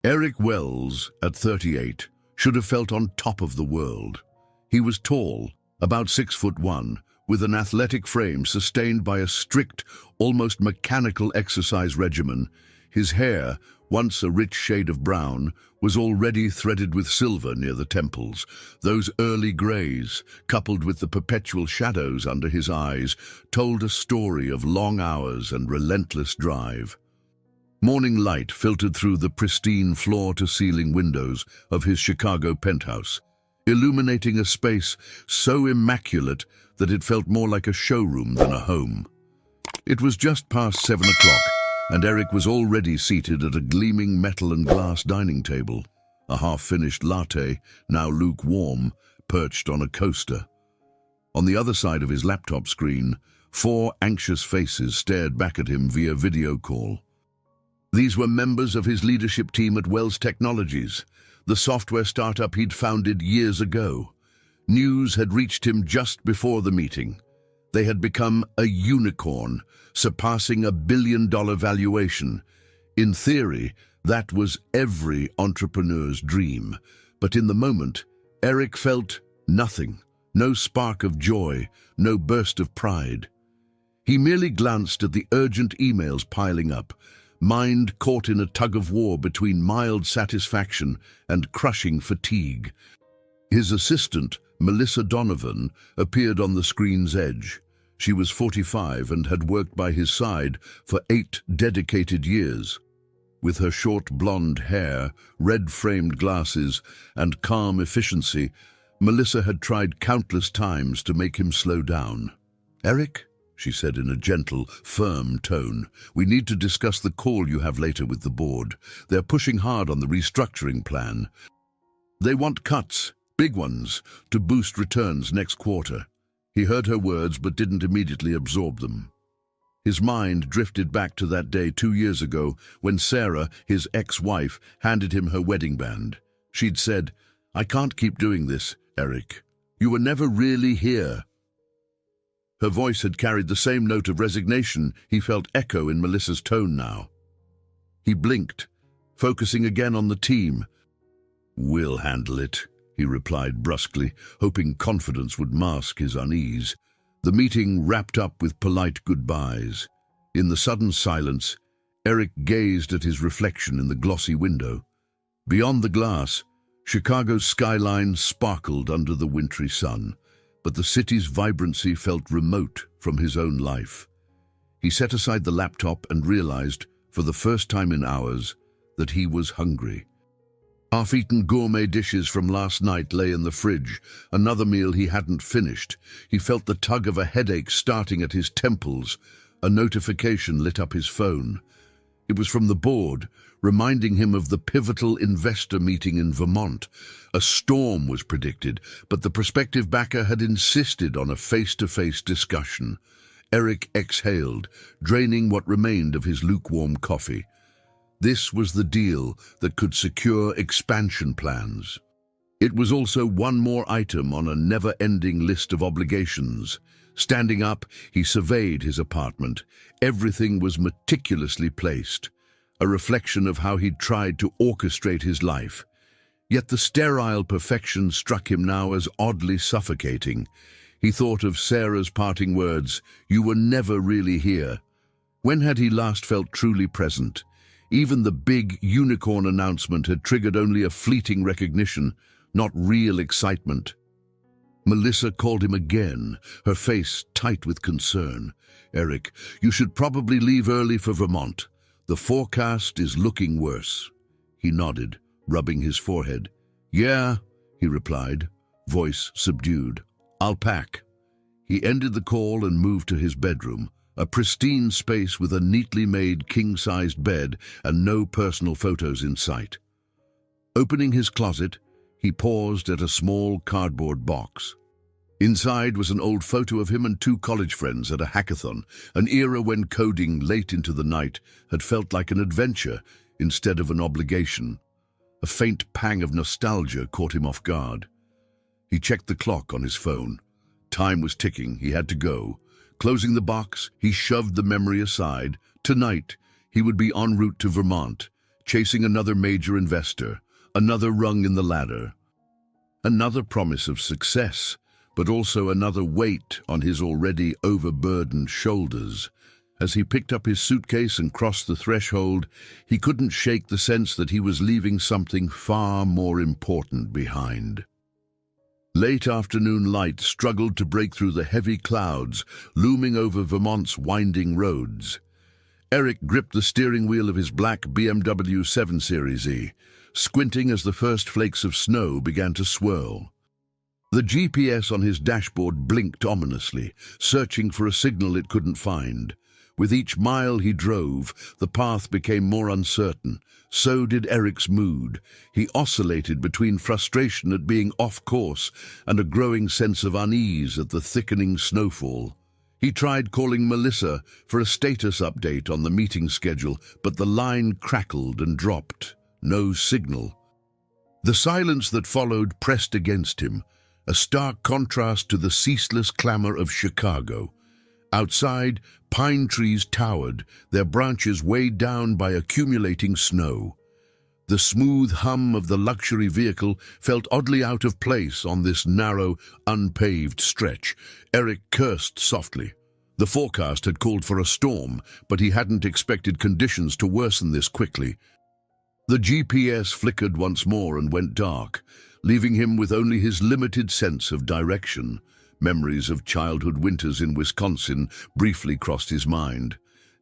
Eric Wells, at 38, should have felt on top of the world. He was tall, about 6'1", with an athletic frame sustained by a strict, almost mechanical exercise regimen. His hair, once a rich shade of brown, was already threaded with silver near the temples. Those early greys, coupled with the perpetual shadows under his eyes, told a story of long hours and relentless drive. Morning light filtered through the pristine floor-to-ceiling windows of his Chicago penthouse, illuminating a space so immaculate that it felt more like a showroom than a home. It was just past 7 o'clock, and Eric was already seated at a gleaming metal and glass dining table, a half-finished latte, now lukewarm, perched on a coaster. On the other side of his laptop screen, 4 anxious faces stared back at him via video call. These were members of his leadership team at Wells Technologies, the software startup he'd founded years ago. News had reached him just before the meeting. They had become a unicorn, surpassing $1 billion valuation. In theory, that was every entrepreneur's dream. But in the moment, Eric felt nothing, no spark of joy, no burst of pride. He merely glanced at the urgent emails piling up, mind caught in a tug-of-war between mild satisfaction and crushing fatigue. His assistant, Melissa Donovan, appeared on the screen's edge. She was 45 and had worked by his side for 8 dedicated years. With her short blonde hair, red-framed glasses, and calm efficiency, Melissa had tried countless times to make him slow down. "Eric," she said in a gentle, firm tone, "we need to discuss the call you have later with the board. They're pushing hard on the restructuring plan. They want cuts, big ones, to boost returns next quarter." He heard her words but didn't immediately absorb them. His mind drifted back to that day 2 years ago when Sarah, his ex-wife, handed him her wedding band. She'd said, "I can't keep doing this, Eric. You were never really here." Her voice had carried the same note of resignation he felt echo in Melissa's tone now. He blinked, focusing again on the team. "We'll handle it," he replied brusquely, hoping confidence would mask his unease. The meeting wrapped up with polite goodbyes. In the sudden silence, Eric gazed at his reflection in the glossy window. Beyond the glass, Chicago's skyline sparkled under the wintry sun, but the city's vibrancy felt remote from his own life. He set aside the laptop and realized, for the first time in hours, that he was hungry. Half-eaten gourmet dishes from last night lay in the fridge, another meal he hadn't finished. He felt the tug of a headache starting at his temples. A notification lit up his phone. It was from the board, reminding him of the pivotal investor meeting in Vermont. A storm was predicted, but the prospective backer had insisted on a face-to-face discussion. Eric exhaled, draining what remained of his lukewarm coffee. This was the deal that could secure expansion plans. It was also one more item on a never-ending list of obligations. Standing up, he surveyed his apartment. Everything was meticulously placed, a reflection of how he'd tried to orchestrate his life. Yet the sterile perfection struck him now as oddly suffocating. He thought of Sarah's parting words, "You were never really here." When had he last felt truly present? Even the big unicorn announcement had triggered only a fleeting recognition, not real excitement. Melissa called him again, her face tight with concern. "Eric, you should probably leave early for Vermont. The forecast is looking worse." He nodded, rubbing his forehead. "Yeah," he replied, voice subdued. "I'll pack." He ended the call and moved to his bedroom, a pristine space with a neatly made king-sized bed and no personal photos in sight. Opening his closet, he paused at a small cardboard box. Inside was an old photo of him and 2 college friends at a hackathon, an era when coding late into the night had felt like an adventure instead of an obligation. A faint pang of nostalgia caught him off guard. He checked the clock on his phone. Time was ticking, he had to go. Closing the box, he shoved the memory aside. Tonight, he would be en route to Vermont, chasing another major investor, another rung in the ladder. Another promise of success, but also another weight on his already overburdened shoulders. As he picked up his suitcase and crossed the threshold, he couldn't shake the sense that he was leaving something far more important behind. Late afternoon light struggled to break through the heavy clouds looming over Vermont's winding roads. Eric gripped the steering wheel of his black BMW 7 Series E, squinting as the first flakes of snow began to swirl. The GPS on his dashboard blinked ominously, searching for a signal it couldn't find. With each mile he drove, the path became more uncertain. So did Eric's mood. He oscillated between frustration at being off course and a growing sense of unease at the thickening snowfall. He tried calling Melissa for a status update on the meeting schedule, but the line crackled and dropped. No signal. The silence that followed pressed against him, a stark contrast to the ceaseless clamor of Chicago. Outside, pine trees towered, their branches weighed down by accumulating snow. The smooth hum of the luxury vehicle felt oddly out of place on this narrow, unpaved stretch. Eric cursed softly. The forecast had called for a storm, but he hadn't expected conditions to worsen this quickly. The GPS flickered once more and went dark, leaving him with only his limited sense of direction. Memories of childhood winters in Wisconsin briefly crossed his mind.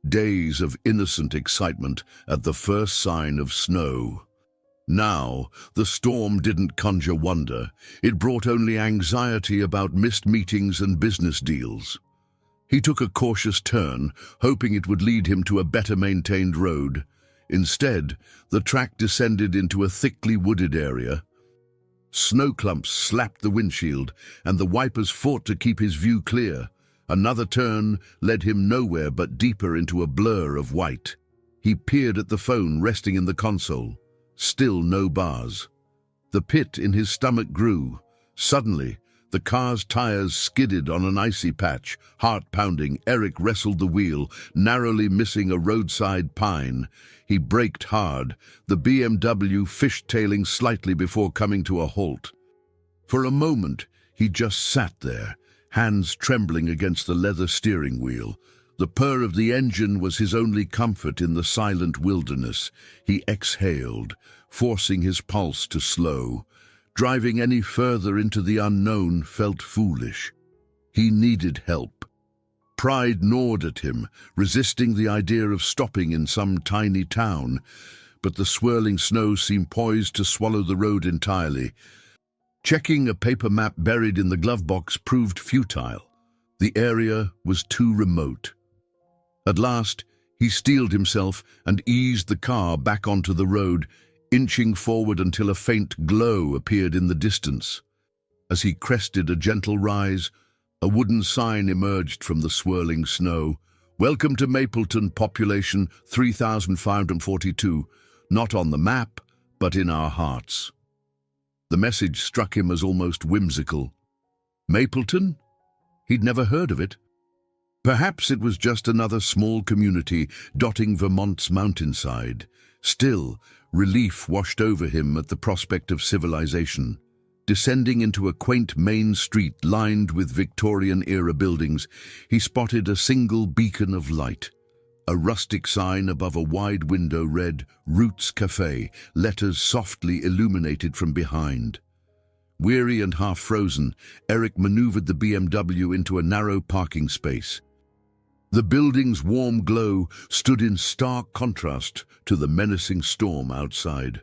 Days of innocent excitement at the first sign of snow. Now, the storm didn't conjure wonder. It brought only anxiety about missed meetings and business deals. He took a cautious turn, hoping it would lead him to a better-maintained road. Instead, the track descended into a thickly wooded area. Snow clumps slapped the windshield, and the wipers fought to keep his view clear. Another turn led him nowhere but deeper into a blur of white. He peered at the phone resting in the console. Still no bars. The pit in his stomach grew. Suddenly, the car's tires skidded on an icy patch. Heart pounding, Eric wrestled the wheel, narrowly missing a roadside pine. He braked hard, the BMW fishtailing slightly before coming to a halt. For a moment, he just sat there, hands trembling against the leather steering wheel. The purr of the engine was his only comfort in the silent wilderness. He exhaled, forcing his pulse to slow. Driving any further into the unknown felt foolish. He needed help. Pride gnawed at him, resisting the idea of stopping in some tiny town, but the swirling snow seemed poised to swallow the road entirely. Checking a paper map buried in the glove box proved futile. The area was too remote. At last, he steeled himself and eased the car back onto the road, inching forward until a faint glow appeared in the distance. As he crested a gentle rise, a wooden sign emerged from the swirling snow. "Welcome to Mapleton, population 3,542. Not on the map, but in our hearts." The message struck him as almost whimsical. Mapleton? He'd never heard of it. Perhaps it was just another small community dotting Vermont's mountainside. Still, relief washed over him at the prospect of civilization. Descending into a quaint main street lined with Victorian-era buildings, he spotted a single beacon of light. A rustic sign above a wide window read, "Roots Cafe," letters softly illuminated from behind. Weary and half-frozen, Eric maneuvered the BMW into a narrow parking space. The building's warm glow stood in stark contrast to the menacing storm outside.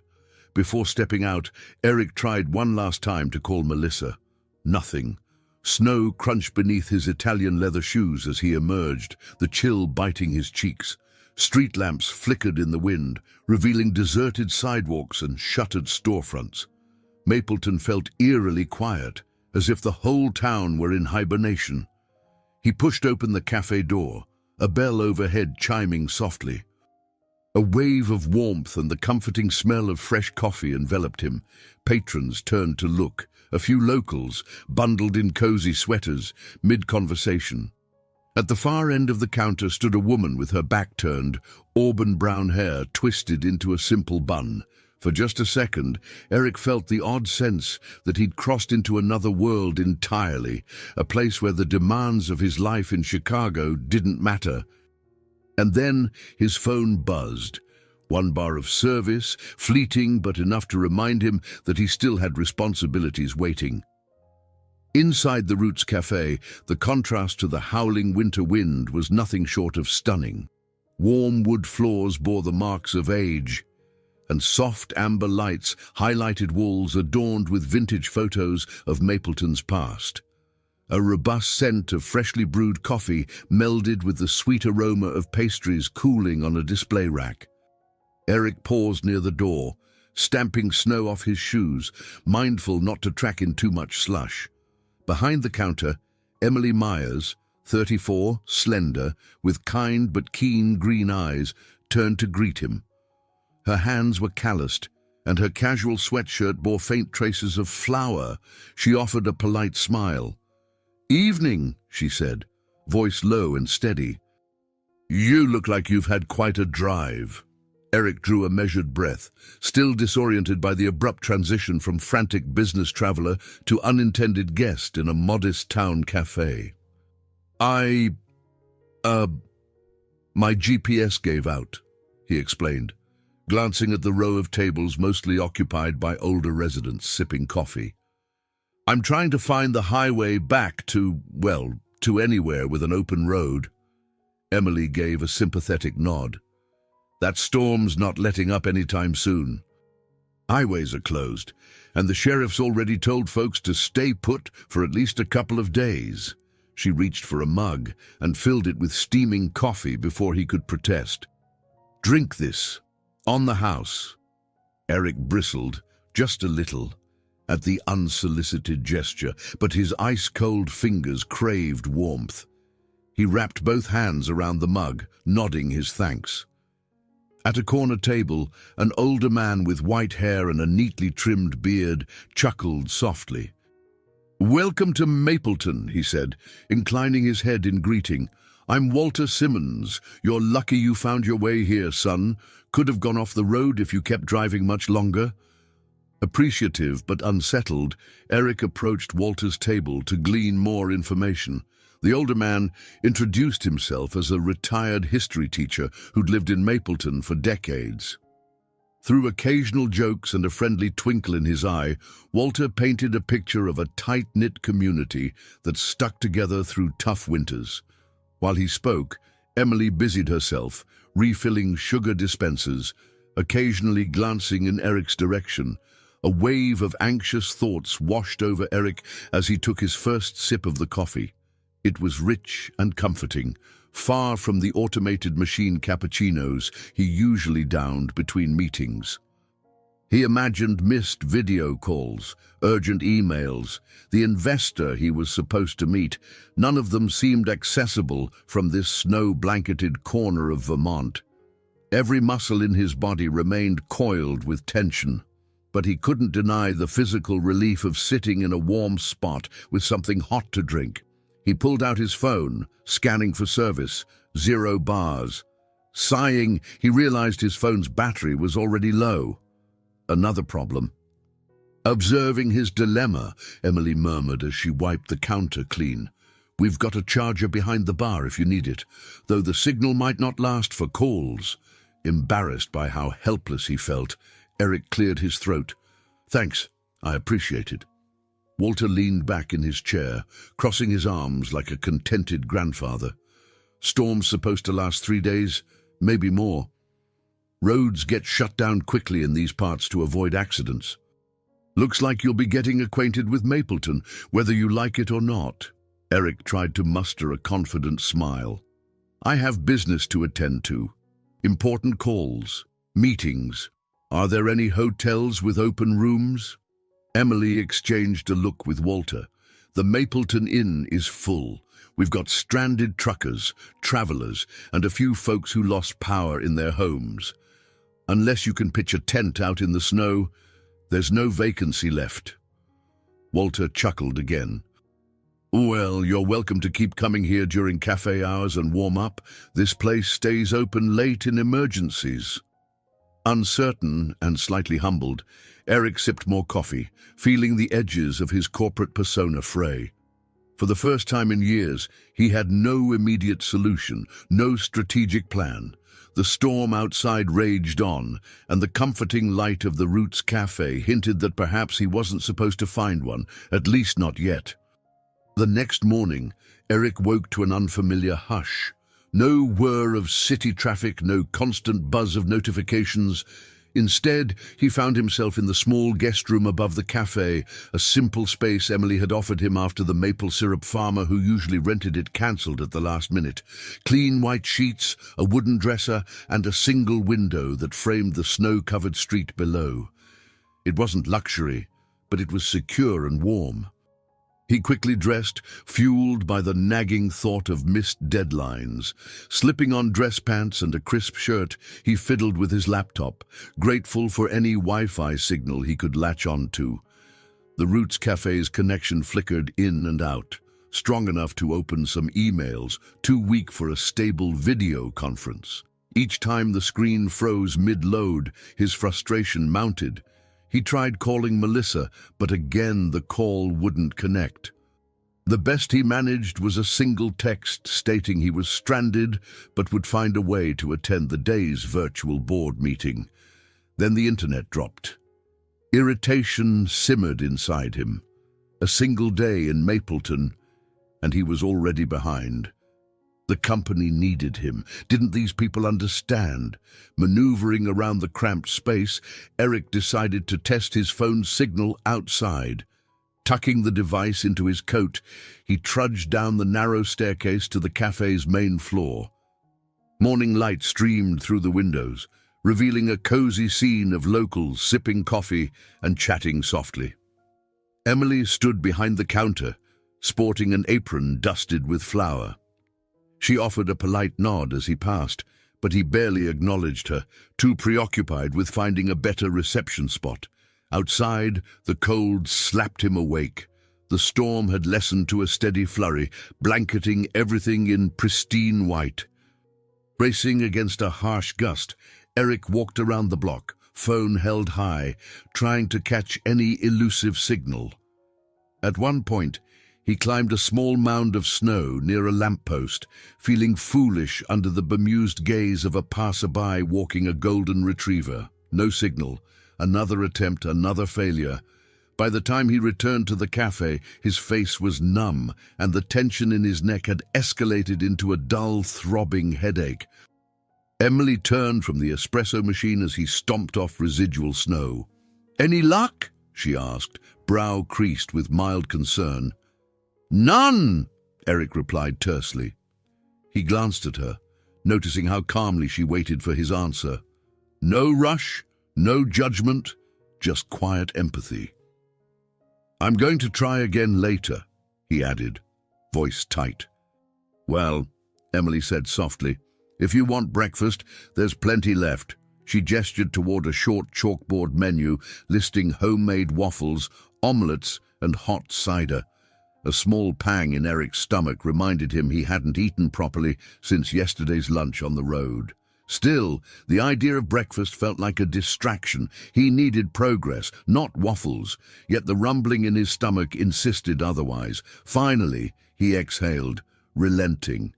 Before stepping out, Eric tried one last time to call Melissa. Nothing. Snow crunched beneath his Italian leather shoes as he emerged, the chill biting his cheeks. Street lamps flickered in the wind, revealing deserted sidewalks and shuttered storefronts. Mapleton felt eerily quiet, as if the whole town were in hibernation. He pushed open the cafe door, a bell overhead chiming softly. A wave of warmth and the comforting smell of fresh coffee enveloped him. Patrons turned to look, a few locals, bundled in cozy sweaters, mid-conversation. At the far end of the counter stood a woman with her back turned, auburn brown hair twisted into a simple bun. For just a second, Eric felt the odd sense that he'd crossed into another world entirely, a place where the demands of his life in Chicago didn't matter. And then his phone buzzed. One bar of service, fleeting but enough to remind him that he still had responsibilities waiting. Inside the Roots Cafe, the contrast to the howling winter wind was nothing short of stunning. Warm wood floors bore the marks of age, and soft amber lights highlighted walls adorned with vintage photos of Mapleton's past. A robust scent of freshly brewed coffee melded with the sweet aroma of pastries cooling on a display rack. Eric paused near the door, stamping snow off his shoes, mindful not to track in too much slush. Behind the counter, Emily Myers, 34, slender, with kind but keen green eyes, turned to greet him. Her hands were calloused, and her casual sweatshirt bore faint traces of flour. She offered a polite smile. "Evening," she said, voice low and steady. "You look like you've had quite a drive." Eric drew a measured breath, still disoriented by the abrupt transition from frantic business traveler to unintended guest in a modest town cafe. My GPS gave out," he explained, glancing at the row of tables mostly occupied by older residents sipping coffee. "I'm trying to find the highway back to anywhere with an open road." Emily gave a sympathetic nod. "That storm's not letting up anytime soon. Highways are closed, and the sheriff's already told folks to stay put for at least a couple of days." She reached for a mug and filled it with steaming coffee before he could protest. "Drink this. On the house." Eric bristled, just a little, at the unsolicited gesture, but his ice-cold fingers craved warmth. He wrapped both hands around the mug, nodding his thanks. At a corner table, an older man with white hair and a neatly trimmed beard chuckled softly. "Welcome to Mapleton," he said, inclining his head in greeting. "I'm Walter Simmons. You're lucky you found your way here, son. Could have gone off the road if you kept driving much longer." Appreciative but unsettled, Eric approached Walter's table to glean more information. The older man introduced himself as a retired history teacher who'd lived in Mapleton for decades. Through occasional jokes and a friendly twinkle in his eye, Walter painted a picture of a tight-knit community that stuck together through tough winters. While he spoke, Emily busied herself, refilling sugar dispensers, occasionally glancing in Eric's direction. A wave of anxious thoughts washed over Eric as he took his first sip of the coffee. It was rich and comforting, far from the automated machine cappuccinos he usually downed between meetings. He imagined missed video calls, urgent emails, the investor he was supposed to meet. None of them seemed accessible from this snow-blanketed corner of Vermont. Every muscle in his body remained coiled with tension, but he couldn't deny the physical relief of sitting in a warm spot with something hot to drink. He pulled out his phone, scanning for service. 0 bars. Sighing, he realized his phone's battery was already low. Another problem. Observing his dilemma, Emily murmured as she wiped the counter clean. "We've got a charger behind the bar if you need it, though the signal might not last for calls." Embarrassed by how helpless he felt, Eric cleared his throat. "Thanks, I appreciate it." Walter leaned back in his chair, crossing his arms like a contented grandfather. "Storm's supposed to last 3 days, maybe more. Roads get shut down quickly in these parts to avoid accidents. Looks like you'll be getting acquainted with Mapleton, whether you like it or not." Eric tried to muster a confident smile. "I have business to attend to. Important calls, meetings. Are there any hotels with open rooms?" Emily exchanged a look with Walter. "The Mapleton Inn is full. We've got stranded truckers, travelers, and a few folks who lost power in their homes. Unless you can pitch a tent out in the snow, there's no vacancy left." Walter chuckled again. Well, you're welcome to keep coming here during cafe hours and warm up. This place stays open late in emergencies. Uncertain and slightly humbled, Eric sipped more coffee, feeling the edges of his corporate persona fray. For the first time in years, he had no immediate solution, no strategic plan. The storm outside raged on, and the comforting light of the Roots Cafe hinted that perhaps he wasn't supposed to find one, at least not yet. The next morning, Eric woke to an unfamiliar hush. No whir of city traffic, no constant buzz of notifications. Instead, he found himself in the small guest room above the cafe, a simple space Emily had offered him after the maple syrup farmer who usually rented it cancelled at the last minute. Clean white sheets, a wooden dresser, and a single window that framed the snow-covered street below. It wasn't luxury, but it was secure and warm. He quickly dressed, fueled by the nagging thought of missed deadlines. Slipping on dress pants and a crisp shirt, he fiddled with his laptop, grateful for any Wi-Fi signal he could latch on to. The Roots Cafe's connection flickered in and out, strong enough to open some emails, too weak for a stable video conference. Each time the screen froze mid-load, his frustration mounted. He tried calling Melissa, but again the call wouldn't connect. The best he managed was a single text stating he was stranded, but would find a way to attend the day's virtual board meeting. Then the internet dropped. Irritation simmered inside him. A single day in Mapleton, and he was already behind. The company needed him. Didn't these people understand? Maneuvering around the cramped space, Eric decided to test his phone's signal outside. Tucking the device into his coat, he trudged down the narrow staircase to the cafe's main floor. Morning light streamed through the windows, revealing a cozy scene of locals sipping coffee and chatting softly. Emily stood behind the counter, sporting an apron dusted with flour. She offered a polite nod as he passed, but he barely acknowledged her, too preoccupied with finding a better reception spot. Outside, the cold slapped him awake. The storm had lessened to a steady flurry, blanketing everything in pristine white. Bracing against a harsh gust, Eric walked around the block, phone held high, trying to catch any elusive signal. At one point, he climbed a small mound of snow near a lamppost, feeling foolish under the bemused gaze of a passerby walking a golden retriever. No signal. Another attempt, another failure. By the time he returned to the cafe, his face was numb, and the tension in his neck had escalated into a dull, throbbing headache. Emily turned from the espresso machine as he stomped off residual snow. "Any luck?" she asked, brow creased with mild concern. "None," Eric replied tersely. He glanced at her, noticing how calmly she waited for his answer. No rush, no judgment, just quiet empathy. "I'm going to try again later," he added, voice tight. "Well," Emily said softly, "if you want breakfast, there's plenty left." She gestured toward a short chalkboard menu listing homemade waffles, omelettes, and hot cider. A small pang in Eric's stomach reminded him he hadn't eaten properly since yesterday's lunch on the road. Still, the idea of breakfast felt like a distraction. He needed progress, not waffles, yet the rumbling in his stomach insisted otherwise. Finally, he exhaled, relenting.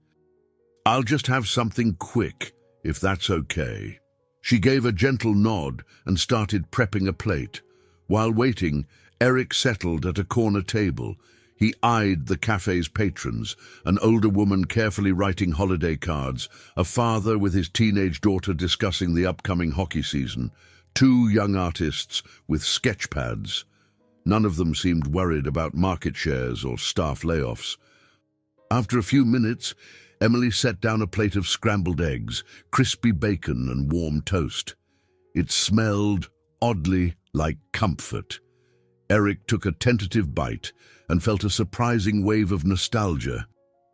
"I'll just have something quick, if that's okay." She gave a gentle nod and started prepping a plate. While waiting, Eric settled at a corner table. He eyed the cafe's patrons, an older woman carefully writing holiday cards, a father with his teenage daughter discussing the upcoming hockey season, two young artists with sketch pads. None of them seemed worried about market shares or staff layoffs. After a few minutes, Emily set down a plate of scrambled eggs, crispy bacon, and warm toast. It smelled, oddly, like comfort. Eric took a tentative bite and felt a surprising wave of nostalgia.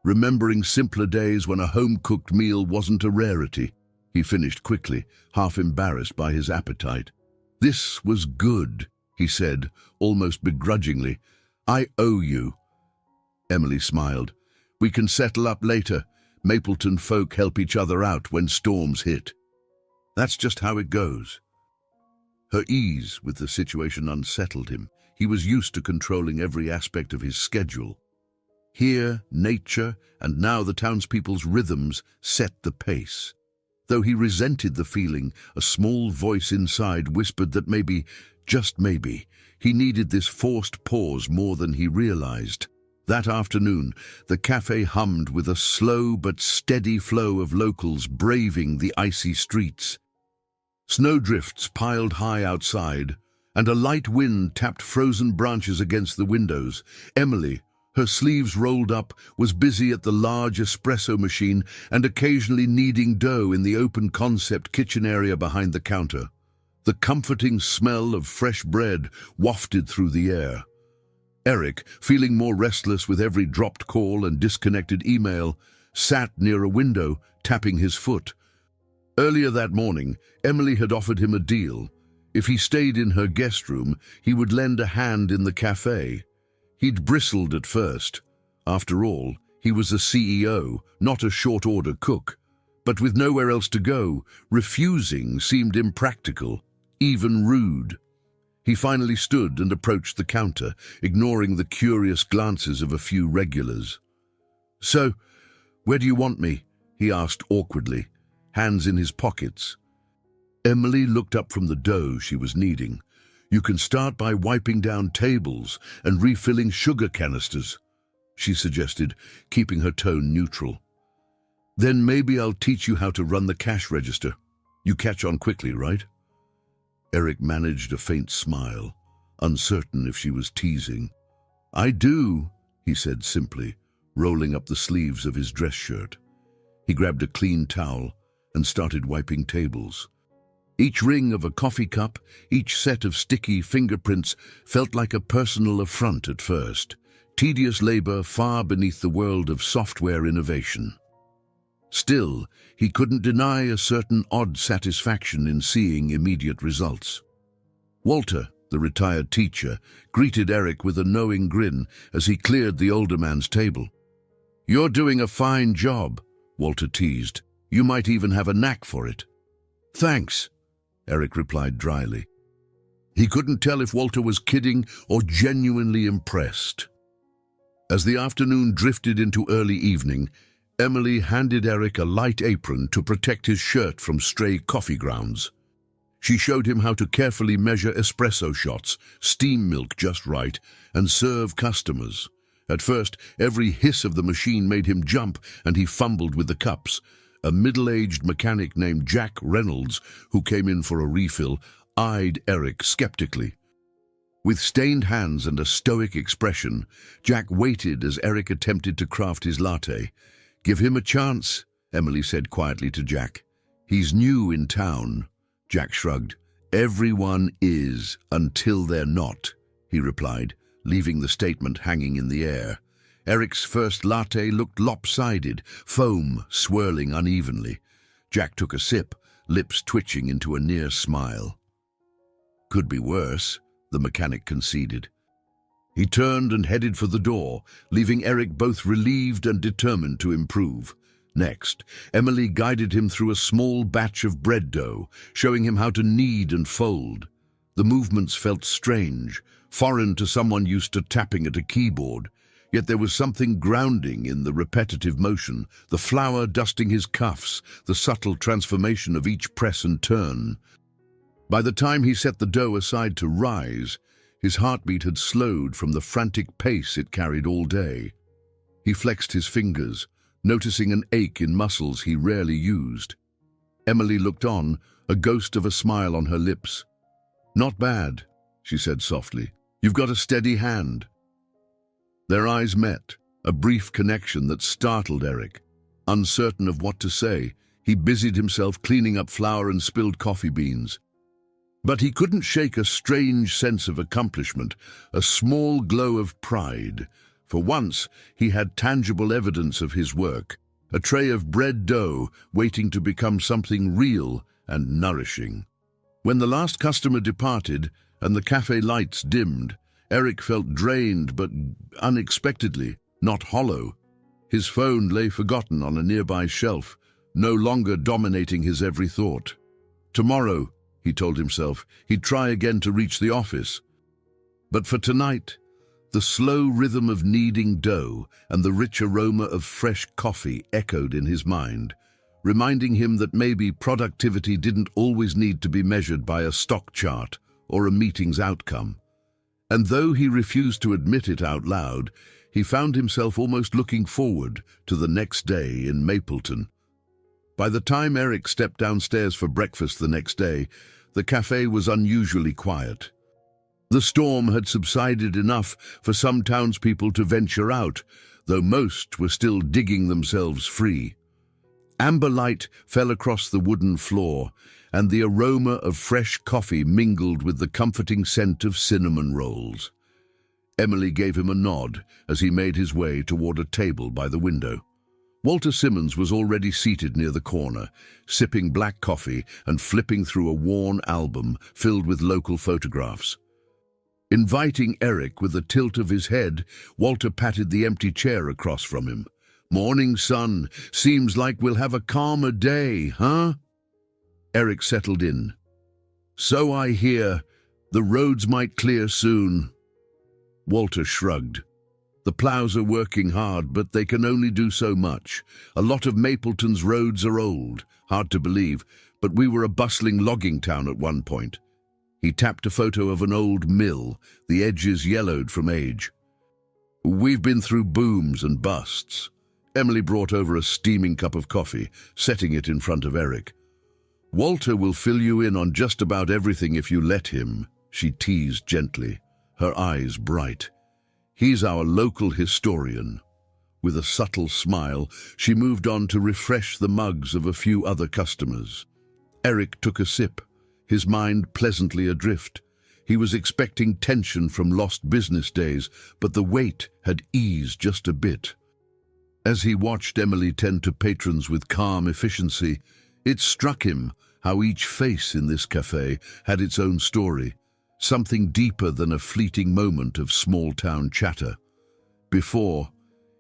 Remembering simpler days when a home-cooked meal wasn't a rarity, he finished quickly, half embarrassed by his appetite. "This was good," he said, almost begrudgingly. "I owe you." Emily smiled. "We can settle up later. Mapleton folk help each other out when storms hit. That's just how it goes." Her ease with the situation unsettled him. He was used to controlling every aspect of his schedule. Here, nature, and now the townspeople's rhythms set the pace. Though he resented the feeling, a small voice inside whispered that maybe, just maybe, he needed this forced pause more than he realized. That afternoon, the cafe hummed with a slow but steady flow of locals braving the icy streets. Snowdrifts piled high outside, and a light wind tapped frozen branches against the windows. Emily, her sleeves rolled up, was busy at the large espresso machine and occasionally kneading dough in the open concept kitchen area behind the counter. The comforting smell of fresh bread wafted through the air. Eric, feeling more restless with every dropped call and disconnected email, sat near a window, tapping his foot. Earlier that morning, Emily had offered him a deal. If he stayed in her guest room, he would lend a hand in the cafe. He'd bristled at first. After all, he was a CEO, not a short-order cook. But with nowhere else to go, refusing seemed impractical, even rude. He finally stood and approached the counter, ignoring the curious glances of a few regulars. "So, where do you want me?" he asked awkwardly, hands in his pockets. Emily looked up from the dough she was kneading. "You can start by wiping down tables and refilling sugar canisters," she suggested, keeping her tone neutral. "Then maybe I'll teach you how to run the cash register. You catch on quickly, right?" Eric managed a faint smile, uncertain if she was teasing. "I do," he said simply, rolling up the sleeves of his dress shirt. He grabbed a clean towel and started wiping tables. Each ring of a coffee cup, each set of sticky fingerprints felt like a personal affront at first, tedious labor far beneath the world of software innovation. Still, he couldn't deny a certain odd satisfaction in seeing immediate results. Walter, the retired teacher, greeted Eric with a knowing grin as he cleared the older man's table. "You're doing a fine job," Walter teased. "You might even have a knack for it." "Thanks," Eric replied dryly. He couldn't tell if Walter was kidding or genuinely impressed. As the afternoon drifted into early evening, Emily handed Eric a light apron to protect his shirt from stray coffee grounds. She showed him how to carefully measure espresso shots, steam milk just right, and serve customers. At first, every hiss of the machine made him jump, and he fumbled with the cups. A middle-aged mechanic named Jack Reynolds, who came in for a refill, eyed Eric skeptically. With stained hands and a stoic expression, Jack waited as Eric attempted to craft his latte. "Give him a chance," Emily said quietly to Jack. "He's new in town." Jack shrugged. "Everyone is, until they're not," he replied, leaving the statement hanging in the air. Eric's first latte looked lopsided, foam swirling unevenly. Jack took a sip, lips twitching into a near smile. "Could be worse," the mechanic conceded. He turned and headed for the door, leaving Eric both relieved and determined to improve. Next, Emily guided him through a small batch of bread dough, showing him how to knead and fold. The movements felt strange, foreign to someone used to tapping at a keyboard. Yet there was something grounding in the repetitive motion, the flour dusting his cuffs, the subtle transformation of each press and turn. By the time he set the dough aside to rise, his heartbeat had slowed from the frantic pace it carried all day. He flexed his fingers, noticing an ache in muscles he rarely used. Emily looked on, a ghost of a smile on her lips. "Not bad," she said softly. "You've got a steady hand." Their eyes met, a brief connection that startled Eric. Uncertain of what to say, he busied himself cleaning up flour and spilled coffee beans. But he couldn't shake a strange sense of accomplishment, a small glow of pride. For once, he had tangible evidence of his work, a tray of bread dough waiting to become something real and nourishing. When the last customer departed and the cafe lights dimmed, Eric felt drained but unexpectedly not hollow. His phone lay forgotten on a nearby shelf, no longer dominating his every thought. Tomorrow, he told himself, he'd try again to reach the office. But for tonight, the slow rhythm of kneading dough and the rich aroma of fresh coffee echoed in his mind, reminding him that maybe productivity didn't always need to be measured by a stock chart or a meeting's outcome. And though he refused to admit it out loud, he found himself almost looking forward to the next day in Mapleton. By the time Eric stepped downstairs for breakfast the next day, the cafe was unusually quiet. The storm had subsided enough for some townspeople to venture out, though most were still digging themselves free. Amber light fell across the wooden floor, and the aroma of fresh coffee mingled with the comforting scent of cinnamon rolls. Emily gave him a nod as he made his way toward a table by the window. Walter Simmons was already seated near the corner, sipping black coffee and flipping through a worn album filled with local photographs. Inviting Eric with a tilt of his head, Walter patted the empty chair across from him. "Morning, son. Seems like we'll have a calmer day, huh?" Eric settled in. "So I hear. The roads might clear soon." Walter shrugged. "The plows are working hard, but they can only do so much. A lot of Mapleton's roads are old. Hard to believe, but we were a bustling logging town at one point." He tapped a photo of an old mill, the edges yellowed from age. "We've been through booms and busts." Emily brought over a steaming cup of coffee, setting it in front of Eric. "Walter will fill you in on just about everything if you let him," she teased gently, her eyes bright. "He's our local historian." With a subtle smile, she moved on to refresh the mugs of a few other customers. Eric took a sip, his mind pleasantly adrift. He was expecting tension from lost business days, but the weight had eased just a bit. As he watched Emily tend to patrons with calm efficiency, it struck him how each face in this cafe had its own story, something deeper than a fleeting moment of small-town chatter. Before,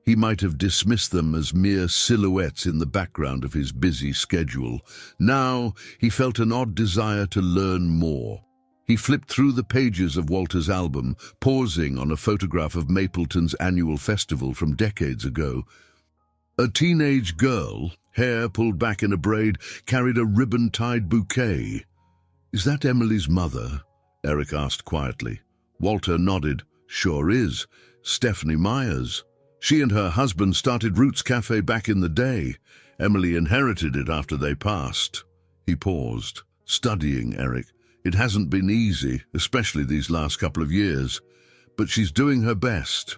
he might have dismissed them as mere silhouettes in the background of his busy schedule. Now he felt an odd desire to learn more. He flipped through the pages of Walter's album, pausing on a photograph of Mapleton's annual festival from decades ago. A teenage girl, hair pulled back in a braid, carried a ribbon-tied bouquet. "Is that Emily's mother?" Eric asked quietly. Walter nodded. "Sure is. Stephanie Myers. She and her husband started Roots Cafe back in the day. Emily inherited it after they passed." He paused, studying Eric. "It hasn't been easy, especially these last couple of years, but she's doing her best.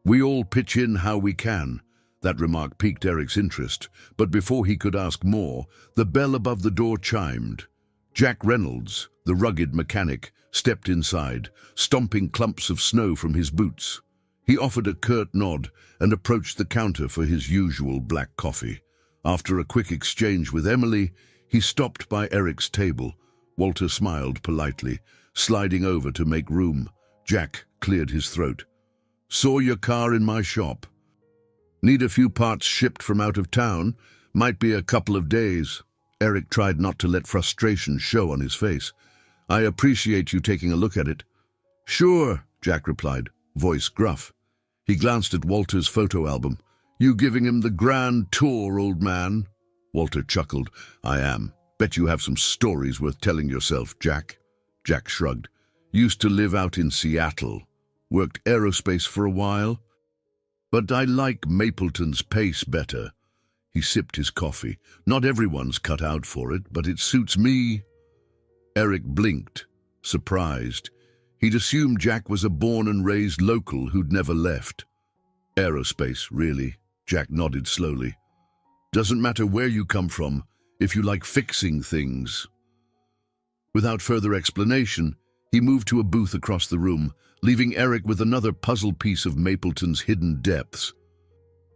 We all pitch in how we can." That remark piqued Eric's interest, but before he could ask more, the bell above the door chimed. Jack Reynolds, the rugged mechanic, stepped inside, stomping clumps of snow from his boots. He offered a curt nod and approached the counter for his usual black coffee. After a quick exchange with Emily, he stopped by Eric's table. Walter smiled politely, sliding over to make room. Jack cleared his throat. "Saw your car in my shop. Need a few parts shipped from out of town. Might be a couple of days." Eric tried not to let frustration show on his face. "I appreciate you taking a look at it." "Sure," Jack replied, voice gruff. He glanced at Walter's photo album. "You giving him the grand tour, old man?" Walter chuckled. "I am. Bet you have some stories worth telling yourself, Jack." Jack shrugged. "Used to live out in Seattle. Worked aerospace for a while. But I like Mapleton's pace better." He sipped his coffee. "Not everyone's cut out for it, but it suits me." Eric blinked, surprised. He'd assumed Jack was a born-and-raised local who'd never left. "Aerospace, really?" Jack nodded slowly. "Doesn't matter where you come from, if you like fixing things." Without further explanation, he moved to a booth across the room, leaving Eric with another puzzle piece of Mapleton's hidden depths.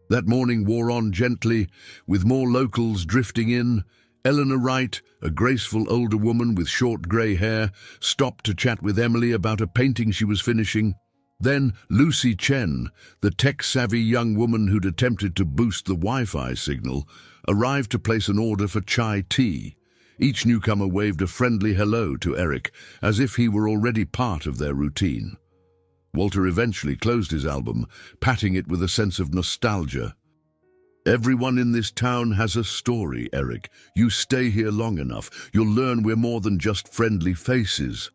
That morning wore on gently, with more locals drifting in. Eleanor Wright, a graceful older woman with short grey hair, stopped to chat with Emily about a painting she was finishing. Then Lucy Chen, the tech-savvy young woman who'd attempted to boost the Wi-Fi signal, arrived to place an order for chai tea. Each newcomer waved a friendly hello to Eric, as if he were already part of their routine. Walter eventually closed his album, patting it with a sense of nostalgia. "Everyone in this town has a story, Eric. You stay here long enough, you'll learn we're more than just friendly faces."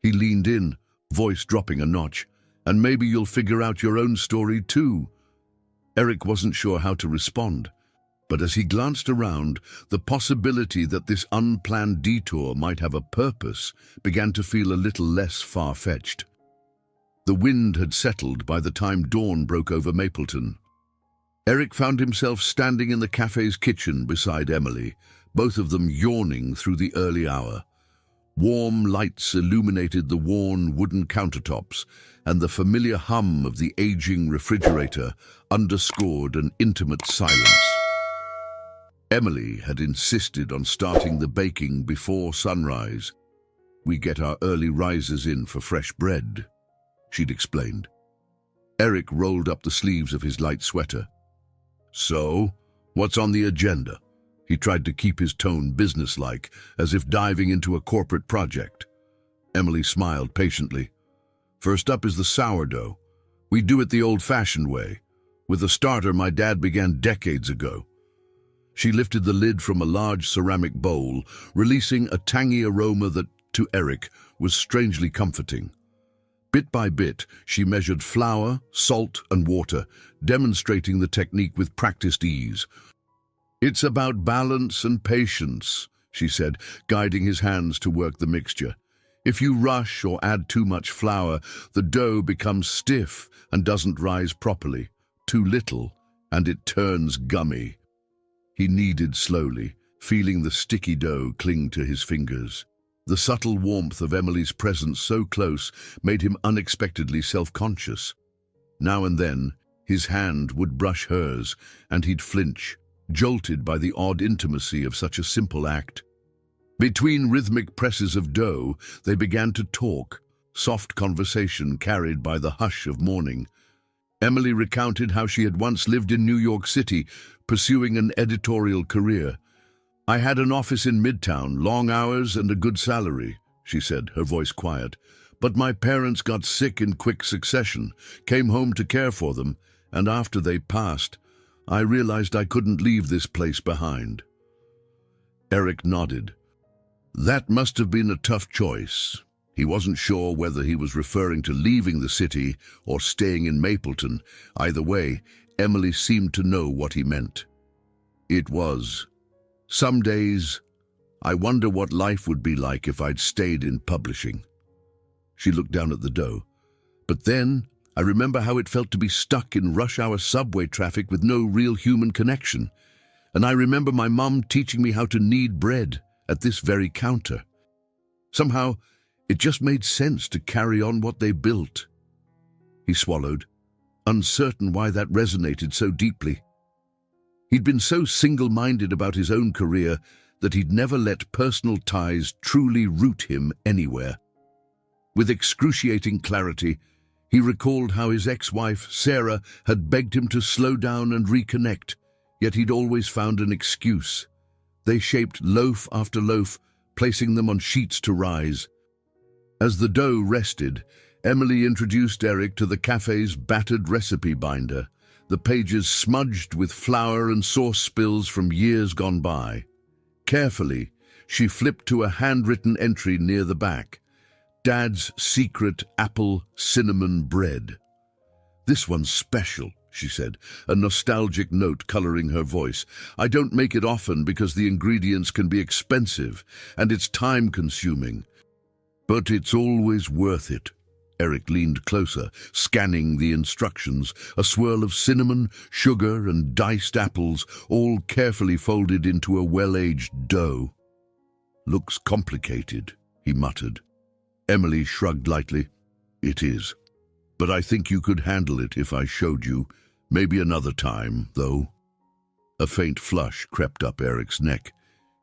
He leaned in, voice dropping a notch. "And maybe you'll figure out your own story too." Eric wasn't sure how to respond, but as he glanced around, the possibility that this unplanned detour might have a purpose began to feel a little less far-fetched. The wind had settled by the time dawn broke over Mapleton. Eric found himself standing in the cafe's kitchen beside Emily, both of them yawning through the early hour. Warm lights illuminated the worn wooden countertops, and the familiar hum of the aging refrigerator underscored an intimate silence. Emily had insisted on starting the baking before sunrise. "We get our early risers in for fresh bread," she'd explained. Eric rolled up the sleeves of his light sweater. "So, what's on the agenda?" He tried to keep his tone businesslike, as if diving into a corporate project. Emily smiled patiently. "First up is the sourdough. We do it the old-fashioned way, with a starter my dad began decades ago." She lifted the lid from a large ceramic bowl, releasing a tangy aroma that, to Eric, was strangely comforting. Bit by bit, she measured flour, salt, and water, demonstrating the technique with practiced ease. "It's about balance and patience," she said, guiding his hands to work the mixture. "If you rush or add too much flour, the dough becomes stiff and doesn't rise properly. Too little, and it turns gummy." He kneaded slowly, feeling the sticky dough cling to his fingers. The subtle warmth of Emily's presence so close made him unexpectedly self-conscious. Now and then, his hand would brush hers, and he'd flinch, jolted by the odd intimacy of such a simple act. Between rhythmic presses of dough, they began to talk, soft conversation carried by the hush of morning. Emily recounted how she had once lived in New York City, pursuing an editorial career. "I had an office in Midtown, long hours and a good salary," she said, her voice quiet. "But my parents got sick in quick succession, came home to care for them, and after they passed, I realized I couldn't leave this place behind." Eric nodded. That must have been a tough choice. He wasn't sure whether he was referring to leaving the city or staying in Mapleton. Either way, Emily seemed to know what he meant. It was. "Some days, I wonder what life would be like if I'd stayed in publishing." She looked down at the dough. "But then, I remember how it felt to be stuck in rush-hour subway traffic with no real human connection. And I remember my mum teaching me how to knead bread at this very counter. Somehow, it just made sense to carry on what they built." He swallowed, uncertain why that resonated so deeply. He'd been so single-minded about his own career that he'd never let personal ties truly root him anywhere. With excruciating clarity, he recalled how his ex-wife, Sarah, had begged him to slow down and reconnect, yet he'd always found an excuse. They shaped loaf after loaf, placing them on sheets to rise. As the dough rested, Emily introduced Eric to the cafe's battered recipe binder, the pages smudged with flour and sauce spills from years gone by. Carefully, she flipped to a handwritten entry near the back. "Dad's secret apple cinnamon bread." "This one's special," she said, a nostalgic note coloring her voice. "I don't make it often because the ingredients can be expensive and it's time-consuming. But it's always worth it." Eric leaned closer, scanning the instructions, a swirl of cinnamon, sugar, and diced apples, all carefully folded into a well-aged dough. "Looks complicated," he muttered. Emily shrugged lightly. "It is. But I think you could handle it if I showed you. Maybe another time, though." A faint flush crept up Eric's neck.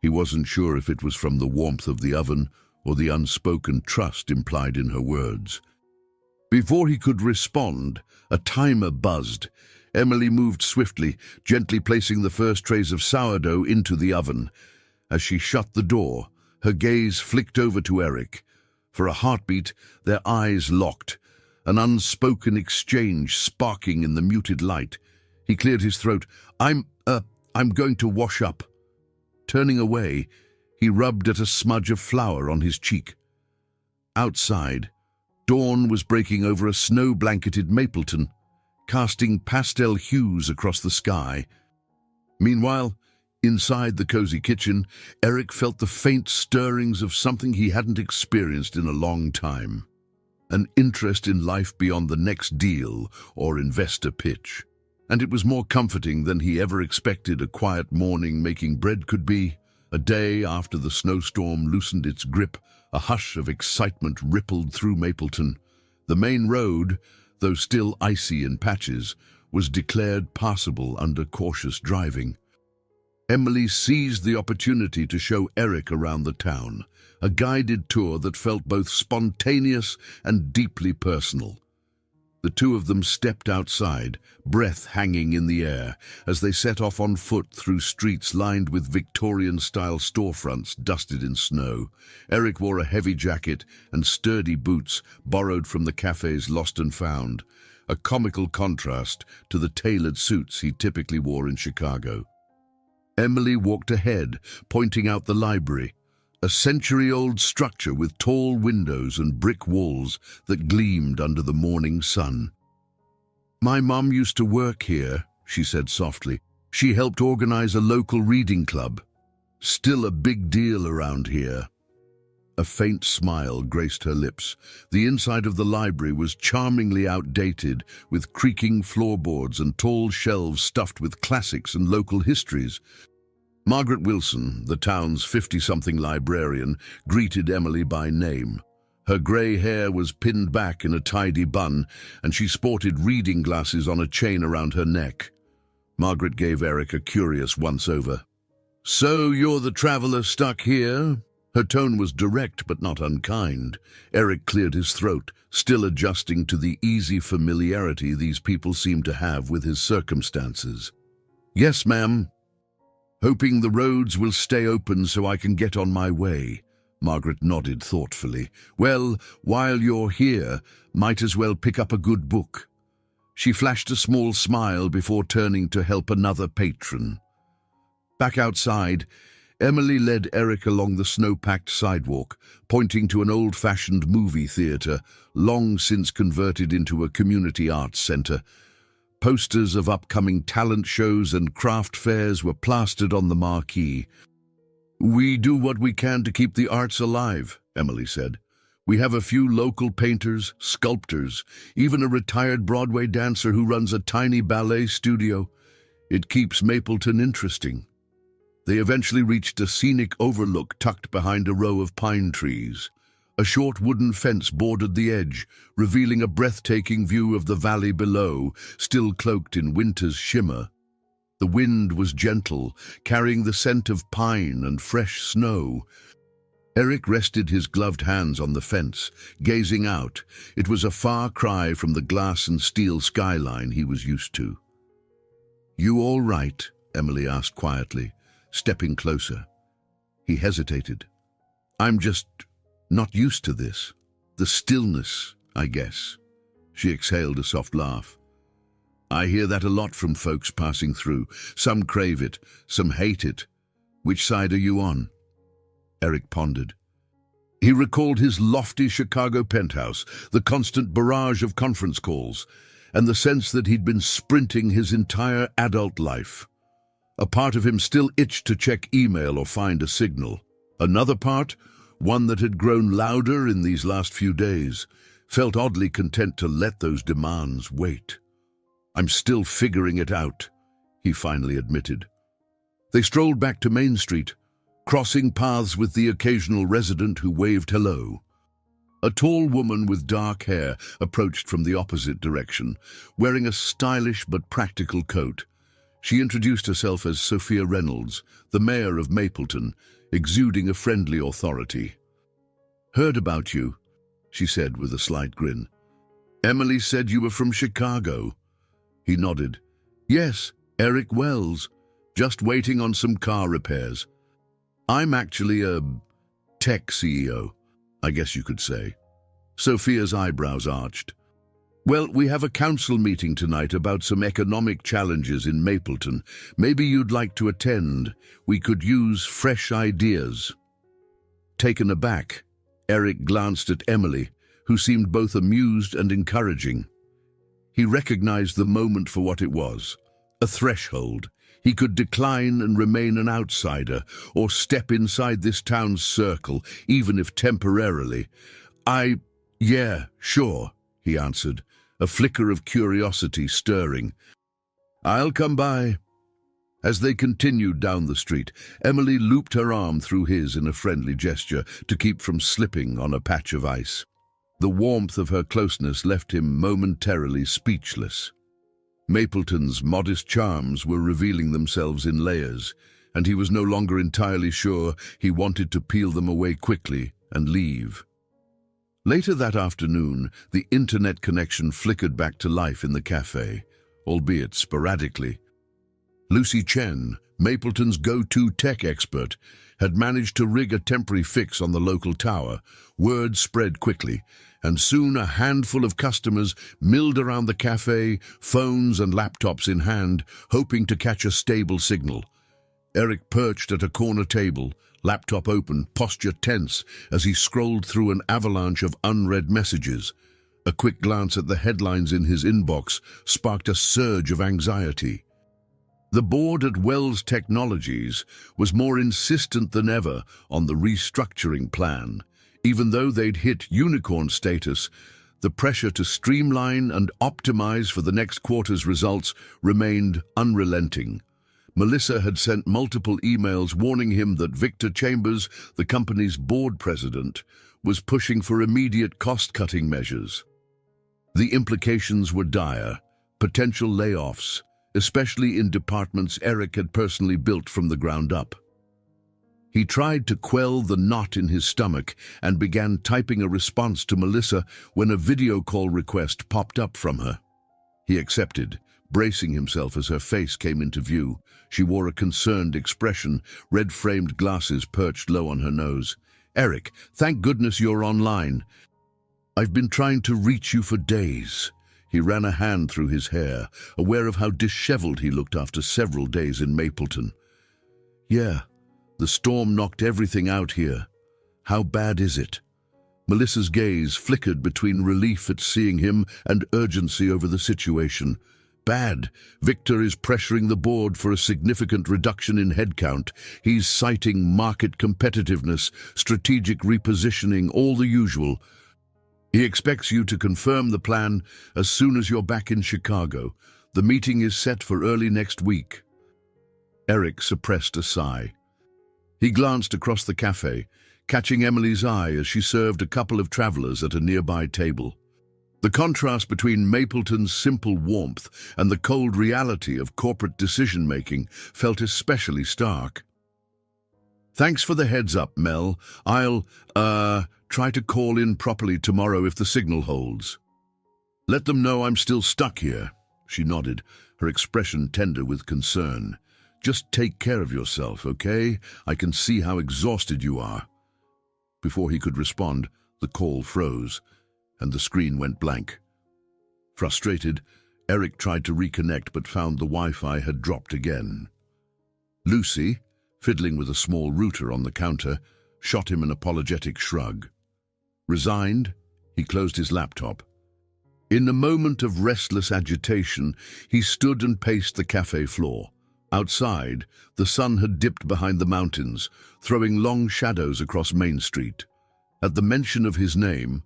He wasn't sure if it was from the warmth of the oven or the unspoken trust implied in her words. Before he could respond, a timer buzzed. Emily moved swiftly, gently placing the first trays of sourdough into the oven. As she shut the door, her gaze flicked over to Eric. For a heartbeat, their eyes locked, an unspoken exchange sparking in the muted light. He cleared his throat. I'm going to wash up." Turning away, he rubbed at a smudge of flour on his cheek. Outside, dawn was breaking over a snow-blanketed Mapleton, casting pastel hues across the sky. Meanwhile, inside the cozy kitchen, Eric felt the faint stirrings of something he hadn't experienced in a long time. An interest in life beyond the next deal or investor pitch. And it was more comforting than he ever expected a quiet morning making bread could be. A day after the snowstorm loosened its grip, a hush of excitement rippled through Mapleton. The main road, though still icy in patches, was declared passable under cautious driving. Emily seized the opportunity to show Eric around the town, a guided tour that felt both spontaneous and deeply personal. The two of them stepped outside, breath hanging in the air, as they set off on foot through streets lined with Victorian-style storefronts dusted in snow. Eric wore a heavy jacket and sturdy boots borrowed from the cafe's Lost and Found, a comical contrast to the tailored suits he typically wore in Chicago. Emily walked ahead, pointing out the library, a century-old structure with tall windows and brick walls that gleamed under the morning sun. "My mom used to work here," she said softly. "She helped organize a local reading club. Still a big deal around here." A faint smile graced her lips. The inside of the library was charmingly outdated, with creaking floorboards and tall shelves stuffed with classics and local histories. Margaret Wilson, the town's 50-something librarian, greeted Emily by name. Her grey hair was pinned back in a tidy bun, and she sported reading glasses on a chain around her neck. Margaret gave Eric a curious once-over. "So you're the traveller stuck here?" Her tone was direct but not unkind. Eric cleared his throat, still adjusting to the easy familiarity these people seemed to have with his circumstances. "Yes, ma'am. Hoping the roads will stay open so I can get on my way." Margaret nodded thoughtfully. "Well, while you're here, might as well pick up a good book." She flashed a small smile before turning to help another patron. Back outside, Emily led Eric along the snow-packed sidewalk, pointing to an old-fashioned movie theatre, long since converted into a community arts centre. Posters of upcoming talent shows and craft fairs were plastered on the marquee. "We do what we can to keep the arts alive," Emily said. "We have a few local painters, sculptors, even a retired Broadway dancer who runs a tiny ballet studio. It keeps Mapleton interesting." They eventually reached a scenic overlook tucked behind a row of pine trees. A short wooden fence bordered the edge, revealing a breathtaking view of the valley below, still cloaked in winter's shimmer. The wind was gentle, carrying the scent of pine and fresh snow. Eric rested his gloved hands on the fence, gazing out. It was a far cry from the glass and steel skyline he was used to. "You all right?" Emily asked quietly, stepping closer. He hesitated. "I'm just not used to this. The stillness, I guess." She exhaled a soft laugh. "I hear that a lot from folks passing through. Some crave it, some hate it. Which side are you on?" Eric pondered. He recalled his lofty Chicago penthouse, the constant barrage of conference calls, and the sense that he'd been sprinting his entire adult life. A part of him still itched to check email or find a signal. Another part, one that had grown louder in these last few days, felt oddly content to let those demands wait. "I'm still figuring it out," he finally admitted. They strolled back to Main Street, crossing paths with the occasional resident who waved hello. A tall woman with dark hair approached from the opposite direction, wearing a stylish but practical coat. She introduced herself as Sophia Reynolds, the mayor of Mapleton, exuding a friendly authority. "Heard about you," she said with a slight grin. Emily said you were from Chicago. He nodded. Yes, Eric Wells. Just waiting on some car repairs. I'm actually a tech CEO, I guess you could say. Sophia's eyebrows arched. Well, we have a council meeting tonight about some economic challenges in Mapleton. Maybe you'd like to attend. We could use fresh ideas. Taken aback, Eric glanced at Emily, who seemed both amused and encouraging. He recognized the moment for what it was, a threshold. He could decline and remain an outsider, or step inside this town's circle, even if temporarily. Yeah, sure, he answered, a flicker of curiosity stirring. I'll come by. As they continued down the street, Emily looped her arm through his in a friendly gesture to keep from slipping on a patch of ice. The warmth of her closeness left him momentarily speechless. Mapleton's modest charms were revealing themselves in layers, and he was no longer entirely sure he wanted to peel them away quickly and leave. Later that afternoon, the internet connection flickered back to life in the cafe, albeit sporadically. Lucy Chen, Mapleton's go-to tech expert, had managed to rig a temporary fix on the local tower. Word spread quickly, and soon a handful of customers milled around the cafe, phones and laptops in hand, hoping to catch a stable signal. Eric perched at a corner table, laptop open, posture tense, as he scrolled through an avalanche of unread messages. A quick glance at the headlines in his inbox sparked a surge of anxiety. The board at Wells Technologies was more insistent than ever on the restructuring plan. Even though they'd hit unicorn status, the pressure to streamline and optimize for the next quarter's results remained unrelenting. Melissa had sent multiple emails warning him that Victor Chambers, the company's board president, was pushing for immediate cost-cutting measures. The implications were dire, potential layoffs, especially in departments Eric had personally built from the ground up. He tried to quell the knot in his stomach and began typing a response to Melissa when a video call request popped up from her. He accepted, bracing himself as her face came into view. She wore a concerned expression, red-framed glasses perched low on her nose. "Eric, thank goodness you're online. I've been trying to reach you for days." He ran a hand through his hair, aware of how disheveled he looked after several days in Mapleton. "Yeah, the storm knocked everything out here. How bad is it?" Melissa's gaze flickered between relief at seeing him and urgency over the situation. "Bad. Victor is pressuring the board for a significant reduction in headcount. He's citing market competitiveness, strategic repositioning, all the usual. He expects you to confirm the plan as soon as you're back in Chicago. The meeting is set for early next week." Eric suppressed a sigh. He glanced across the cafe, catching Emily's eye as she served a couple of travelers at a nearby table. The contrast between Mapleton's simple warmth and the cold reality of corporate decision-making felt especially stark. "Thanks for the heads up, Mel. I'll, try to call in properly tomorrow if the signal holds. Let them know I'm still stuck here." She nodded, her expression tender with concern. "Just take care of yourself, okay? I can see how exhausted you are." Before he could respond, the call froze, and the screen went blank. Frustrated, Eric tried to reconnect but found the Wi-Fi had dropped again. Lucy, fiddling with a small router on the counter, shot him an apologetic shrug. Resigned, he closed his laptop. In a moment of restless agitation, he stood and paced the cafe floor. Outside, the sun had dipped behind the mountains, throwing long shadows across Main Street. At the mention of his name,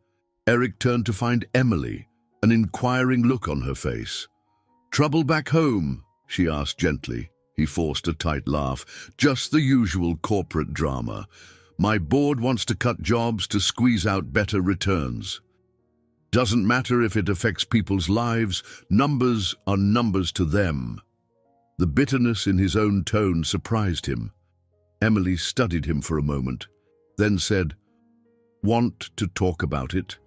Eric turned to find Emily, an inquiring look on her face. "Trouble back home?" she asked gently. He forced a tight laugh. "Just the usual corporate drama. My board wants to cut jobs to squeeze out better returns. Doesn't matter if it affects people's lives, numbers are numbers to them." The bitterness in his own tone surprised him. Emily studied him for a moment, then said, "Want to talk about it?"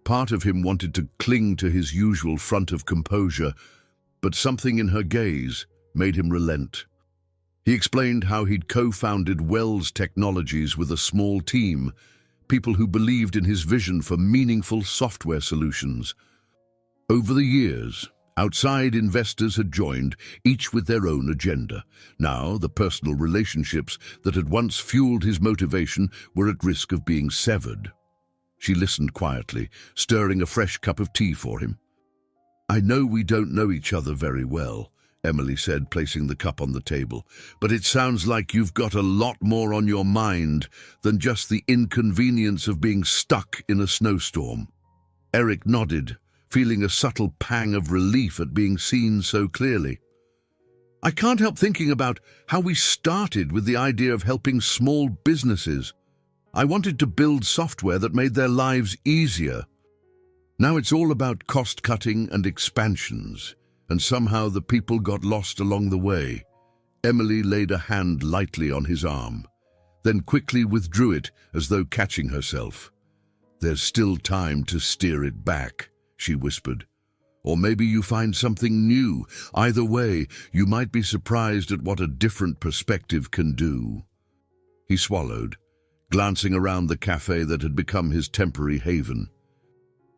Part of him wanted to cling to his usual front of composure, but something in her gaze made him relent. He explained how he'd co-founded Wells Technologies with a small team, people who believed in his vision for meaningful software solutions. Over the years, outside investors had joined, each with their own agenda. Now, the personal relationships that had once fueled his motivation were at risk of being severed. She listened quietly, stirring a fresh cup of tea for him. "I know we don't know each other very well," Emily said, placing the cup on the table, "but it sounds like you've got a lot more on your mind than just the inconvenience of being stuck in a snowstorm." Eric nodded, feeling a subtle pang of relief at being seen so clearly. "I can't help thinking about how we started with the idea of helping small businesses. I wanted to build software that made their lives easier. Now it's all about cost-cutting and expansions, and somehow the people got lost along the way." Emily laid a hand lightly on his arm, then quickly withdrew it as though catching herself. "There's still time to steer it back," she whispered. "Or maybe you find something new. Either way, you might be surprised at what a different perspective can do." He swallowed, glancing around the cafe that had become his temporary haven.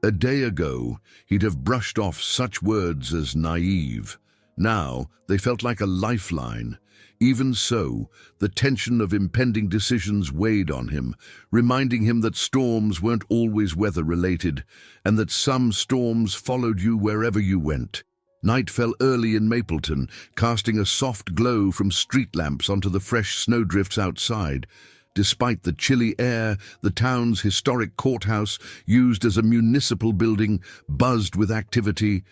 A day ago, he'd have brushed off such words as naive. Now, they felt like a lifeline. Even so, the tension of impending decisions weighed on him, reminding him that storms weren't always weather-related, and that some storms followed you wherever you went. Night fell early in Mapleton, casting a soft glow from street lamps onto the fresh snowdrifts outside. Despite the chilly air, the town's historic courthouse, used as a municipal building, buzzed with activity.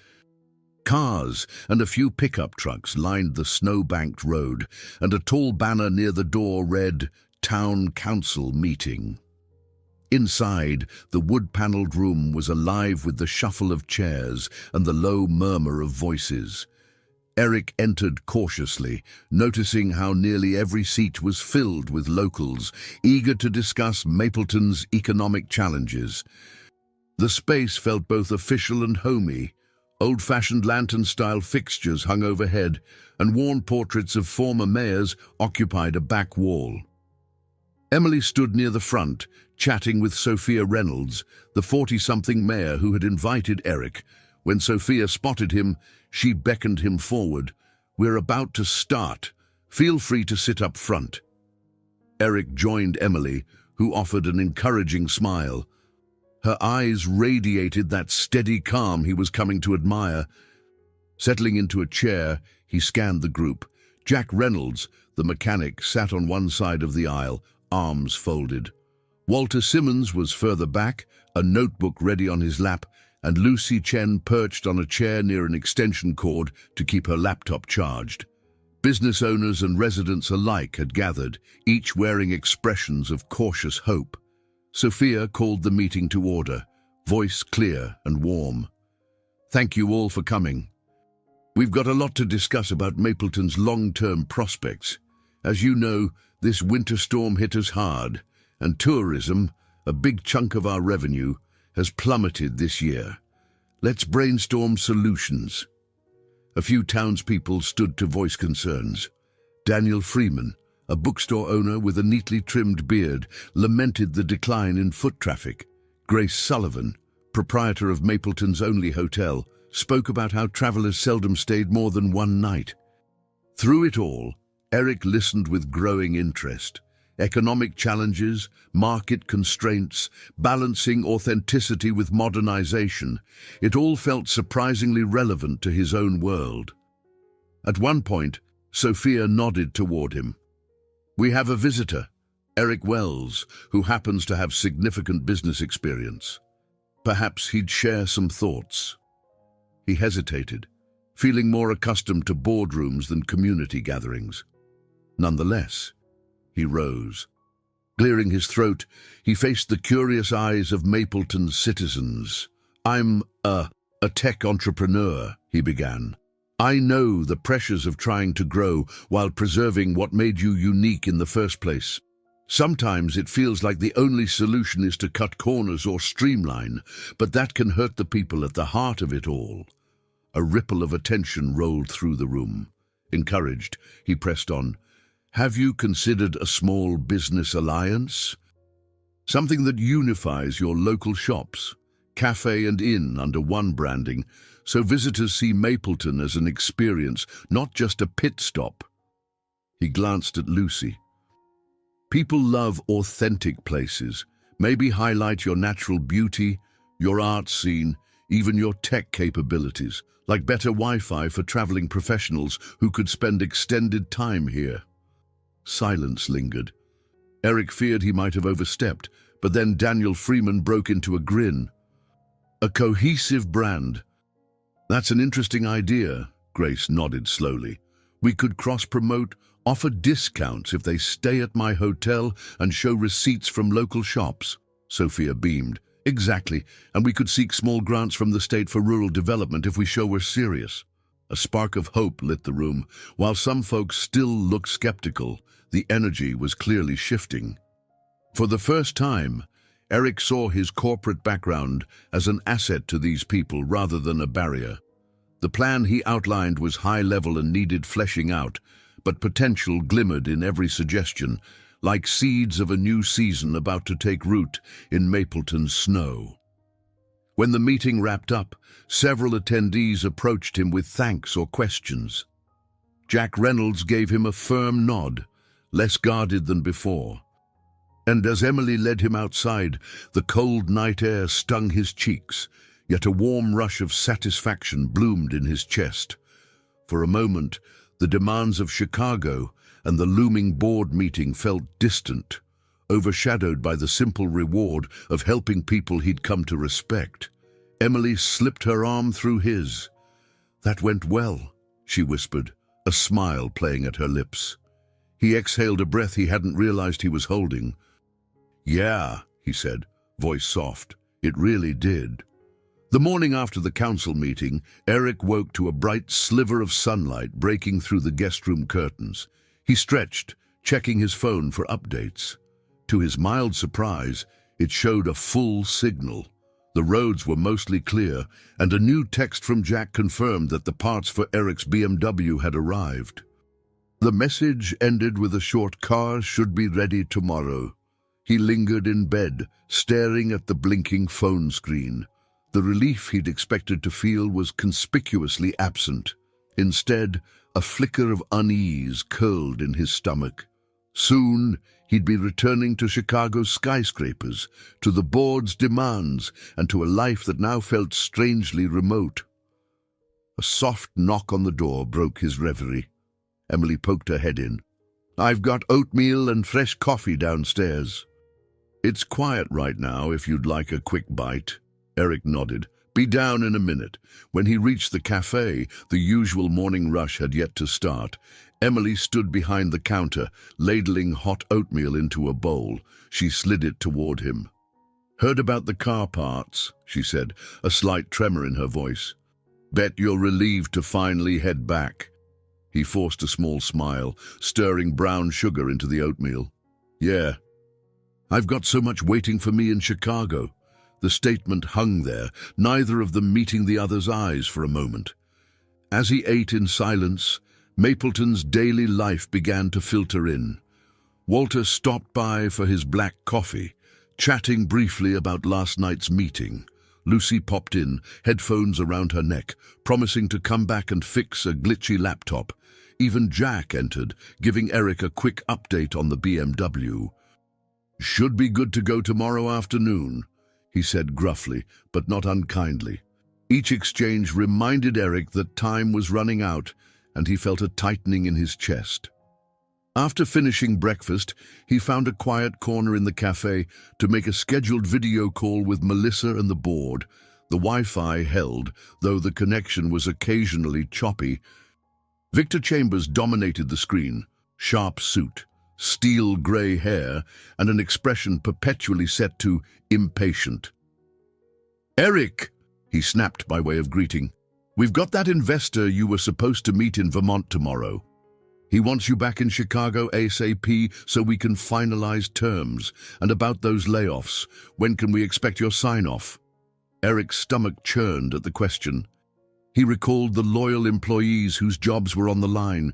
Cars and a few pickup trucks lined the snow-banked road, and a tall banner near the door read, "Town Council Meeting." Inside, the wood-paneled room was alive with the shuffle of chairs and the low murmur of voices. Eric entered cautiously, noticing how nearly every seat was filled with locals, eager to discuss Mapleton's economic challenges. The space felt both official and homey. Old-fashioned lantern-style fixtures hung overhead, and worn portraits of former mayors occupied a back wall. Emily stood near the front, chatting with Sophia Reynolds, the 40-something mayor who had invited Eric. When Sophia spotted him, she beckoned him forward. "We're about to start. Feel free to sit up front." Eric joined Emily, who offered an encouraging smile. Her eyes radiated that steady calm he was coming to admire. Settling into a chair, he scanned the group. Jack Reynolds, the mechanic, sat on one side of the aisle, arms folded. Walter Simmons was further back, a notebook ready on his lap, and Lucy Chen perched on a chair near an extension cord to keep her laptop charged. Business owners and residents alike had gathered, each wearing expressions of cautious hope. Sophia called the meeting to order, voice clear and warm. "Thank you all for coming. We've got a lot to discuss about Mapleton's long-term prospects. As you know, this winter storm hit us hard, and tourism, a big chunk of our revenue, has plummeted this year. Let's brainstorm solutions." A few townspeople stood to voice concerns. Daniel Freeman, a bookstore owner with a neatly trimmed beard, lamented the decline in foot traffic. Grace Sullivan, proprietor of Mapleton's only hotel, spoke about how travelers seldom stayed more than one night. Through it all, Eric listened with growing interest. Economic challenges, market constraints, balancing authenticity with modernization. It all felt surprisingly relevant to his own world. At one point, Sophia nodded toward him. "We have a visitor, Eric Wells, who happens to have significant business experience. Perhaps he'd share some thoughts." He hesitated, feeling more accustomed to boardrooms than community gatherings. Nonetheless, he rose. Clearing his throat, he faced the curious eyes of Mapleton's citizens. "I'm a tech entrepreneur," he began. "I know the pressures of trying to grow while preserving what made you unique in the first place. Sometimes it feels like the only solution is to cut corners or streamline, but that can hurt the people at the heart of it all. A ripple of attention rolled through the room. Encouraged, he pressed on. Have you considered a small business alliance? Something that unifies your local shops, cafe and inn under one branding, so visitors see Mapleton as an experience, not just a pit stop. He glanced at Lucy. People love authentic places. Maybe highlight your natural beauty, your art scene, even your tech capabilities, like better Wi-Fi for traveling professionals who could spend extended time here. Silence lingered. Eric feared he might have overstepped, but then Daniel Freeman broke into a grin. A cohesive brand. That's an interesting idea, Grace nodded slowly. We could cross-promote, offer discounts if they stay at my hotel and show receipts from local shops. Sophia beamed. Exactly, and we could seek small grants from the state for rural development if we show we're serious. A spark of hope lit the room. While some folks still looked skeptical, the energy was clearly shifting. For the first time, Eric saw his corporate background as an asset to these people rather than a barrier. The plan he outlined was high-level and needed fleshing out, but potential glimmered in every suggestion, like seeds of a new season about to take root in Mapleton's snow. When the meeting wrapped up, several attendees approached him with thanks or questions. Jack Reynolds gave him a firm nod, less guarded than before. And as Emily led him outside, the cold night air stung his cheeks, yet a warm rush of satisfaction bloomed in his chest. For a moment, the demands of Chicago and the looming board meeting felt distant, overshadowed by the simple reward of helping people he'd come to respect. Emily slipped her arm through his. That went well, she whispered, a smile playing at her lips. He exhaled a breath he hadn't realized he was holding. Yeah, he said, voice soft. It really did. The morning after the council meeting, Eric woke to a bright sliver of sunlight breaking through the guest room curtains. He stretched, checking his phone for updates. To his mild surprise, it showed a full signal. The roads were mostly clear, and a new text from Jack confirmed that the parts for Eric's BMW had arrived. The message ended with a short "car should be ready tomorrow." He lingered in bed, staring at the blinking phone screen. The relief he'd expected to feel was conspicuously absent. Instead, a flicker of unease curled in his stomach. Soon, he'd be returning to Chicago's skyscrapers, to the board's demands, and to a life that now felt strangely remote. A soft knock on the door broke his reverie. Emily poked her head in. "I've got oatmeal and fresh coffee downstairs." "It's quiet right now if you'd like a quick bite." Eric nodded. "Be down in a minute." When he reached the cafe, the usual morning rush had yet to start. Emily stood behind the counter, ladling hot oatmeal into a bowl. She slid it toward him. "Heard about the car parts," she said, a slight tremor in her voice. "Bet you're relieved to finally head back." He forced a small smile, stirring brown sugar into the oatmeal. "Yeah. I've got so much waiting for me in Chicago." The statement hung there, neither of them meeting the other's eyes for a moment. As he ate in silence, Mapleton's daily life began to filter in. Walter stopped by for his black coffee, chatting briefly about last night's meeting. Lucy popped in, headphones around her neck, promising to come back and fix a glitchy laptop. Even Jack entered, giving Eric a quick update on the BMW. "Should be good to go tomorrow afternoon," he said gruffly, but not unkindly. Each exchange reminded Eric that time was running out, and he felt a tightening in his chest. After finishing breakfast, he found a quiet corner in the cafe to make a scheduled video call with Melissa and the board. The Wi-Fi held, though the connection was occasionally choppy. Victor Chambers dominated the screen, sharp suit, steel grey hair, and an expression perpetually set to impatient. "Eric," he snapped by way of greeting, "we've got that investor you were supposed to meet in Vermont tomorrow." He wants you back in Chicago ASAP so we can finalize terms. And about those layoffs, when can we expect your sign-off? Eric's stomach churned at the question. He recalled the loyal employees whose jobs were on the line.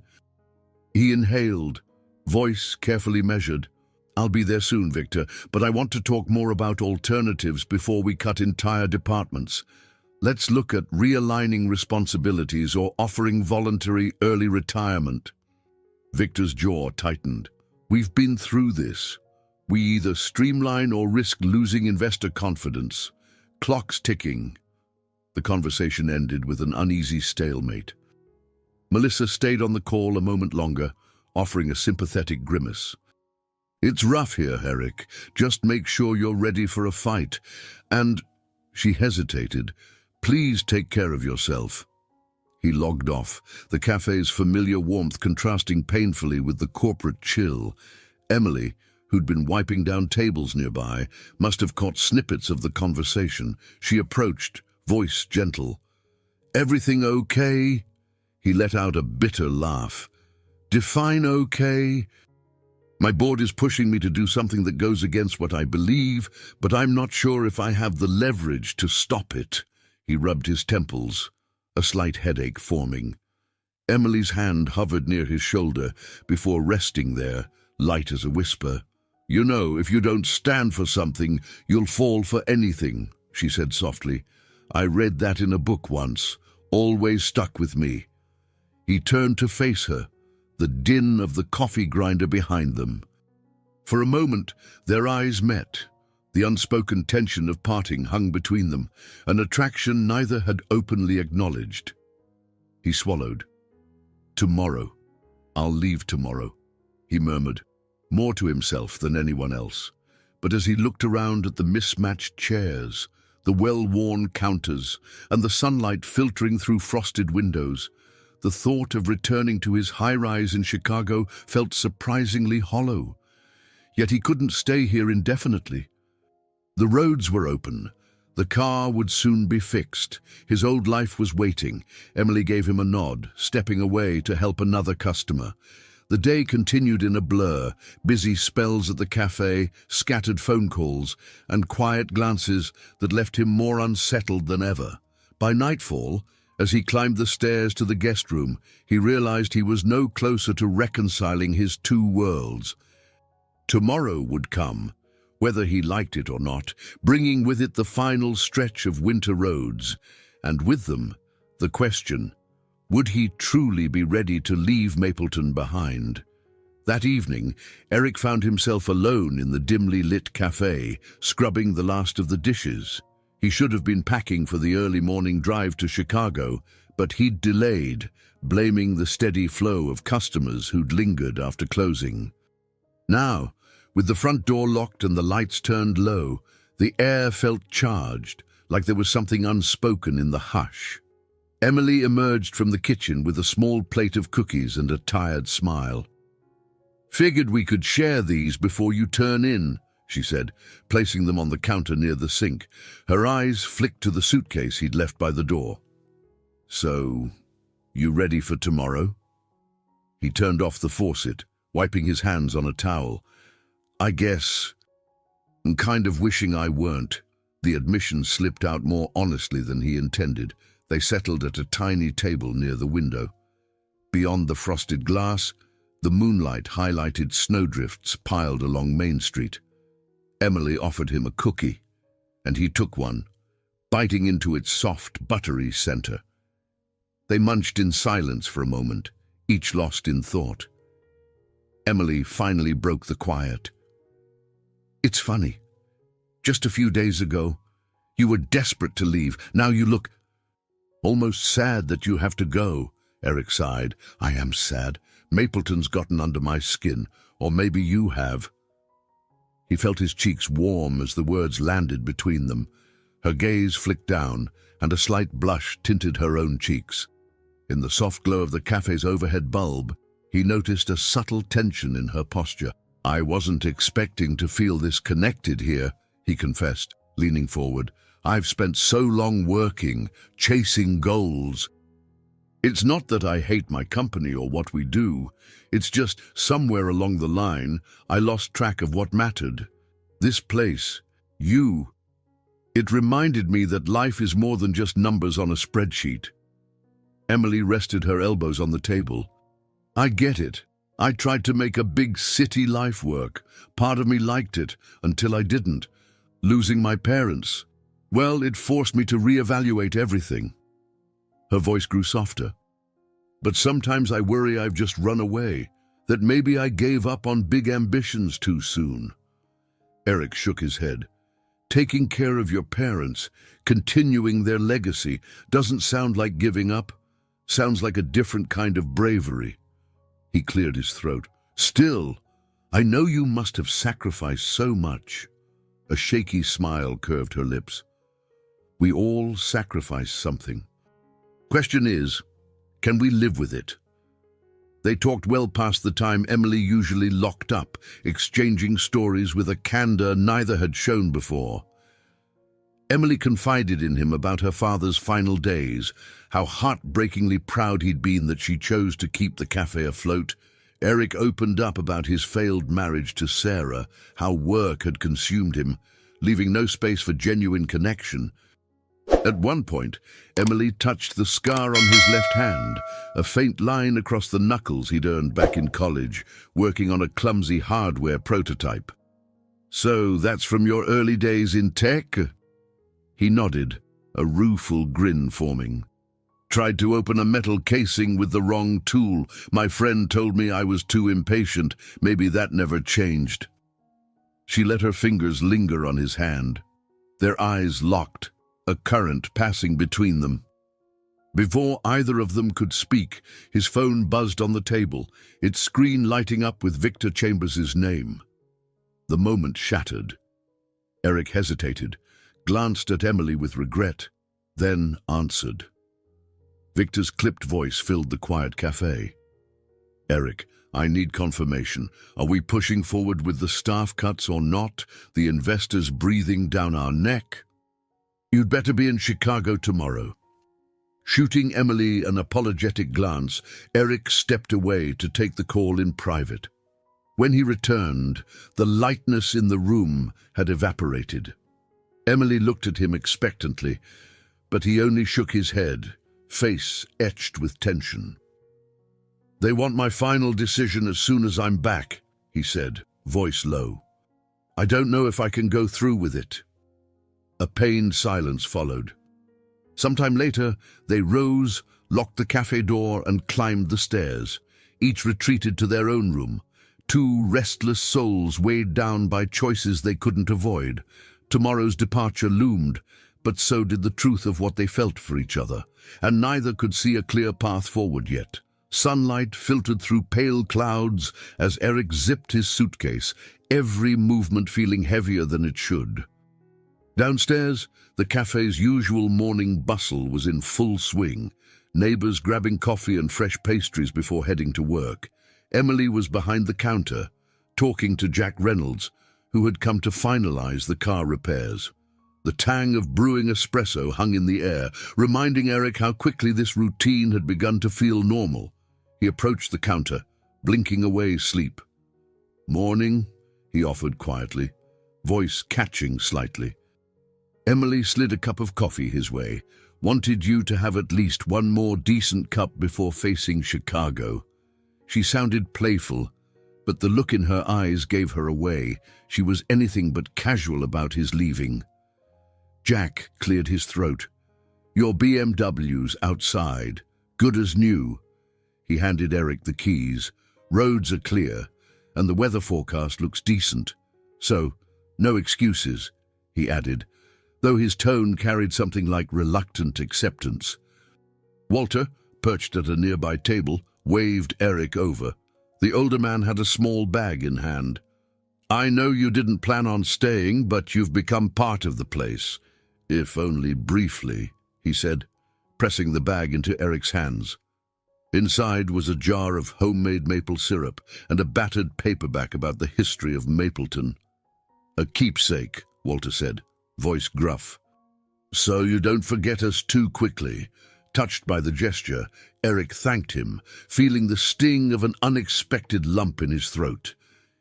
He inhaled, voice carefully measured. I'll be there soon, Victor, but I want to talk more about alternatives before we cut entire departments. Let's look at realigning responsibilities or offering voluntary early retirement. Victor's jaw tightened. We've been through this. We either streamline or risk losing investor confidence. Clock's ticking. The conversation ended with an uneasy stalemate. Melissa stayed on the call a moment longer, offering a sympathetic grimace. It's rough here, Eric. Just make sure you're ready for a fight. And, she hesitated, please take care of yourself. He logged off, the cafe's familiar warmth contrasting painfully with the corporate chill. Emily, who'd been wiping down tables nearby, must have caught snippets of the conversation. She approached, voice gentle. Everything okay? He let out a bitter laugh. Define okay? My board is pushing me to do something that goes against what I believe, but I'm not sure if I have the leverage to stop it. He rubbed his temples, a slight headache forming. Emily's hand hovered near his shoulder before resting there, light as a whisper. You know, if you don't stand for something, you'll fall for anything, she said softly. I read that in a book once, always stuck with me. He turned to face her, the din of the coffee grinder behind them. For a moment, their eyes met. The unspoken tension of parting hung between them, an attraction neither had openly acknowledged. He swallowed. Tomorrow. I'll leave tomorrow, he murmured, more to himself than anyone else. But as he looked around at the mismatched chairs, the well-worn counters, and the sunlight filtering through frosted windows, the thought of returning to his high-rise in Chicago felt surprisingly hollow. Yet he couldn't stay here indefinitely. The roads were open. The car would soon be fixed. His old life was waiting. Emily gave him a nod, stepping away to help another customer. The day continued in a blur, busy spells at the cafe, scattered phone calls, and quiet glances that left him more unsettled than ever. By nightfall, as he climbed the stairs to the guest room, he realized he was no closer to reconciling his two worlds. Tomorrow would come, whether he liked it or not, bringing with it the final stretch of winter roads, and with them, the question, would he truly be ready to leave Mapleton behind? That evening, Eric found himself alone in the dimly lit cafe, scrubbing the last of the dishes. He should have been packing for the early morning drive to Chicago, but he'd delayed, blaming the steady flow of customers who'd lingered after closing. Now, with the front door locked and the lights turned low, the air felt charged, like there was something unspoken in the hush. Emily emerged from the kitchen with a small plate of cookies and a tired smile. Figured we could share these before you turn in, she said, placing them on the counter near the sink. Her eyes flicked to the suitcase he'd left by the door. So, you ready for tomorrow? He turned off the faucet, wiping his hands on a towel. I guess. I'm kind of wishing I weren't. The admission slipped out more honestly than he intended. They settled at a tiny table near the window. Beyond the frosted glass, the moonlight highlighted snowdrifts piled along Main Street. Emily offered him a cookie, and he took one, biting into its soft, buttery center. They munched in silence for a moment, each lost in thought. Emily finally broke the quiet. It's funny. Just a few days ago, you were desperate to leave. Now you look almost sad that you have to go, Eric sighed. I am sad. Mapleton's gotten under my skin, or maybe you have. He felt his cheeks warm as the words landed between them. Her gaze flicked down, and a slight blush tinted her own cheeks. In the soft glow of the cafe's overhead bulb, he noticed a subtle tension in her posture. I wasn't expecting to feel this connected here, he confessed, leaning forward. I've spent so long working, chasing goals. It's not that I hate my company or what we do. It's just somewhere along the line, I lost track of what mattered. This place, you. It reminded me that life is more than just numbers on a spreadsheet. Emily rested her elbows on the table. I get it. I tried to make a big city life work. Part of me liked it, until I didn't. Losing my parents. Well, it forced me to reevaluate everything. Her voice grew softer. But sometimes I worry I've just run away, that maybe I gave up on big ambitions too soon. Eric shook his head. Taking care of your parents, continuing their legacy, doesn't sound like giving up. Sounds like a different kind of bravery. He cleared his throat. Still, I know you must have sacrificed so much. A shaky smile curved her lips. We all sacrifice something. Question is, can we live with it? They talked well past the time Emily usually locked up, exchanging stories with a candor neither had shown before. Emily confided in him about her father's final days, how heartbreakingly proud he'd been that she chose to keep the cafe afloat. Eric opened up about his failed marriage to Sarah, how work had consumed him, leaving no space for genuine connection. At one point, Emily touched the scar on his left hand, a faint line across the knuckles he'd earned back in college, working on a clumsy hardware prototype. So that's from your early days in tech? He nodded, a rueful grin forming. Tried to open a metal casing with the wrong tool. My friend told me I was too impatient. Maybe that never changed. She let her fingers linger on his hand. Their eyes locked, a current passing between them. Before either of them could speak, his phone buzzed on the table, its screen lighting up with Victor Chambers' name. The moment shattered. Eric hesitated, glanced at Emily with regret, then answered. Victor's clipped voice filled the quiet cafe. Eric, I need confirmation. Are we pushing forward with the staff cuts or not? The investors breathing down our neck? You'd better be in Chicago tomorrow. Shooting Emily an apologetic glance, Eric stepped away to take the call in private. When he returned, the lightness in the room had evaporated. Emily looked at him expectantly, but he only shook his head, face etched with tension. They want my final decision as soon as I'm back, he said, voice low. I don't know if I can go through with it. A pained silence followed. Sometime later, they rose, locked the cafe door, and climbed the stairs. Each retreated to their own room. Two restless souls weighed down by choices they couldn't avoid. Tomorrow's departure loomed, but so did the truth of what they felt for each other, and neither could see a clear path forward yet. Sunlight filtered through pale clouds as Eric zipped his suitcase, every movement feeling heavier than it should. Downstairs, the cafe's usual morning bustle was in full swing, neighbors grabbing coffee and fresh pastries before heading to work. Emily was behind the counter, talking to Jack Reynolds, who had come to finalize the car repairs. The tang of brewing espresso hung in the air, reminding Eric how quickly this routine had begun to feel normal. He approached the counter, blinking away sleep. Morning, he offered quietly, voice catching slightly. Emily slid a cup of coffee his way, wanted you to have at least one more decent cup before facing Chicago. She sounded playful, but the look in her eyes gave her away. She was anything but casual about his leaving. Jack cleared his throat. Your BMW's outside, good as new. He handed Eric the keys. Roads are clear, and the weather forecast looks decent. So, no excuses, he added, though his tone carried something like reluctant acceptance. Walter, perched at a nearby table, waved Eric over. The older man had a small bag in hand. I know you didn't plan on staying, but you've become part of the place. If only briefly, he said, pressing the bag into Eric's hands. Inside was a jar of homemade maple syrup and a battered paperback about the history of Mapleton. A keepsake, Walter said, voice gruff. So you don't forget us too quickly. Touched by the gesture, Eric thanked him, feeling the sting of an unexpected lump in his throat.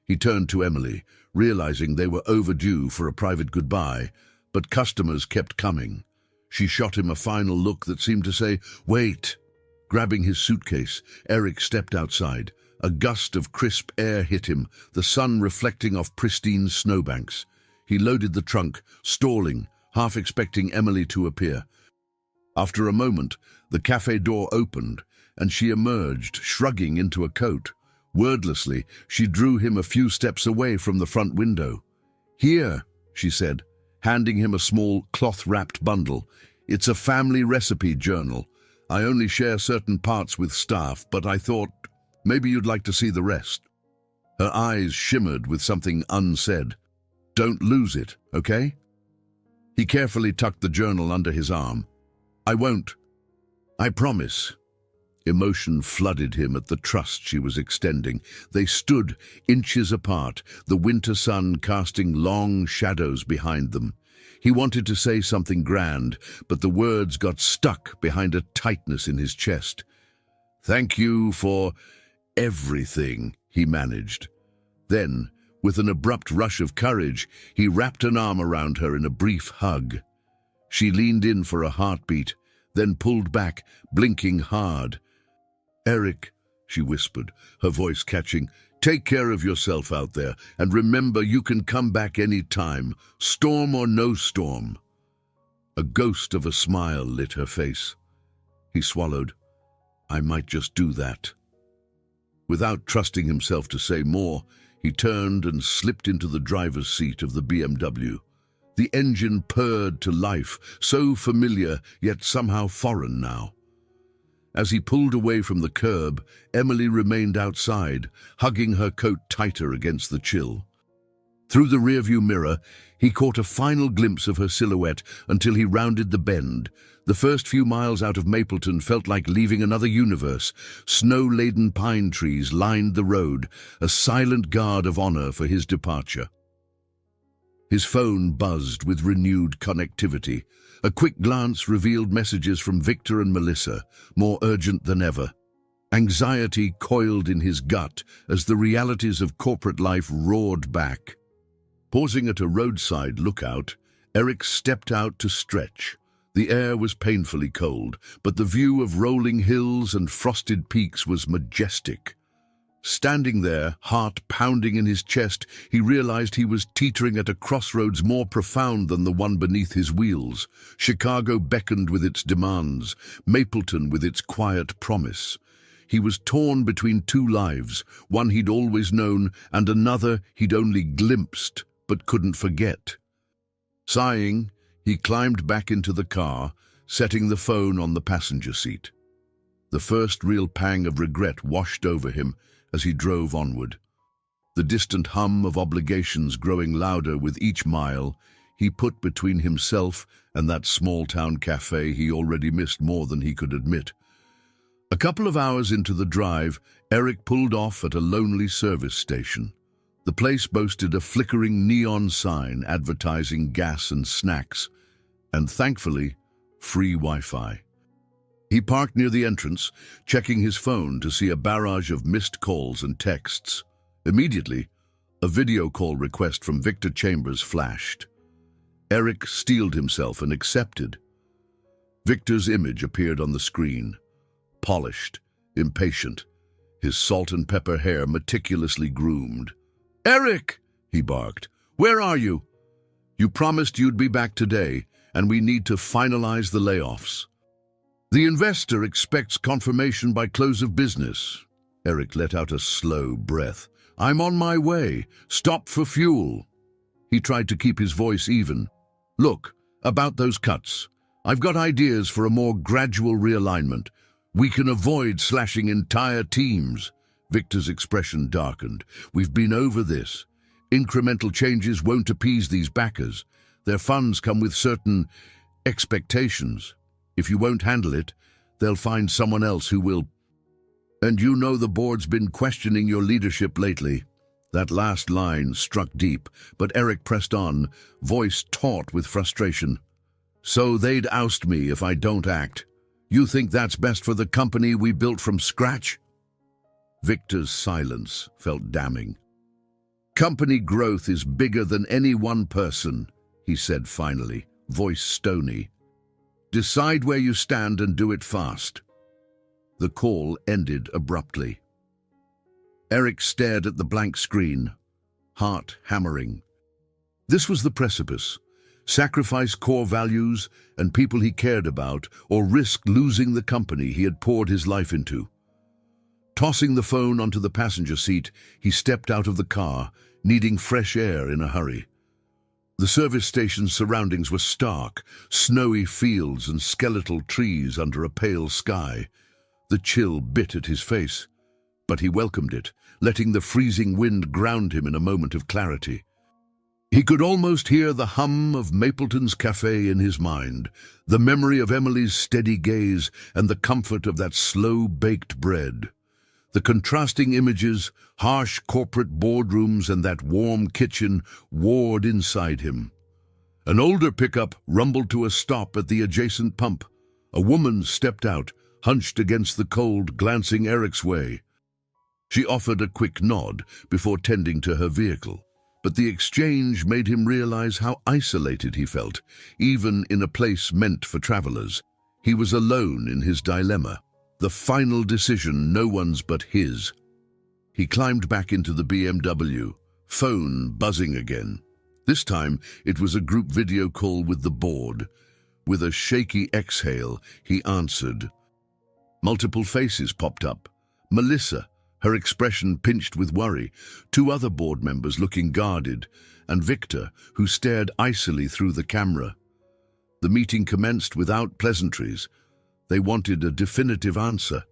He turned to Emily, realizing they were overdue for a private goodbye, but customers kept coming. She shot him a final look that seemed to say, "Wait." Grabbing his suitcase, Eric stepped outside. A gust of crisp air hit him, the sun reflecting off pristine snowbanks. He loaded the trunk, stalling, half expecting Emily to appear. After a moment, the cafe door opened, and she emerged, shrugging into a coat. Wordlessly, she drew him a few steps away from the front window. "Here," she said, handing him a small cloth-wrapped bundle. "It's a family recipe journal. I only share certain parts with staff, but I thought maybe you'd like to see the rest." Her eyes shimmered with something unsaid. "Don't lose it, okay?" He carefully tucked the journal under his arm. "I won't. I promise." Emotion flooded him at the trust she was extending. They stood inches apart, the winter sun casting long shadows behind them. He wanted to say something grand, but the words got stuck behind a tightness in his chest. "Thank you for everything," he managed. Then, with an abrupt rush of courage, he wrapped an arm around her in a brief hug. She leaned in for a heartbeat, then pulled back, blinking hard. "Eric," she whispered, her voice catching, "take care of yourself out there, and remember you can come back any time, storm or no storm." A ghost of a smile lit her face. He swallowed. "I might just do that." Without trusting himself to say more, he turned and slipped into the driver's seat of the BMW. The engine purred to life, so familiar yet somehow foreign now. As he pulled away from the curb, Emily remained outside, hugging her coat tighter against the chill. Through the rearview mirror, he caught a final glimpse of her silhouette until he rounded the bend. The first few miles out of Mapleton felt like leaving another universe. Snow-laden pine trees lined the road, a silent guard of honor for his departure. His phone buzzed with renewed connectivity. A quick glance revealed messages from Victor and Melissa, more urgent than ever. Anxiety coiled in his gut as the realities of corporate life roared back. Pausing at a roadside lookout, Eric stepped out to stretch. The air was painfully cold, but the view of rolling hills and frosted peaks was majestic. Standing there, heart pounding in his chest, he realized he was teetering at a crossroads more profound than the one beneath his wheels. Chicago beckoned with its demands, Mapleton with its quiet promise. He was torn between two lives, one he'd always known and another he'd only glimpsed but couldn't forget. Sighing, he climbed back into the car, setting the phone on the passenger seat. The first real pang of regret washed over him as he drove onward. The distant hum of obligations growing louder with each mile he put between himself and that small-town cafe he already missed more than he could admit. A couple of hours into the drive, Eric pulled off at a lonely service station. The place boasted a flickering neon sign advertising gas and snacks, and thankfully, free Wi-Fi. He parked near the entrance, checking his phone to see a barrage of missed calls and texts. Immediately, a video call request from Victor Chambers flashed. Eric steeled himself and accepted. Victor's image appeared on the screen, polished, impatient, his salt and pepper hair meticulously groomed. "Eric!" he barked. "Where are you? You promised you'd be back today, and we need to finalize the layoffs." "The investor expects confirmation by close of business." Eric let out a slow breath. "I'm on my way. Stop for fuel." He tried to keep his voice even. "Look, about those cuts. I've got ideas for a more gradual realignment. We can avoid slashing entire teams." Victor's expression darkened. "We've been over this. Incremental changes won't appease these backers. Their funds come with certain expectations. If you won't handle it, they'll find someone else who will. And you know the board's been questioning your leadership lately." That last line struck deep, but Eric pressed on, voice taut with frustration. "So they'd oust me if I don't act. You think that's best for the company we built from scratch? Victor's silence felt damning. Company growth is bigger than any one person, he said finally, voice stony. Decide where you stand and do it fast. The call ended abruptly. Eric stared at the blank screen, heart hammering. This was the precipice. Sacrifice core values and people he cared about, or risk losing the company he had poured his life into. Tossing the phone onto the passenger seat, he stepped out of the car, needing fresh air in a hurry. The service station's surroundings were stark, snowy fields and skeletal trees under a pale sky. The chill bit at his face, but he welcomed it, letting the freezing wind ground him in a moment of clarity. He could almost hear the hum of Mapleton's cafe in his mind, the memory of Emily's steady gaze and the comfort of that slow-baked bread. The contrasting images, harsh corporate boardrooms and that warm kitchen warred inside him. An older pickup rumbled to a stop at the adjacent pump. A woman stepped out, hunched against the cold, glancing Eric's way. She offered a quick nod before tending to her vehicle, but the exchange made him realize how isolated he felt, even in a place meant for travelers. He was alone in his dilemma. The final decision no one's but his. He climbed back into the BMW, phone buzzing again. This time it was a group video call with the board. With a shaky exhale, he answered. Multiple faces popped up. Melissa, her expression pinched with worry, two other board members looking guarded, and Victor, who stared icily through the camera. The meeting commenced without pleasantries. They wanted a definitive answer.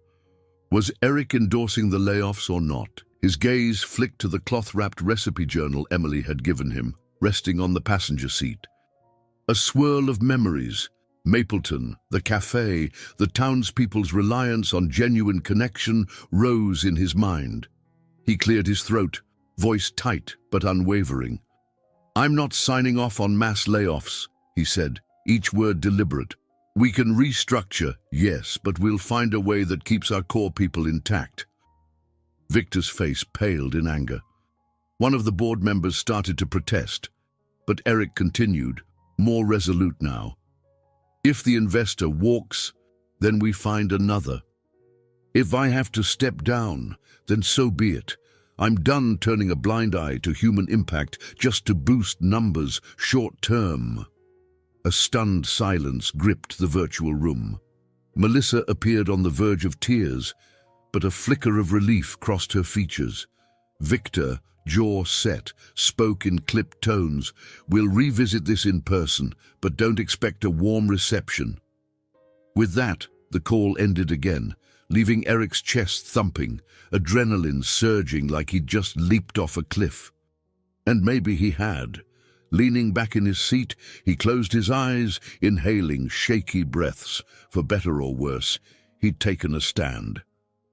Was Eric endorsing the layoffs or not? His gaze flicked to the cloth-wrapped recipe journal Emily had given him, resting on the passenger seat. A swirl of memories. Mapleton, the cafe, the townspeople's reliance on genuine connection rose in his mind. He cleared his throat, voice tight but unwavering. I'm not signing off on mass layoffs, he said, each word deliberate. We can restructure, yes, but we'll find a way that keeps our core people intact. Victor's face paled in anger. One of the board members started to protest, but Eric continued, more resolute now. If the investor walks, then we find another. If I have to step down, then so be it. I'm done turning a blind eye to human impact just to boost numbers short term. A stunned silence gripped the virtual room. Melissa appeared on the verge of tears, but a flicker of relief crossed her features. Victor, jaw set, spoke in clipped tones. We'll revisit this in person, but don't expect a warm reception. With that, the call ended again, leaving Eric's chest thumping, adrenaline surging like he'd just leaped off a cliff. And maybe he had. Leaning back in his seat, he closed his eyes, inhaling shaky breaths. For better or worse, he'd taken a stand.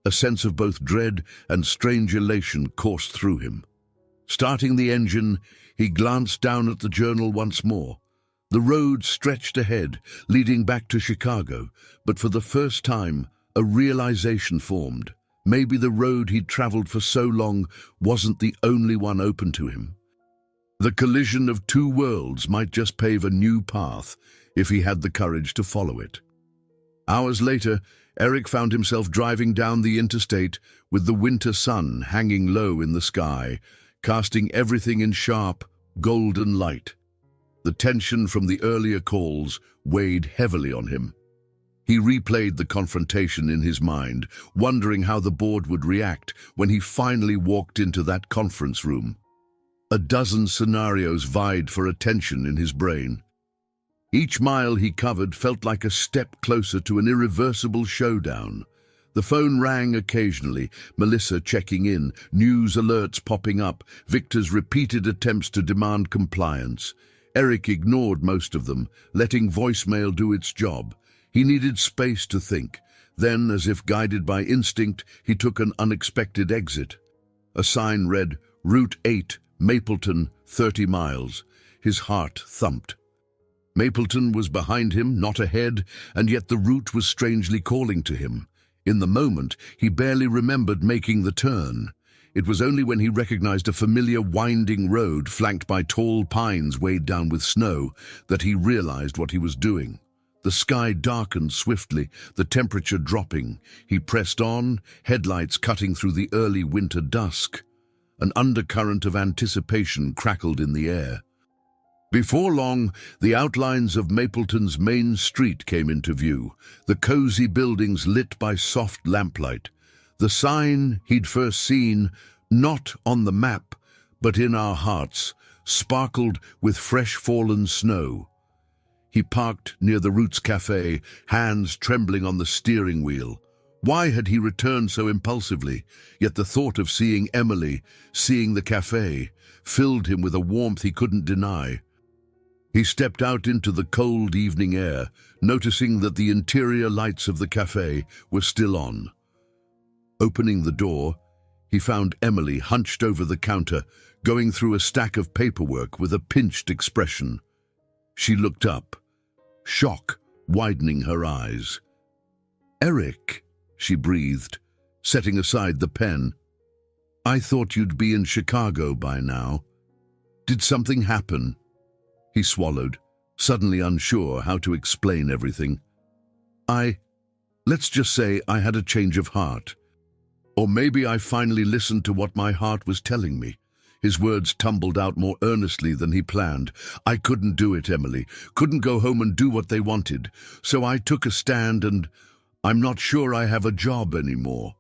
A sense of both dread and strange elation coursed through him. Starting the engine, he glanced down at the journal once more. The road stretched ahead, leading back to Chicago, but for the first time, a realization formed. Maybe the road he'd traveled for so long wasn't the only one open to him. The collision of two worlds might just pave a new path if he had the courage to follow it. Hours later, Eric found himself driving down the interstate with the winter sun hanging low in the sky, casting everything in sharp, golden light. The tension from the earlier calls weighed heavily on him. He replayed the confrontation in his mind, wondering how the board would react when he finally walked into that conference room. A dozen scenarios vied for attention in his brain. Each mile he covered felt like a step closer to an irreversible showdown. The phone rang occasionally, Melissa checking in, news alerts popping up, Victor's repeated attempts to demand compliance. Eric ignored most of them, letting voicemail do its job. He needed space to think. Then, as if guided by instinct, he took an unexpected exit. A sign read, Route 8, Mapleton, 30 miles. His heart thumped. Mapleton was behind him, not ahead, and yet the route was strangely calling to him. In the moment, he barely remembered making the turn. It was only when he recognized a familiar winding road flanked by tall pines weighed down with snow that he realized what he was doing. The sky darkened swiftly, the temperature dropping. He pressed on, headlights cutting through the early winter dusk. An undercurrent of anticipation crackled in the air. Before long, the outlines of Mapleton's main street came into view, the cozy buildings lit by soft lamplight. The sign he'd first seen, not on the map, but in our hearts, sparkled with fresh fallen snow. He parked near the Roots Cafe, hands trembling on the steering wheel. Why had he returned so impulsively? Yet the thought of seeing Emily, seeing the cafe, filled him with a warmth he couldn't deny. He stepped out into the cold evening air, noticing that the interior lights of the cafe were still on. Opening the door, he found Emily hunched over the counter, going through a stack of paperwork with a pinched expression. She looked up, shock widening her eyes. "Eric," she breathed, setting aside the pen. "I thought you'd be in Chicago by now. Did something happen?" He swallowed, suddenly unsure how to explain everything. Let's just say I had a change of heart. Or maybe I finally listened to what my heart was telling me." His words tumbled out more earnestly than he planned. "I couldn't do it, Emily. Couldn't go home and do what they wanted. So I took a stand and I'm not sure I have a job anymore."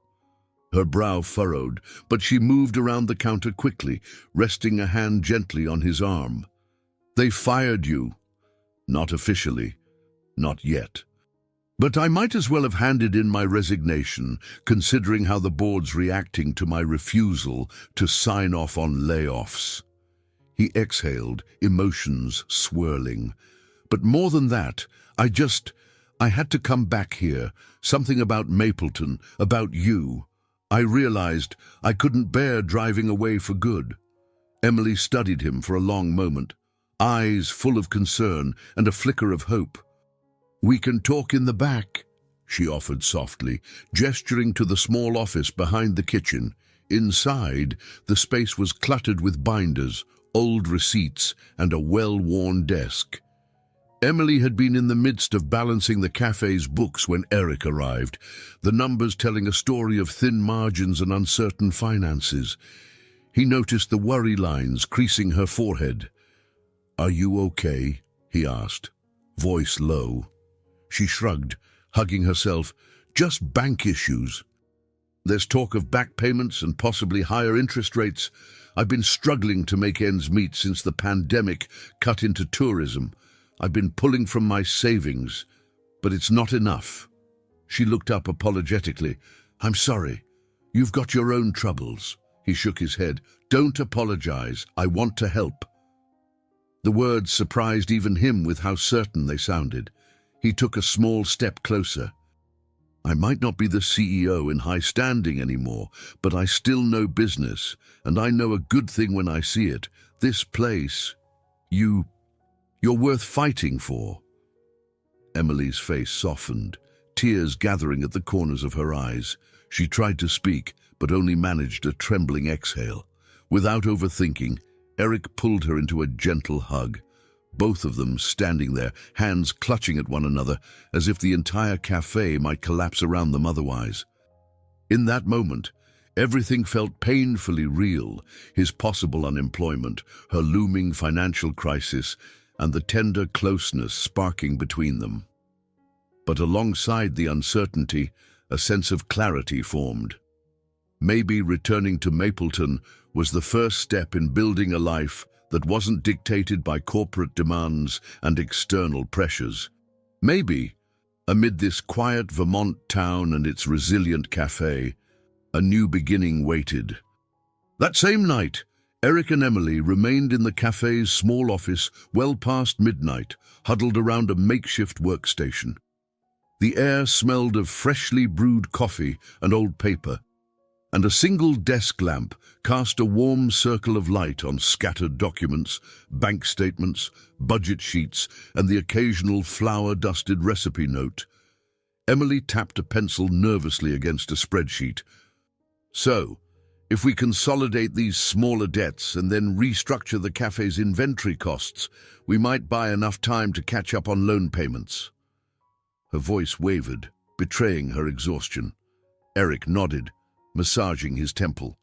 Her brow furrowed, but she moved around the counter quickly, resting a hand gently on his arm. "They fired you." "Not officially. Not yet. But I might as well have handed in my resignation, considering how the board's reacting to my refusal to sign off on layoffs." He exhaled, emotions swirling. "But more than that, I had to come back here. Something about Mapleton, about you. I realized I couldn't bear driving away for good." Emily studied him for a long moment, eyes full of concern and a flicker of hope. "We can talk in the back," she offered softly, gesturing to the small office behind the kitchen. Inside, the space was cluttered with binders, old receipts, and a well-worn desk. Emily had been in the midst of balancing the cafe's books when Eric arrived, the numbers telling a story of thin margins and uncertain finances. He noticed the worry lines creasing her forehead. "Are you okay?" he asked, voice low. She shrugged, hugging herself. "Just bank issues. There's talk of back payments and possibly higher interest rates. I've been struggling to make ends meet since the pandemic cut into tourism. I've been pulling from my savings, but it's not enough." She looked up apologetically. "I'm sorry. You've got your own troubles." He shook his head. "Don't apologize. I want to help." The words surprised even him with how certain they sounded. He took a small step closer. "I might not be the CEO in high standing anymore, but I still know business, and I know a good thing when I see it. This place, you're worth fighting for." Emily's face softened, tears gathering at the corners of her eyes. She tried to speak, but only managed a trembling exhale. Without overthinking, Eric pulled her into a gentle hug. Both of them standing there, hands clutching at one another, as if the entire cafe might collapse around them otherwise. In that moment, everything felt painfully real, his possible unemployment, her looming financial crisis, and the tender closeness sparking between them. But alongside the uncertainty, a sense of clarity formed. Maybe returning to Mapleton was the first step in building a life that wasn't dictated by corporate demands and external pressures. Maybe, amid this quiet Vermont town and its resilient cafe, a new beginning waited. That same night, Eric and Emily remained in the cafe's small office well past midnight, huddled around a makeshift workstation. The air smelled of freshly brewed coffee and old paper. and a single desk lamp cast a warm circle of light on scattered documents, bank statements, budget sheets, and the occasional flour-dusted recipe note. Emily tapped a pencil nervously against a spreadsheet. So, if we consolidate these smaller debts and then restructure the cafe's inventory costs, we might buy enough time to catch up on loan payments. Her voice wavered, betraying her exhaustion. Eric nodded, massaging his temple.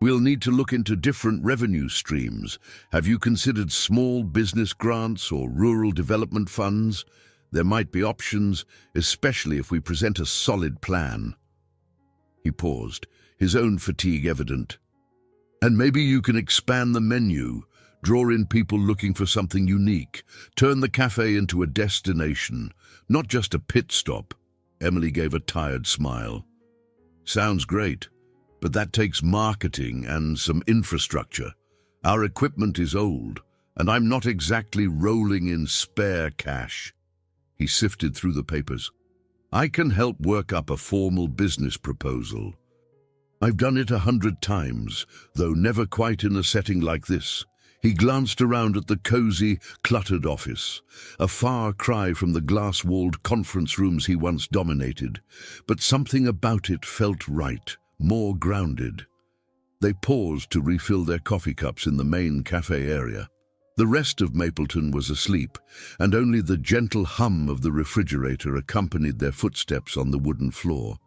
We'll need to look into different revenue streams. Have you considered small business grants or rural development funds? There might be options, especially if we present a solid plan. He paused, his own fatigue evident. And maybe you can expand the menu, draw in people looking for something unique, turn the cafe into a destination, not just a pit stop. Emily gave a tired smile. Sounds great, but that takes marketing and some infrastructure. Our equipment is old, and I'm not exactly rolling in spare cash. He sifted through the papers. I can help work up a formal business proposal. I've done it 100 times, though never quite in a setting like this. He glanced around at the cozy, cluttered office, a far cry from the glass-walled conference rooms he once dominated. But something about it felt right, more grounded. They paused to refill their coffee cups in the main cafe area. The rest of Mapleton was asleep, and only the gentle hum of the refrigerator accompanied their footsteps on the wooden floor.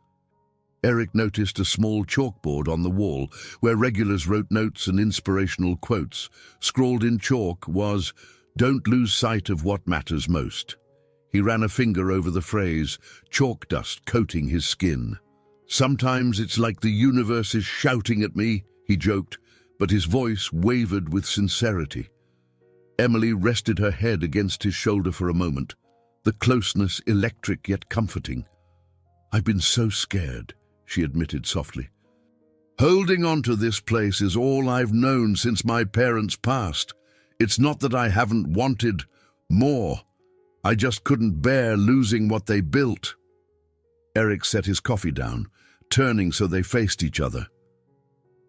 Eric noticed a small chalkboard on the wall where regulars wrote notes and inspirational quotes. Scrawled in chalk was, "Don't lose sight of what matters most." He ran a finger over the phrase, chalk dust coating his skin. "Sometimes it's like the universe is shouting at me," he joked, but his voice wavered with sincerity. Emily rested her head against his shoulder for a moment, the closeness electric yet comforting. "I've been so scared," she admitted softly. "Holding on to this place is all I've known since my parents passed. It's not that I haven't wanted more. I just couldn't bear losing what they built." Eric set his coffee down, turning so they faced each other.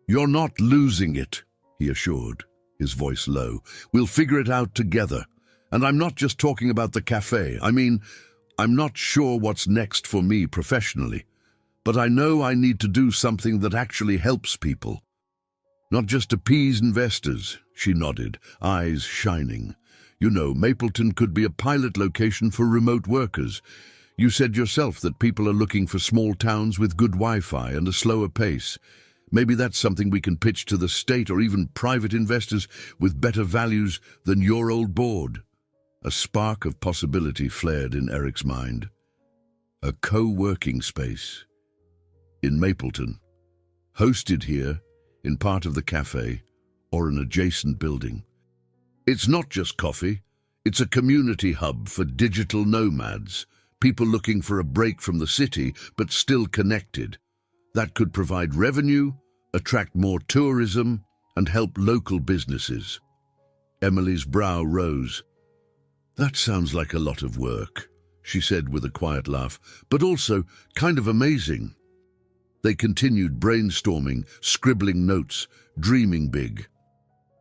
"You're not losing it," he assured, his voice low. "We'll figure it out together. And I'm not just talking about the cafe. I mean, I'm not sure what's next for me professionally. But I know I need to do something that actually helps people. Not just appease investors," she nodded, eyes shining. "You know, Mapleton could be a pilot location for remote workers. You said yourself that people are looking for small towns with good Wi-Fi and a slower pace. Maybe that's something we can pitch to the state or even private investors with better values than your old board." A spark of possibility flared in Eric's mind. A co-working space in Mapleton, hosted here in part of the cafe or an adjacent building. It's not just coffee, it's a community hub for digital nomads, people looking for a break from the city but still connected. That could provide revenue, attract more tourism, and help local businesses. Emily's brow rose. "That sounds like a lot of work," she said with a quiet laugh, "but also kind of amazing." They continued brainstorming, scribbling notes, dreaming big.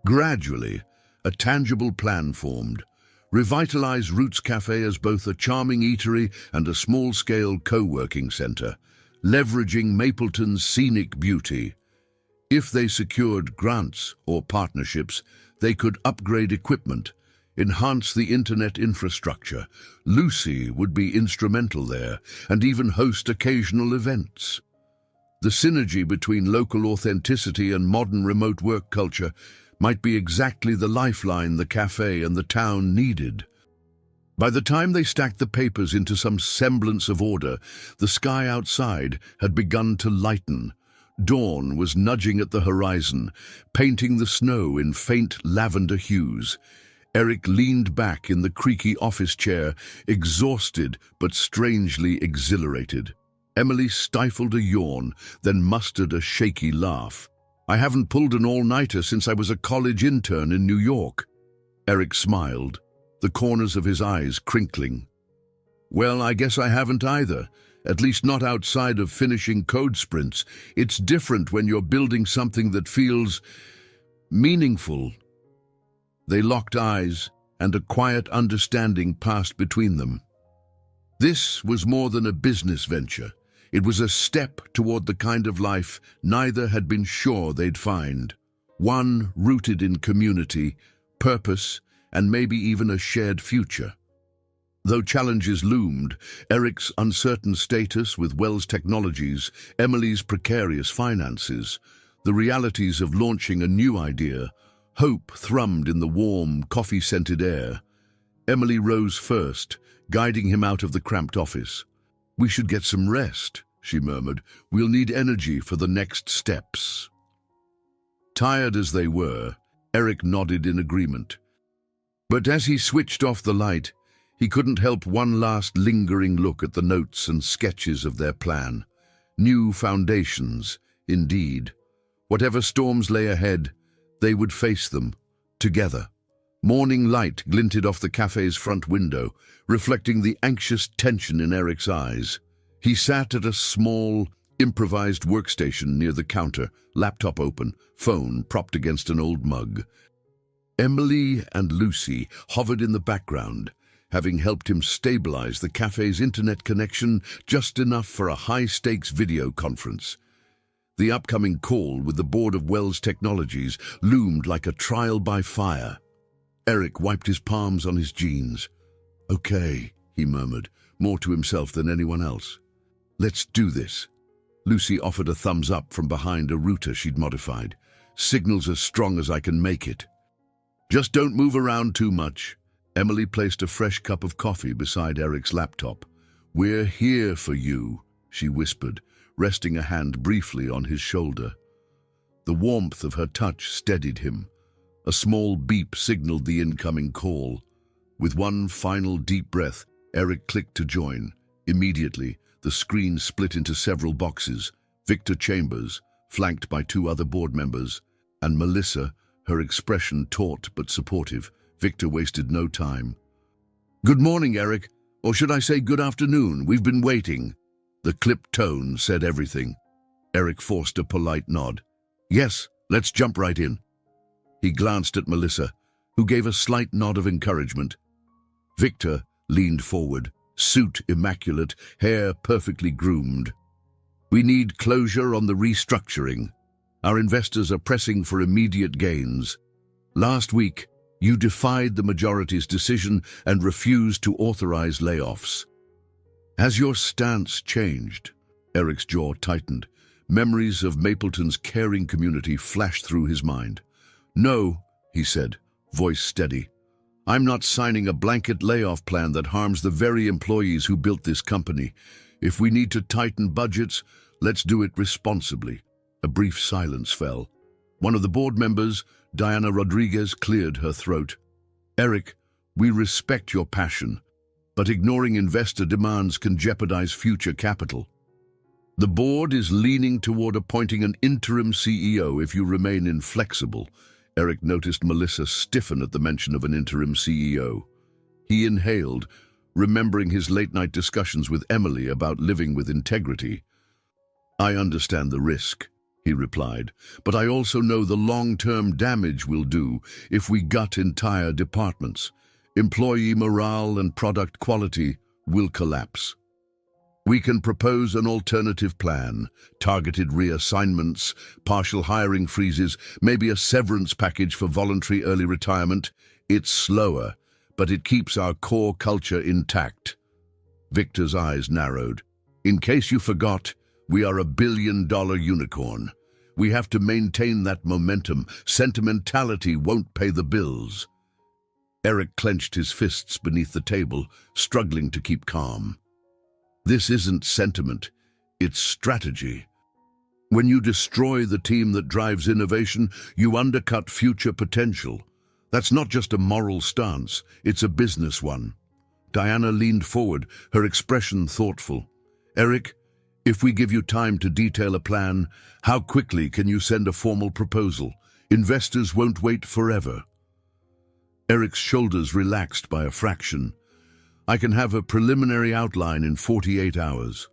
Gradually, a tangible plan formed. Revitalize Roots Cafe as both a charming eatery and a small-scale co-working center, leveraging Mapleton's scenic beauty. If they secured grants or partnerships, they could upgrade equipment, enhance the internet infrastructure. Lucy would be instrumental there, and even host occasional events. The synergy between local authenticity and modern remote work culture might be exactly the lifeline the cafe and the town needed. By the time they stacked the papers into some semblance of order, the sky outside had begun to lighten. Dawn was nudging at the horizon, painting the snow in faint lavender hues. Eric leaned back in the creaky office chair, exhausted but strangely exhilarated. Emily stifled a yawn, then mustered a shaky laugh. "I haven't pulled an all-nighter since I was a college intern in New York." Eric smiled, the corners of his eyes crinkling. "Well, I guess I haven't either. at least not outside of finishing code sprints. It's different when you're building something that feels meaningful. They locked eyes, and a quiet understanding passed between them. This was more than a business venture. It was a step toward the kind of life neither had been sure they'd find. One rooted in community, purpose, and maybe even a shared future. Though challenges loomed, Eric's uncertain status with Wells Technologies, Emily's precarious finances, the realities of launching a new idea, hope thrummed in the warm, coffee-scented air. Emily rose first, guiding him out of the cramped office. "We should get some rest," she murmured. "We'll need energy for the next steps." Tired as they were, Eric nodded in agreement. But as he switched off the light, he couldn't help one last lingering look at the notes and sketches of their plan. New foundations, indeed. Whatever storms lay ahead, they would face them, together. Morning light glinted off the cafe's front window, reflecting the anxious tension in Eric's eyes. He sat at a small, improvised workstation near the counter, laptop open, phone propped against an old mug. Emily and Lucy hovered in the background, having helped him stabilize the cafe's internet connection just enough for a high-stakes video conference. The upcoming call with the board of Wells Technologies loomed like a trial by fire. Eric wiped his palms on his jeans. "Okay," he murmured, more to himself than anyone else. "Let's do this." Lucy offered a thumbs up from behind a router she'd modified. "Signal's as strong as I can make it." "Just don't move around too much." Emily placed a fresh cup of coffee beside Eric's laptop. "We're here for you," she whispered, resting a hand briefly on his shoulder. The warmth of her touch steadied him. A small beep signaled the incoming call. With one final deep breath, Eric clicked to join. Immediately, the screen split into several boxes. Victor Chambers, flanked by two other board members, and Melissa, her expression taut but supportive. Victor wasted no time. "Good morning, Eric. Or should I say good afternoon? We've been waiting." The clipped tone said everything. Eric forced a polite nod. "Yes, let's jump right in." He glanced at Melissa, who gave a slight nod of encouragement. Victor leaned forward, suit immaculate, hair perfectly groomed. "We need closure on the restructuring. Our investors are pressing for immediate gains. Last week, you defied the majority's decision and refused to authorize layoffs. Has your stance changed?" Eric's jaw tightened. Memories of Mapleton's caring community flashed through his mind. "No," he said, voice steady. "I'm not signing a blanket layoff plan that harms the very employees who built this company. If we need to tighten budgets, let's do it responsibly." A brief silence fell. One of the board members, Diana Rodriguez, cleared her throat. "Eric, we respect your passion, but ignoring investor demands can jeopardize future capital. The board is leaning toward appointing an interim CEO if you remain inflexible." Eric noticed Melissa stiffen at the mention of an interim CEO. He inhaled, remembering his late-night discussions with Emily about living with integrity. "I understand the risk," he replied, "but I also know the long-term damage we'll do if we gut entire departments. Employee morale and product quality will collapse. We can propose an alternative plan, targeted reassignments, partial hiring freezes, maybe a severance package for voluntary early retirement. It's slower, but it keeps our core culture intact." Victor's eyes narrowed. "In case you forgot, we are a billion-dollar unicorn. We have to maintain that momentum. Sentimentality won't pay the bills." Eric clenched his fists beneath the table, struggling to keep calm. "This isn't sentiment, it's strategy. When you destroy the team that drives innovation, you undercut future potential. That's not just a moral stance, it's a business one." Diana leaned forward, her expression thoughtful. "Eric, if we give you time to detail a plan, how quickly can you send a formal proposal? Investors won't wait forever." Eric's shoulders relaxed by a fraction. "I can have a preliminary outline in 48 hours.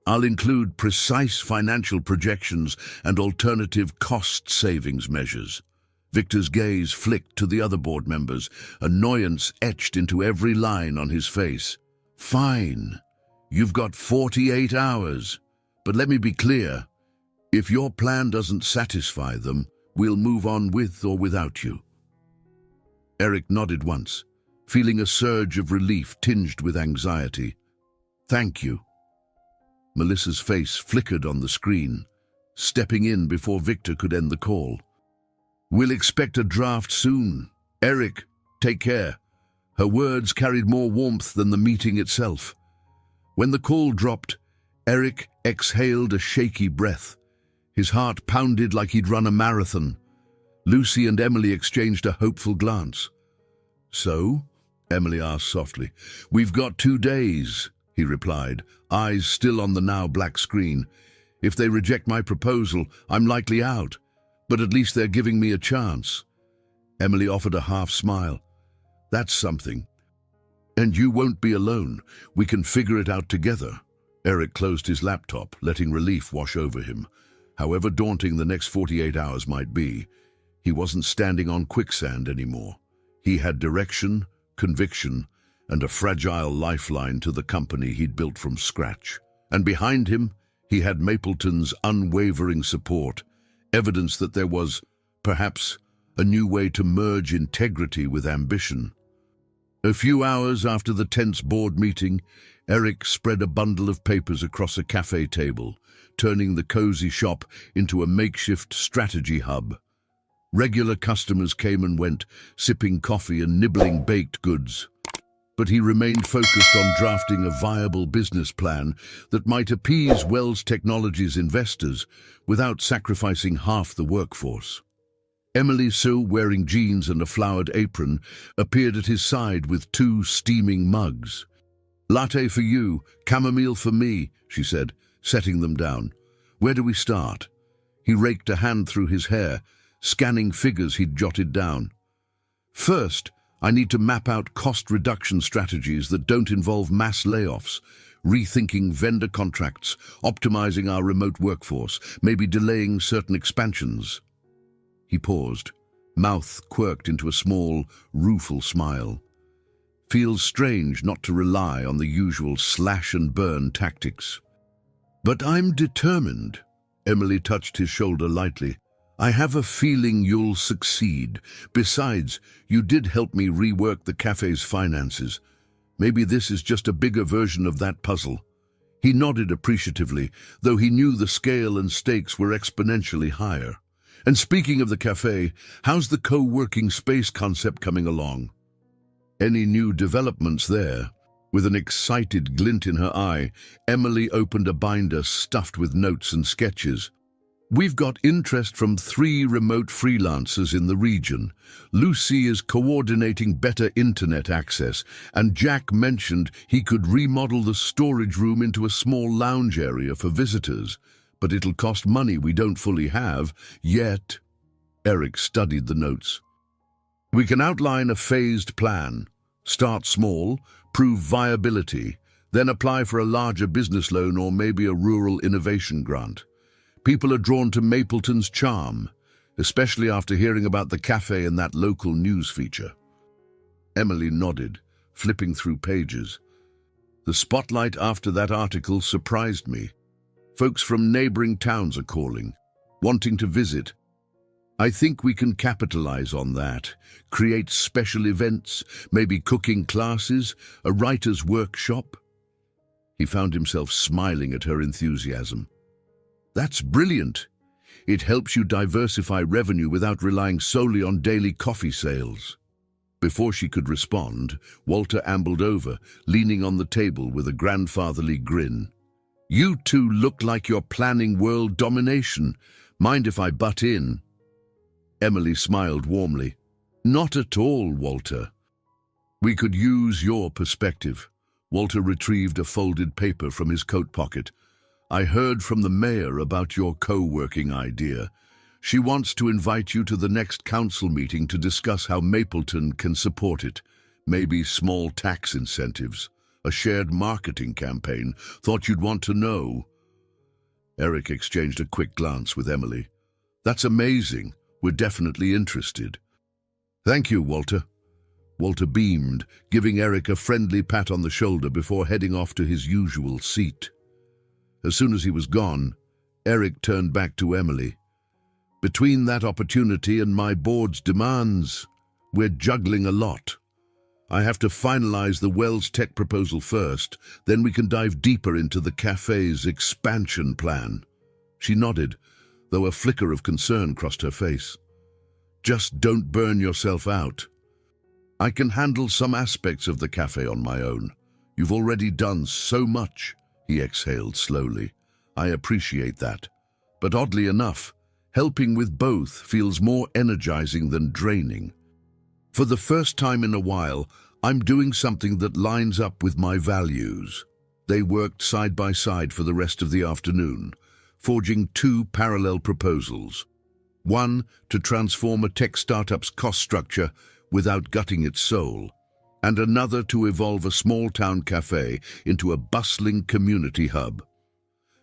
I'll include precise financial projections and alternative cost savings measures. Victor's gaze flicked to the other board members, annoyance etched into every line on his face. Fine. You've got 48 hours. But let me be clear. If your plan doesn't satisfy them, we'll move on with or without you. Eric nodded once, feeling a surge of relief tinged with anxiety. Thank you. Melissa's face flickered on the screen, stepping in before Victor could end the call. We'll expect a draft soon. Eric, take care. Her words carried more warmth than the meeting itself. When the call dropped, Eric exhaled a shaky breath. His heart pounded like he'd run a marathon. Lucy and Emily exchanged a hopeful glance. So? Emily asked softly. We've got 2 days, he replied, eyes still on the now black screen. If they reject my proposal, I'm likely out, but at least they're giving me a chance. Emily offered a half smile. That's something. And you won't be alone. We can figure it out together. Eric closed his laptop, letting relief wash over him. However daunting the next 48 hours might be, he wasn't standing on quicksand anymore. He had direction, conviction, and a fragile lifeline to the company he'd built from scratch. And behind him, he had Mapleton's unwavering support, evidence that there was, perhaps, a new way to merge integrity with ambition. A few hours after the tense board meeting, Eric spread a bundle of papers across a cafe table, turning the cozy shop into a makeshift strategy hub. Regular customers came and went, sipping coffee and nibbling baked goods. But he remained focused on drafting a viable business plan that might appease Wells Technologies' investors without sacrificing half the workforce. Emily Sue, wearing jeans and a flowered apron, appeared at his side with 2 steaming mugs. Latte for you, chamomile for me, she said, setting them down. Where do we start? He raked a hand through his hair, scanning figures he'd jotted down. First, I need to map out cost reduction strategies that don't involve mass layoffs, rethinking vendor contracts, optimizing our remote workforce, maybe delaying certain expansions. He paused, mouth quirked into a small, rueful smile. Feels strange not to rely on the usual slash-and-burn tactics. But I'm determined. Emily touched his shoulder lightly. I have a feeling you'll succeed. Besides, you did help me rework the cafe's finances. Maybe this is just a bigger version of that puzzle. He nodded appreciatively, though he knew the scale and stakes were exponentially higher. And speaking of the cafe, how's the co-working space concept coming along? Any new developments there? With an excited glint in her eye, Emily opened a binder stuffed with notes and sketches. We've got interest from 3 remote freelancers in the region. Lucy is coordinating better internet access, and Jack mentioned he could remodel the storage room into a small lounge area for visitors. But it'll cost money we don't fully have, yet. Eric studied the notes. We can outline a phased plan. Start small, prove viability, then apply for a larger business loan or maybe a rural innovation grant. People are drawn to Mapleton's charm, especially after hearing about the cafe and that local news feature. Emily nodded, flipping through pages. The spotlight after that article surprised me. Folks from neighboring towns are calling, wanting to visit. I think we can capitalize on that, create special events, maybe cooking classes, a writer's workshop. He found himself smiling at her enthusiasm. That's brilliant. It helps you diversify revenue without relying solely on daily coffee sales. Before she could respond, Walter ambled over, leaning on the table with a grandfatherly grin. You two look like you're planning world domination. Mind if I butt in? Emily smiled warmly. Not at all, Walter. We could use your perspective. Walter retrieved a folded paper from his coat pocket. I heard from the mayor about your co-working idea. She wants to invite you to the next council meeting to discuss how Mapleton can support it. Maybe small tax incentives. A shared marketing campaign. Thought you'd want to know. Eric exchanged a quick glance with Emily. That's amazing. We're definitely interested. Thank you, Walter. Walter beamed, giving Eric a friendly pat on the shoulder before heading off to his usual seat. As soon as he was gone, Eric turned back to Emily. Between that opportunity and my board's demands, we're juggling a lot. I have to finalize the Wells Tech proposal first, then we can dive deeper into the cafe's expansion plan. She nodded, though a flicker of concern crossed her face. Just don't burn yourself out. I can handle some aspects of the cafe on my own. You've already done so much, he exhaled slowly. I appreciate that. But oddly enough, helping with both feels more energizing than draining. For the first time in a while, I'm doing something that lines up with my values. They worked side by side for the rest of the afternoon, forging two parallel proposals. One, to transform a tech startup's cost structure without gutting its soul, and another to evolve a small-town cafe into a bustling community hub.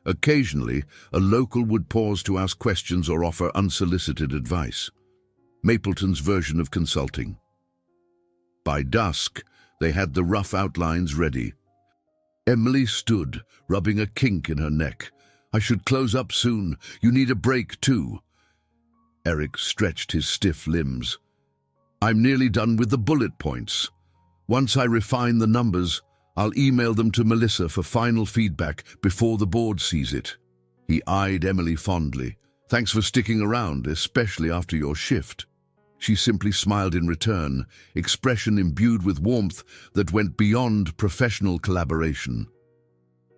Occasionally, a local would pause to ask questions or offer unsolicited advice. Mapleton's version of consulting. By dusk, they had the rough outlines ready. Emily stood, rubbing a kink in her neck. I should close up soon. You need a break, too. Eric stretched his stiff limbs. I'm nearly done with the bullet points. Once I refine the numbers, I'll email them to Melissa for final feedback before the board sees it. He eyed Emily fondly. Thanks for sticking around, especially after your shift. She simply smiled in return, expression imbued with warmth that went beyond professional collaboration.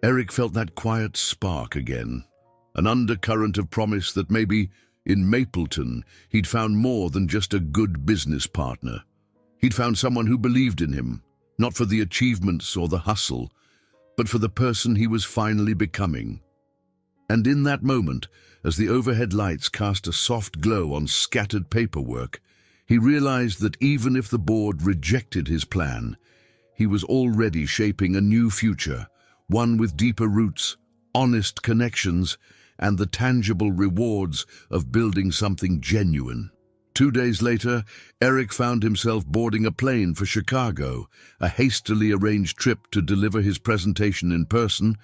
Eric felt that quiet spark again, an undercurrent of promise that maybe, in Mapleton, he'd found more than just a good business partner. He'd found someone who believed in him, not for the achievements or the hustle, but for the person he was finally becoming. And in that moment, as the overhead lights cast a soft glow on scattered paperwork, he realized that even if the board rejected his plan, he was already shaping a new future, one with deeper roots, honest connections, and the tangible rewards of building something genuine. 2 days later, Eric found himself boarding a plane for Chicago, a hastily arranged trip to deliver his presentation in person.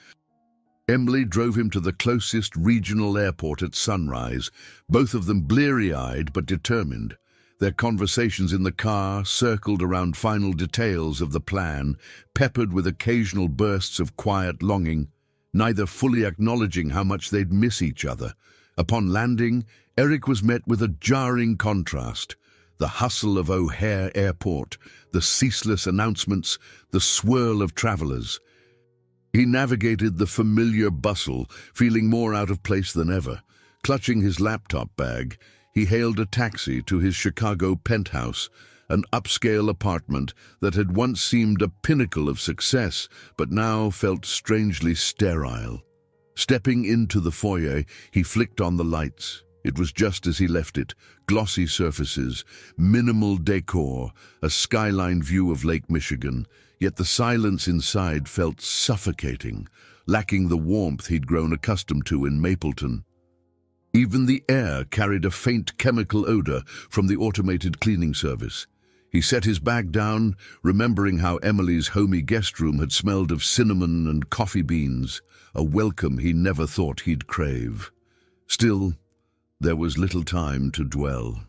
Emily drove him to the closest regional airport at sunrise, both of them bleary-eyed but determined. Their conversations in the car circled around final details of the plan, peppered with occasional bursts of quiet longing, neither fully acknowledging how much they'd miss each other. Upon landing, Eric was met with a jarring contrast. The hustle of O'Hare Airport, the ceaseless announcements, the swirl of travelers. He navigated the familiar bustle, feeling more out of place than ever. Clutching his laptop bag, he hailed a taxi to his Chicago penthouse, an upscale apartment that had once seemed a pinnacle of success, but now felt strangely sterile. Stepping into the foyer, he flicked on the lights. It was just as he left it, glossy surfaces, minimal decor, a skyline view of Lake Michigan, yet the silence inside felt suffocating, lacking the warmth he'd grown accustomed to in Mapleton. Even the air carried a faint chemical odor from the automated cleaning service. He set his bag down, remembering how Emily's homey guest room had smelled of cinnamon and coffee beans, a welcome he never thought he'd crave. Still, there was little time to dwell.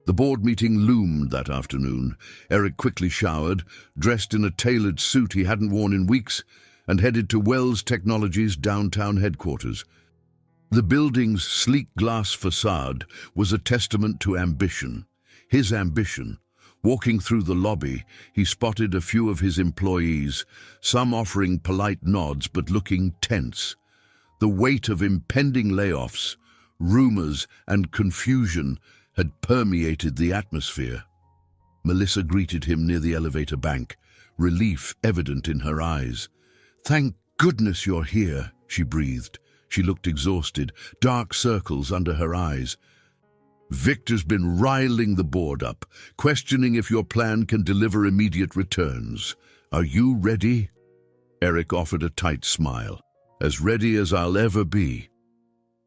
The board meeting loomed that afternoon. Eric quickly showered, dressed in a tailored suit he hadn't worn in weeks, and headed to Wells Technologies' downtown headquarters. The building's sleek glass facade was a testament to ambition. His ambition. Walking through the lobby, he spotted a few of his employees, some offering polite nods but looking tense. The weight of impending layoffs, rumors, and confusion had permeated the atmosphere. Melissa greeted him near the elevator bank, relief evident in her eyes. "Thank goodness you're here," she breathed. She looked exhausted, dark circles under her eyes. "Victor's been riling the board up, questioning if your plan can deliver immediate returns. Are you ready?" Eric offered a tight smile. As ready as I'll ever be.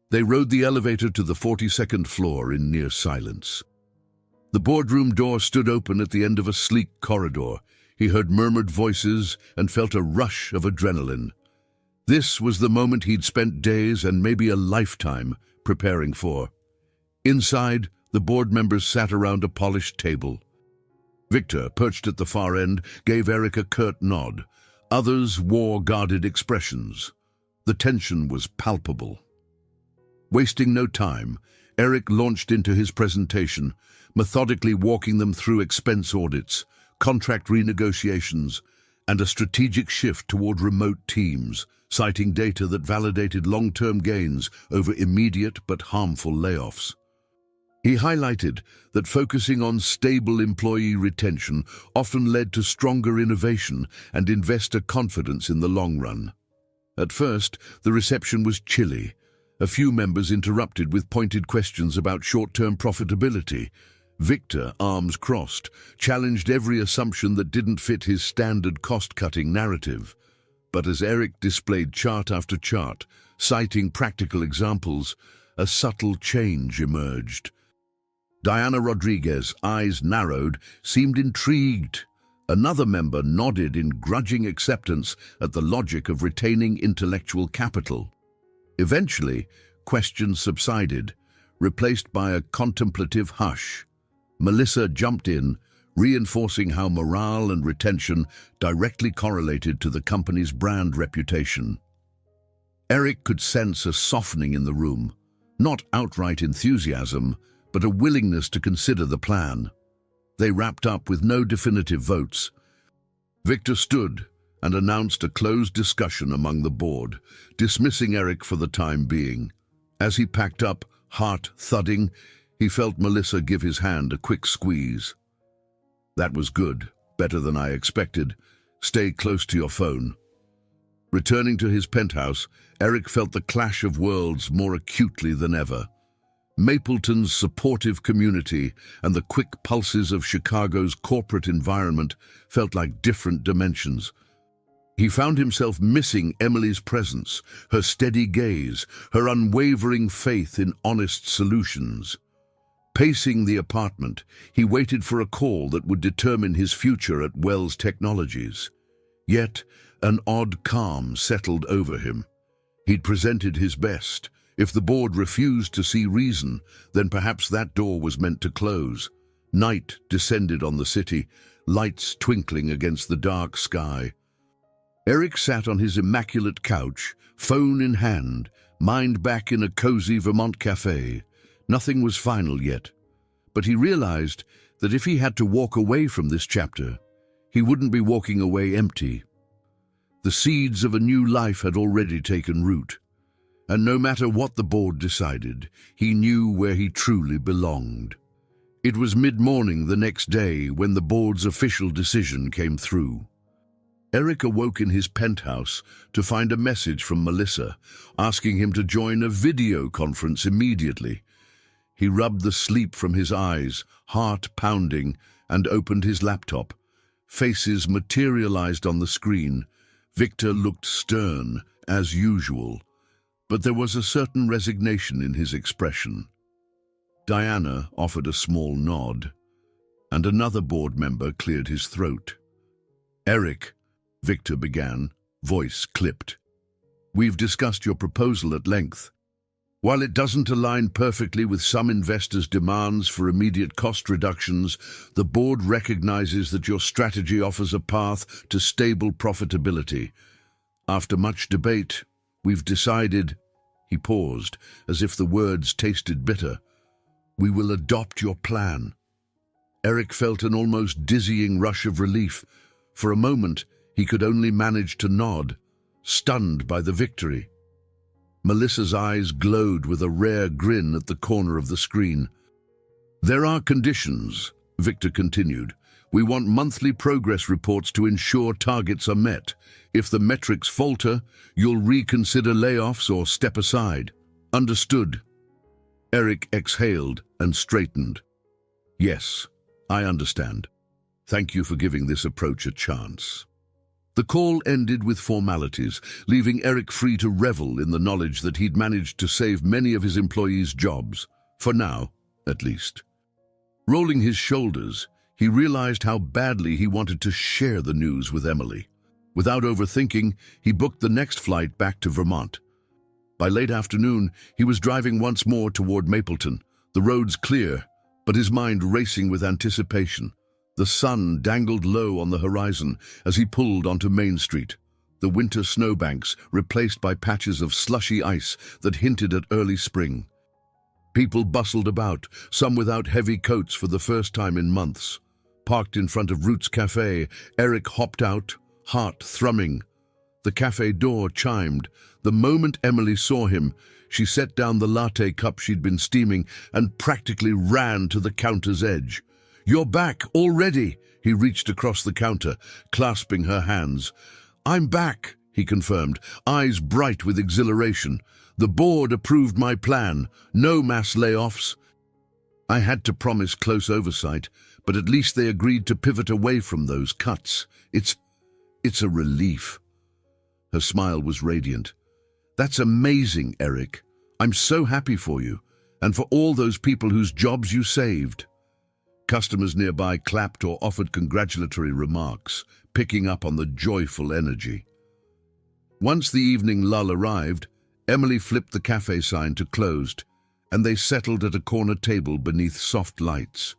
They rode the elevator to the 42nd floor in near silence. The boardroom door stood open at the end of a sleek corridor. He heard murmured voices and felt a rush of adrenaline. This was the moment he'd spent days and maybe a lifetime preparing for. Inside, the board members sat around a polished table. Victor, perched at the far end, gave Eric a curt nod. Others wore guarded expressions. The tension was palpable. Wasting no time, Eric launched into his presentation, methodically walking them through expense audits, contract renegotiations, and a strategic shift toward remote teams, citing data that validated long-term gains over immediate but harmful layoffs. He highlighted that focusing on stable employee retention often led to stronger innovation and investor confidence in the long run. At first, the reception was chilly. A few members interrupted with pointed questions about short-term profitability. Victor, arms crossed, challenged every assumption that didn't fit his standard cost-cutting narrative. But as Eric displayed chart after chart, citing practical examples, a subtle change emerged. Diana Rodriguez, eyes narrowed, seemed intrigued. Another member nodded in grudging acceptance at the logic of retaining intellectual capital. Eventually, questions subsided, replaced by a contemplative hush. Melissa jumped in, reinforcing how morale and retention directly correlated to the company's brand reputation. Eric could sense a softening in the room, not outright enthusiasm, but a willingness to consider the plan. They wrapped up with no definitive votes. Victor stood and announced a closed discussion among the board, dismissing Eric for the time being. As he packed up, heart thudding, he felt Melissa give his hand a quick squeeze. That was good, better than I expected. Stay close to your phone. Returning to his penthouse, Eric felt the clash of worlds more acutely than ever. Mapleton's supportive community and the quick pulses of Chicago's corporate environment felt like different dimensions. He found himself missing Emily's presence, her steady gaze, her unwavering faith in honest solutions. Pacing the apartment, he waited for a call that would determine his future at Wells Technologies. Yet, an odd calm settled over him. He'd presented his best. If the board refused to see reason, then perhaps that door was meant to close. Night descended on the city, lights twinkling against the dark sky. Eric sat on his immaculate couch, phone in hand, mind back in a cozy Vermont cafe. Nothing was final yet, but he realized that if he had to walk away from this chapter, he wouldn't be walking away empty. The seeds of a new life had already taken root, and no matter what the board decided, he knew where he truly belonged. It was mid-morning the next day when the board's official decision came through. Eric awoke in his penthouse to find a message from Melissa, asking him to join a video conference immediately. He rubbed the sleep from his eyes, heart pounding, and opened his laptop. Faces materialized on the screen. Victor looked stern, as usual, but there was a certain resignation in his expression. Diana offered a small nod, and another board member cleared his throat. "Eric," Victor began, voice clipped. "We've discussed your proposal at length. While it doesn't align perfectly with some investors' demands for immediate cost reductions, the board recognizes that your strategy offers a path to stable profitability. After much debate, we've decided—" He paused, as if the words tasted bitter. "We will adopt your plan." Eric felt an almost dizzying rush of relief. For a moment, he could only manage to nod, stunned by the victory. Melissa's eyes glowed with a rare grin at the corner of the screen. "There are conditions," Victor continued. "We want monthly progress reports to ensure targets are met. If the metrics falter, you'll reconsider layoffs or step aside. Understood?" Eric exhaled and straightened. "Yes, I understand. Thank you for giving this approach a chance." The call ended with formalities, leaving Eric free to revel in the knowledge that he'd managed to save many of his employees' jobs, for now, at least. Rolling his shoulders, he realized how badly he wanted to share the news with Emily. Without overthinking, he booked the next flight back to Vermont. By late afternoon, he was driving once more toward Mapleton, the roads clear, but his mind racing with anticipation. The sun dangled low on the horizon as he pulled onto Main Street, the winter snowbanks replaced by patches of slushy ice that hinted at early spring. People bustled about, some without heavy coats for the first time in months. Parked in front of Roots Cafe, Eric hopped out, heart thrumming. The cafe door chimed. The moment Emily saw him, she set down the latte cup she'd been steaming and practically ran to the counter's edge. "You're back already!" He reached across the counter, clasping her hands. "I'm back," he confirmed, eyes bright with exhilaration. "The board approved my plan. No mass layoffs. I had to promise close oversight, but at least they agreed to pivot away from those cuts. It's a relief." Her smile was radiant. "That's amazing, Eric. I'm so happy for you, and for all those people whose jobs you saved." Customers nearby clapped or offered congratulatory remarks, picking up on the joyful energy. Once the evening lull arrived, Emily flipped the cafe sign to closed, and they settled at a corner table beneath soft lights.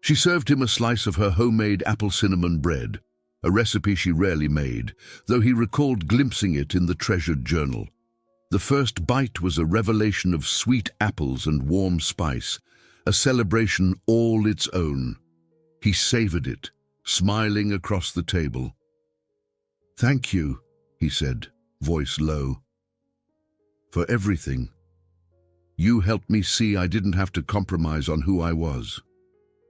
She served him a slice of her homemade apple cinnamon bread, a recipe she rarely made, though he recalled glimpsing it in the treasured journal. The first bite was a revelation of sweet apples and warm spice, a celebration all its own. He savored it, smiling across the table. "Thank you," he said, voice low, "for everything. You helped me see I didn't have to compromise on who I was.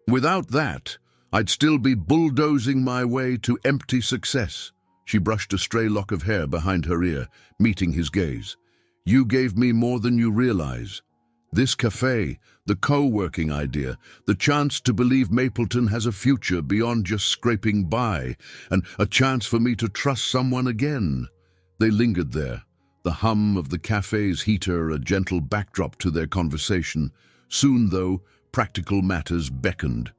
Without that, I'd still be bulldozing my way to empty success." She brushed a stray lock of hair behind her ear, meeting his gaze. "You gave me more than you realize. This cafe, the co-working idea, the chance to believe Mapleton has a future beyond just scraping by, and a chance for me to trust someone again." They lingered there, the hum of the cafe's heater a gentle backdrop to their conversation. Soon, though, practical matters beckoned.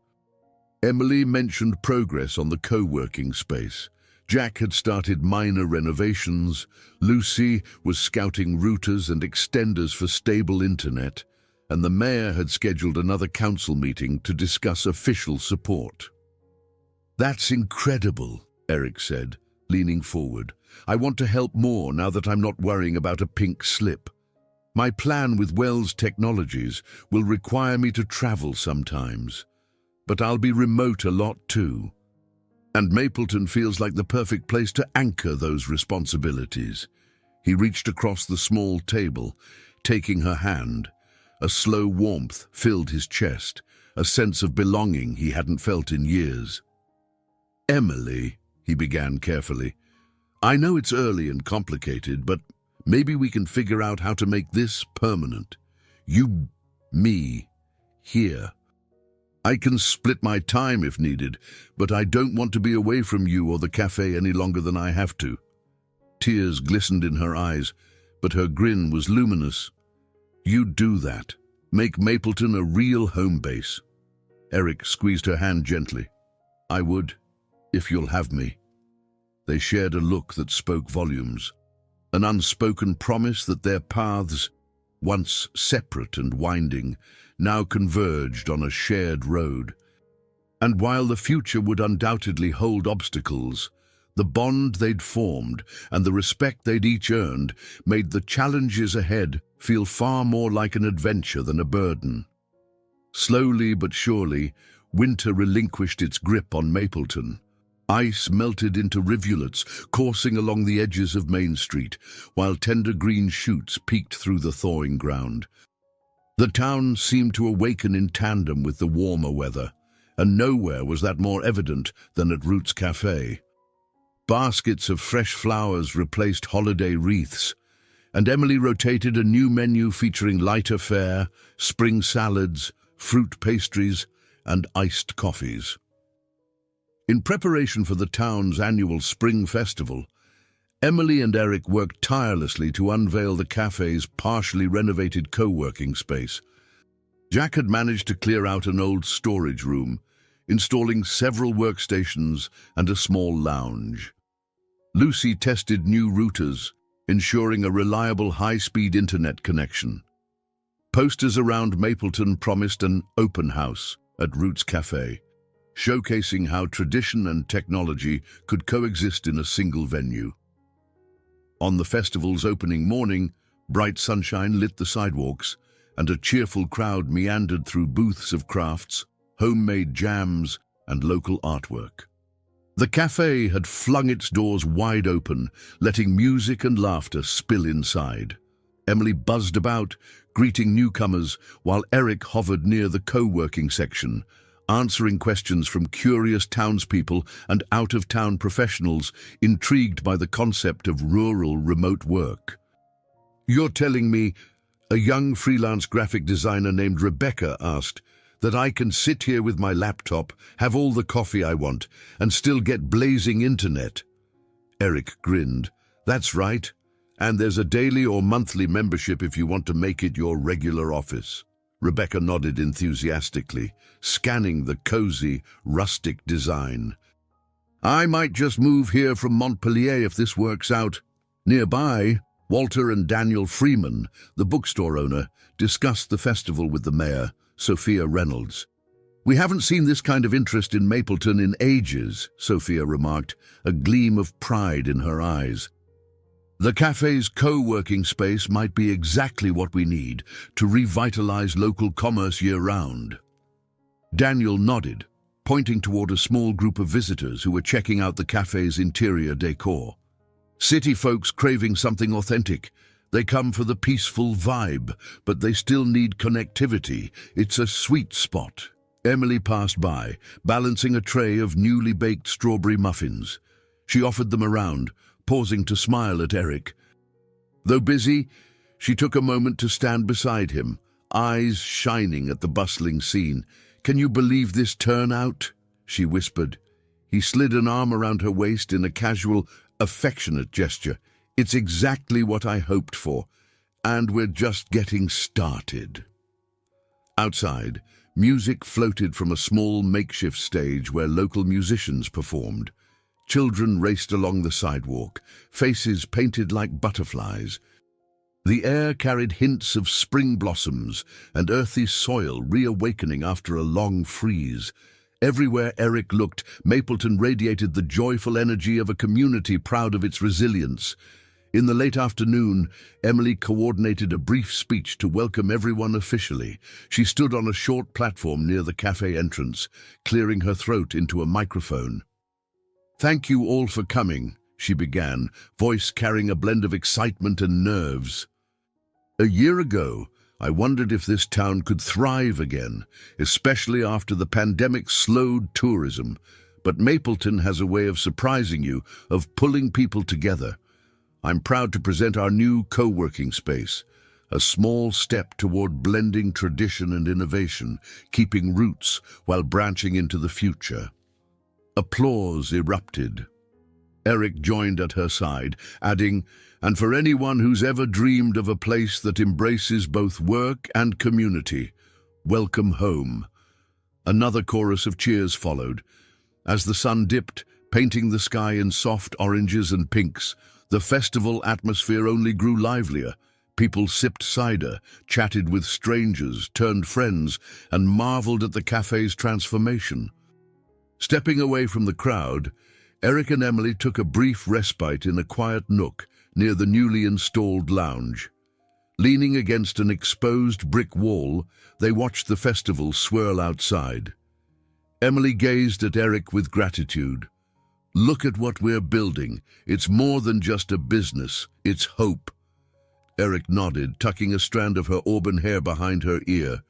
Emily mentioned progress on the co-working space. Jack had started minor renovations. Lucy was scouting routers and extenders for stable internet, and the mayor had scheduled another council meeting to discuss official support. "That's incredible," Eric said, leaning forward. "I want to help more now that I'm not worrying about a pink slip. My plan with Wells Technologies will require me to travel sometimes, but I'll be remote a lot too. And Mapleton feels like the perfect place to anchor those responsibilities." He reached across the small table, taking her hand. A slow warmth filled his chest, a sense of belonging he hadn't felt in years. "Emily," he began carefully, "I know it's early and complicated, but maybe we can figure out how to make this permanent. You, me, here. I can split my time if needed, but I don't want to be away from you or the cafe any longer than I have to." Tears glistened in her eyes, but her grin was luminous. "You do that. Make Mapleton a real home base." Eric squeezed her hand gently. "I would, if you'll have me." They shared a look that spoke volumes, an unspoken promise that their paths, once separate and winding, now converged on a shared road. And while the future would undoubtedly hold obstacles, the bond they'd formed and the respect they'd each earned made the challenges ahead feel far more like an adventure than a burden. Slowly but surely, winter relinquished its grip on Mapleton. Ice melted into rivulets coursing along the edges of Main Street, while tender green shoots peeked through the thawing ground. The town seemed to awaken in tandem with the warmer weather, and nowhere was that more evident than at Roots Cafe. Baskets of fresh flowers replaced holiday wreaths, and Emily rotated a new menu featuring lighter fare, spring salads, fruit pastries, and iced coffees. In preparation for the town's annual spring festival, Emily and Eric worked tirelessly to unveil the cafe's partially renovated co-working space. Jack had managed to clear out an old storage room, installing several workstations and a small lounge. Lucy tested new routers, ensuring a reliable high-speed internet connection. Posters around Mapleton promised an open house at Roots Cafe, showcasing how tradition and technology could coexist in a single venue. On the festival's opening morning, bright sunshine lit the sidewalks, and a cheerful crowd meandered through booths of crafts, homemade jams, and local artwork. The cafe had flung its doors wide open, letting music and laughter spill inside. Emily buzzed about, greeting newcomers, while Eric hovered near the co-working section, answering questions from curious townspeople and out-of-town professionals intrigued by the concept of rural remote work. "You're telling me," a young freelance graphic designer named Rebecca asked, "that I can sit here with my laptop, have all the coffee I want, and still get blazing internet?" Eric grinned. "That's right. And there's a daily or monthly membership if you want to make it your regular office." Rebecca nodded enthusiastically, scanning the cozy, rustic design. "I might just move here from Montpellier if this works out." Nearby, Walter and Daniel Freeman, the bookstore owner, discussed the festival with the mayor, Sophia Reynolds. "We haven't seen this kind of interest in Mapleton in ages," Sophia remarked, a gleam of pride in her eyes. "The cafe's co-working space might be exactly what we need to revitalize local commerce year-round." Daniel nodded, pointing toward a small group of visitors who were checking out the cafe's interior decor. "City folks craving something authentic. They come for the peaceful vibe, but they still need connectivity. It's a sweet spot." Emily passed by, balancing a tray of newly baked strawberry muffins. She offered them around, pausing to smile at Eric. Though busy, she took a moment to stand beside him, eyes shining at the bustling scene. "Can you believe this turnout?" she whispered. He slid an arm around her waist in a casual, affectionate gesture. "It's exactly what I hoped for, and we're just getting started." Outside, music floated from a small makeshift stage where local musicians performed. Children raced along the sidewalk, faces painted like butterflies. The air carried hints of spring blossoms and earthy soil reawakening after a long freeze. Everywhere Eric looked, Mapleton radiated the joyful energy of a community proud of its resilience. In the late afternoon, Emily coordinated a brief speech to welcome everyone officially. She stood on a short platform near the cafe entrance, clearing her throat into a microphone. "Thank you all for coming," she began, voice carrying a blend of excitement and nerves. "A year ago, I wondered if this town could thrive again, especially after the pandemic slowed tourism. But Mapleton has a way of surprising you, of pulling people together. I'm proud to present our new co-working space, a small step toward blending tradition and innovation, keeping roots while branching into the future." Applause erupted. Eric joined at her side, adding, "And for anyone who's ever dreamed of a place that embraces both work and community, welcome home." Another chorus of cheers followed. As the sun dipped, painting the sky in soft oranges and pinks, the festival atmosphere only grew livelier. People sipped cider, chatted with strangers, turned friends, and marveled at the cafe's transformation. Stepping away from the crowd, Eric and Emily took a brief respite in a quiet nook near the newly installed lounge. Leaning against an exposed brick wall, they watched the festival swirl outside. Emily gazed at Eric with gratitude. "Look at what we're building. It's more than just a business, it's hope." Eric nodded, tucking a strand of her auburn hair behind her ear.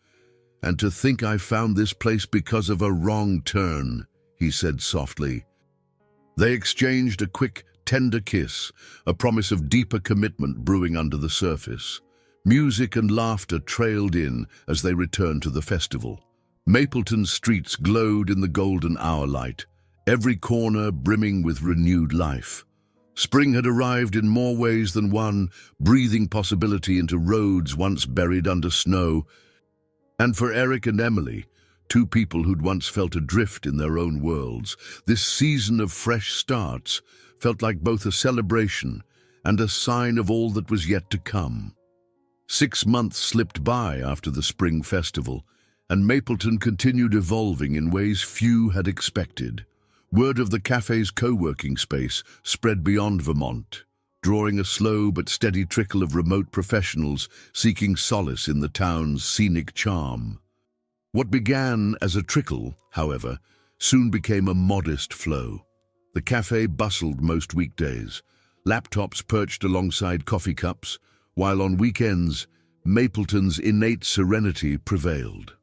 "And to think I found this place because of a wrong turn," he said softly. They exchanged a quick, tender kiss, a promise of deeper commitment brewing under the surface. Music and laughter trailed in as they returned to the festival. Mapleton's streets glowed in the golden hour light. every corner brimming with renewed life. Spring had arrived in more ways than one, breathing possibility into roads once buried under snow. And for Eric and Emily, two people who'd once felt adrift in their own worlds, this season of fresh starts felt like both a celebration and a sign of all that was yet to come. 6 months slipped by after the spring festival, and Mapleton continued evolving in ways few had expected. Word of the cafe's co-working space spread beyond Vermont, drawing a slow but steady trickle of remote professionals seeking solace in the town's scenic charm. What began as a trickle, however, soon became a modest flow. The cafe bustled most weekdays, laptops perched alongside coffee cups, while on weekends, Mapleton's innate serenity prevailed.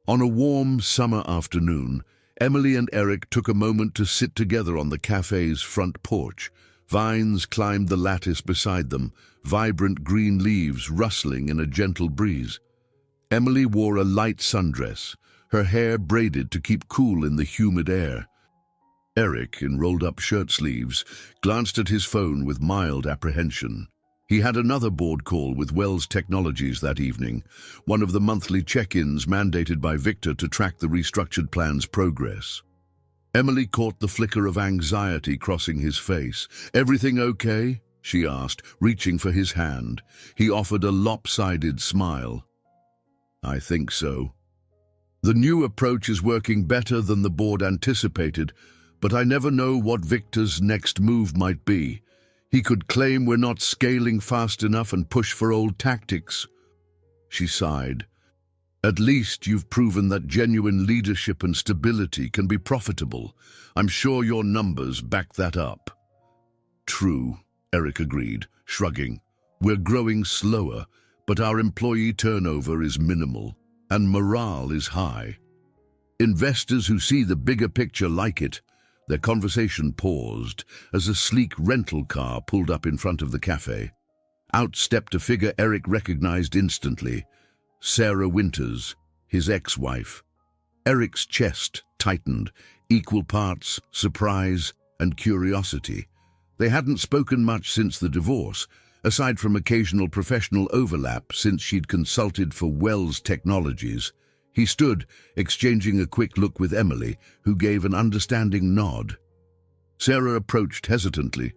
On a warm summer afternoon, Emily and Eric took a moment to sit together on the cafe's front porch. Vines climbed the lattice beside them, vibrant green leaves rustling in a gentle breeze. Emily wore a light sundress, her hair braided to keep cool in the humid air. Eric, in rolled-up shirt sleeves, glanced at his phone with mild apprehension. He had another board call with Wells Technologies that evening, one of the monthly check-ins mandated by Victor to track the restructured plan's progress. Emily caught the flicker of anxiety crossing his face. "Everything okay?" she asked, reaching for his hand. He offered a lopsided smile. "I think so. The new approach is working better than the board anticipated, but I never know what Victor's next move might be. He could claim we're not scaling fast enough and push for old tactics." She sighed. "At least you've proven that genuine leadership and stability can be profitable. I'm sure your numbers back that up." "True," Eric agreed, shrugging. "We're growing slower, but our employee turnover is minimal, and morale is high. Investors who see the bigger picture like it." Their conversation paused as a sleek rental car pulled up in front of the cafe. Out stepped a figure Eric recognized instantly: Sarah Winters, his ex-wife. Eric's chest tightened, equal parts surprise and curiosity. They hadn't spoken much since the divorce, aside from occasional professional overlap since she'd consulted for Wells Technologies. He stood, exchanging a quick look with Emily, who gave an understanding nod. Sarah approached hesitantly,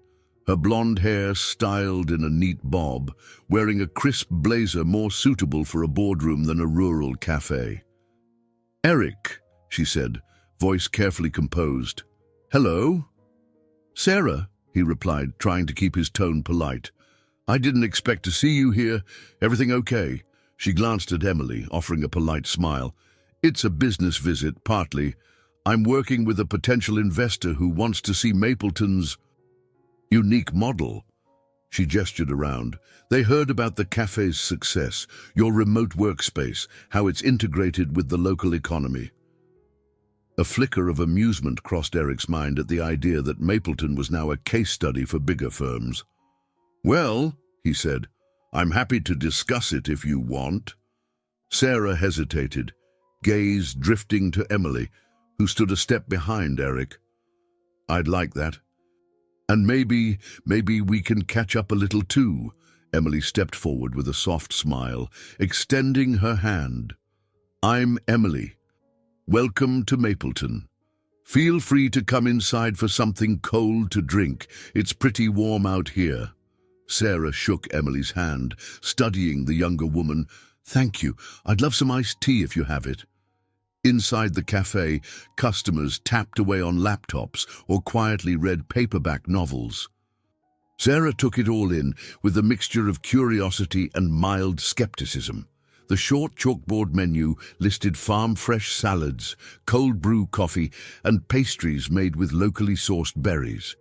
her blonde hair styled in a neat bob, wearing a crisp blazer more suitable for a boardroom than a rural cafe. "Eric," she said, voice carefully composed. "Hello?" "Sarah," he replied, trying to keep his tone polite. "I didn't expect to see you here. Everything okay?" She glanced at Emily, offering a polite smile. "It's a business visit, partly. I'm working with a potential investor who wants to see Mapleton's unique model." She gestured around. "They heard about the cafe's success, your remote workspace, how it's integrated with the local economy." A flicker of amusement crossed Eric's mind at the idea that Mapleton was now a case study for bigger firms. "Well," he said, "I'm happy to discuss it if you want." Sarah hesitated, gaze drifting to Emily, who stood a step behind Eric. "I'd like that. And maybe we can catch up a little too." Emily stepped forward with a soft smile, extending her hand. "I'm Emily. Welcome to Mapleton. Feel free to come inside for something cold to drink. It's pretty warm out here." Sarah shook Emily's hand, studying the younger woman. "Thank you. I'd love some iced tea if you have it." Inside the cafe, customers tapped away on laptops or quietly read paperback novels. Sarah took it all in with a mixture of curiosity and mild skepticism. The short chalkboard menu listed farm-fresh salads, cold brew coffee, and pastries made with locally sourced berries.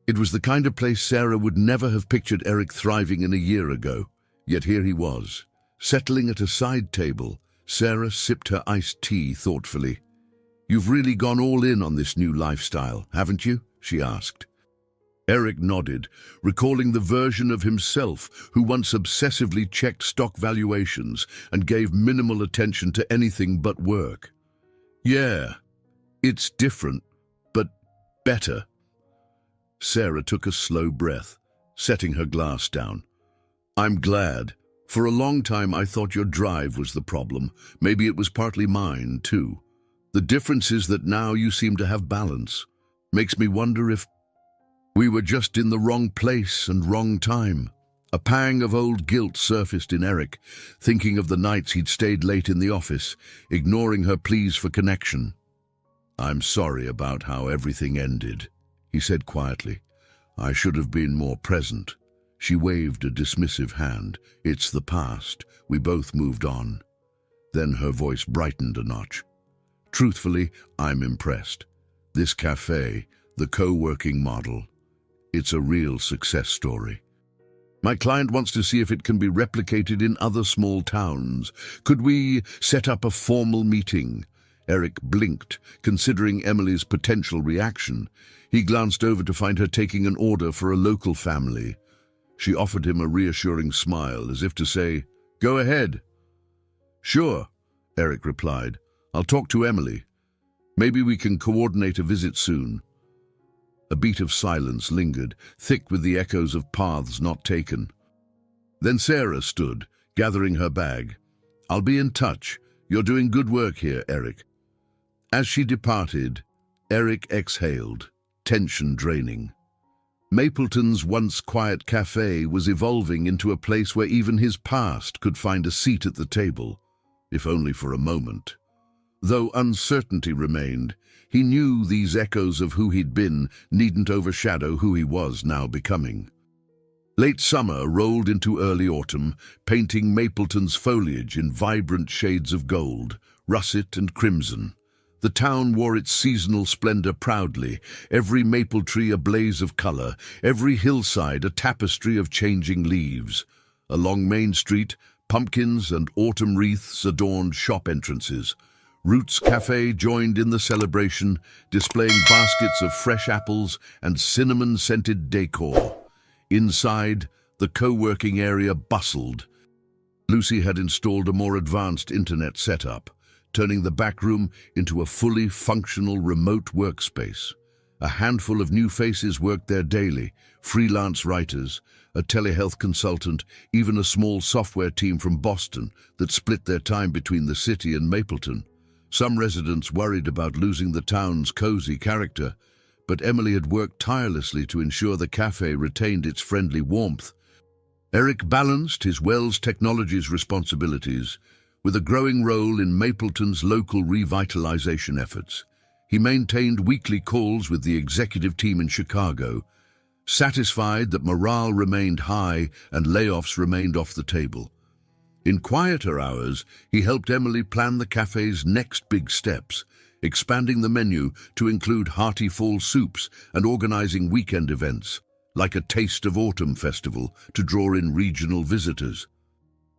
It was the kind of place Sarah would never have pictured Eric thriving in a year ago. Yet here he was, settling at a side table. Sarah sipped her iced tea thoughtfully. "You've really gone all in on this new lifestyle, haven't you?" she asked. Eric nodded, recalling the version of himself who once obsessively checked stock valuations and gave minimal attention to anything but work. "Yeah, it's different, but Better. Sarah took a slow breath, setting her glass down. I'm glad. For a long time I thought your drive was the problem. Maybe it was partly mine, too. The difference is that now you seem to have balance. Makes me wonder if we were just in the wrong place and wrong time. A pang of old guilt surfaced in Eric, thinking of the nights he'd stayed late in the office, ignoring her pleas for connection. I'm sorry about how everything ended, he said quietly. I should have been more present. She waved a dismissive hand. It's the past. We both moved on. Then her voice brightened a notch. Truthfully, I'm impressed. This cafe, the co-working model, it's a real success story. My client wants to see if it can be replicated in other small towns. Could we set up a formal meeting? Eric blinked, considering Emily's potential reaction. He glanced over to find her taking an order for a local family. She offered him a reassuring smile, as if to say, "Go ahead." "Sure," Eric replied. "I'll talk to Emily. Maybe we can coordinate a visit soon." A beat of silence lingered, thick with the echoes of paths not taken. Then Sarah stood, gathering her bag. "I'll be in touch. You're doing good work here, Eric." As she departed, Eric exhaled, tension draining. Mapleton's once quiet cafe was evolving into a place where even his past could find a seat at the table, if only for a moment. Though uncertainty remained, he knew these echoes of who he'd been needn't overshadow who he was now becoming. Late summer rolled into early autumn, painting Mapleton's foliage in vibrant shades of gold, russet and crimson. The town wore its seasonal splendor proudly, every maple tree a blaze of color, every hillside a tapestry of changing leaves. Along Main Street, pumpkins and autumn wreaths adorned shop entrances. Roots Cafe joined in the celebration, displaying baskets of fresh apples and cinnamon-scented decor. Inside, the co-working area bustled. Lucy had installed a more advanced internet setup, turning the back room into a fully functional remote workspace. A handful of new faces worked there daily, freelance writers, a telehealth consultant, even a small software team from Boston that split their time between the city and Mapleton. Some residents worried about losing the town's cozy character, but Emily had worked tirelessly to ensure the cafe retained its friendly warmth. Eric balanced his Wells Technologies responsibilities with a growing role in Mapleton's local revitalization efforts. He maintained weekly calls with the executive team in Chicago, satisfied that morale remained high and layoffs remained off the table. In quieter hours, he helped Emily plan the cafe's next big steps, expanding the menu to include hearty fall soups and organizing weekend events, like a Taste of Autumn festival, to draw in regional visitors.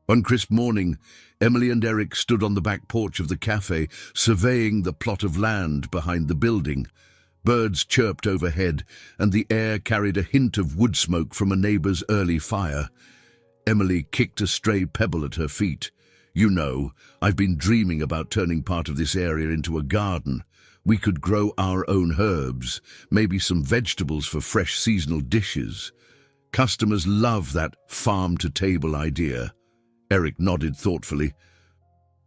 One crisp morning, Emily and Eric stood on the back porch of the cafe, surveying the plot of land behind the building. Birds chirped overhead, and the air carried a hint of wood smoke from a neighbor's early fire. Emily kicked a stray pebble at her feet. "You know, I've been dreaming about turning part of this area into a garden. We could grow our own herbs, maybe some vegetables for fresh seasonal dishes. Customers love that farm-to-table idea." Eric nodded thoughtfully.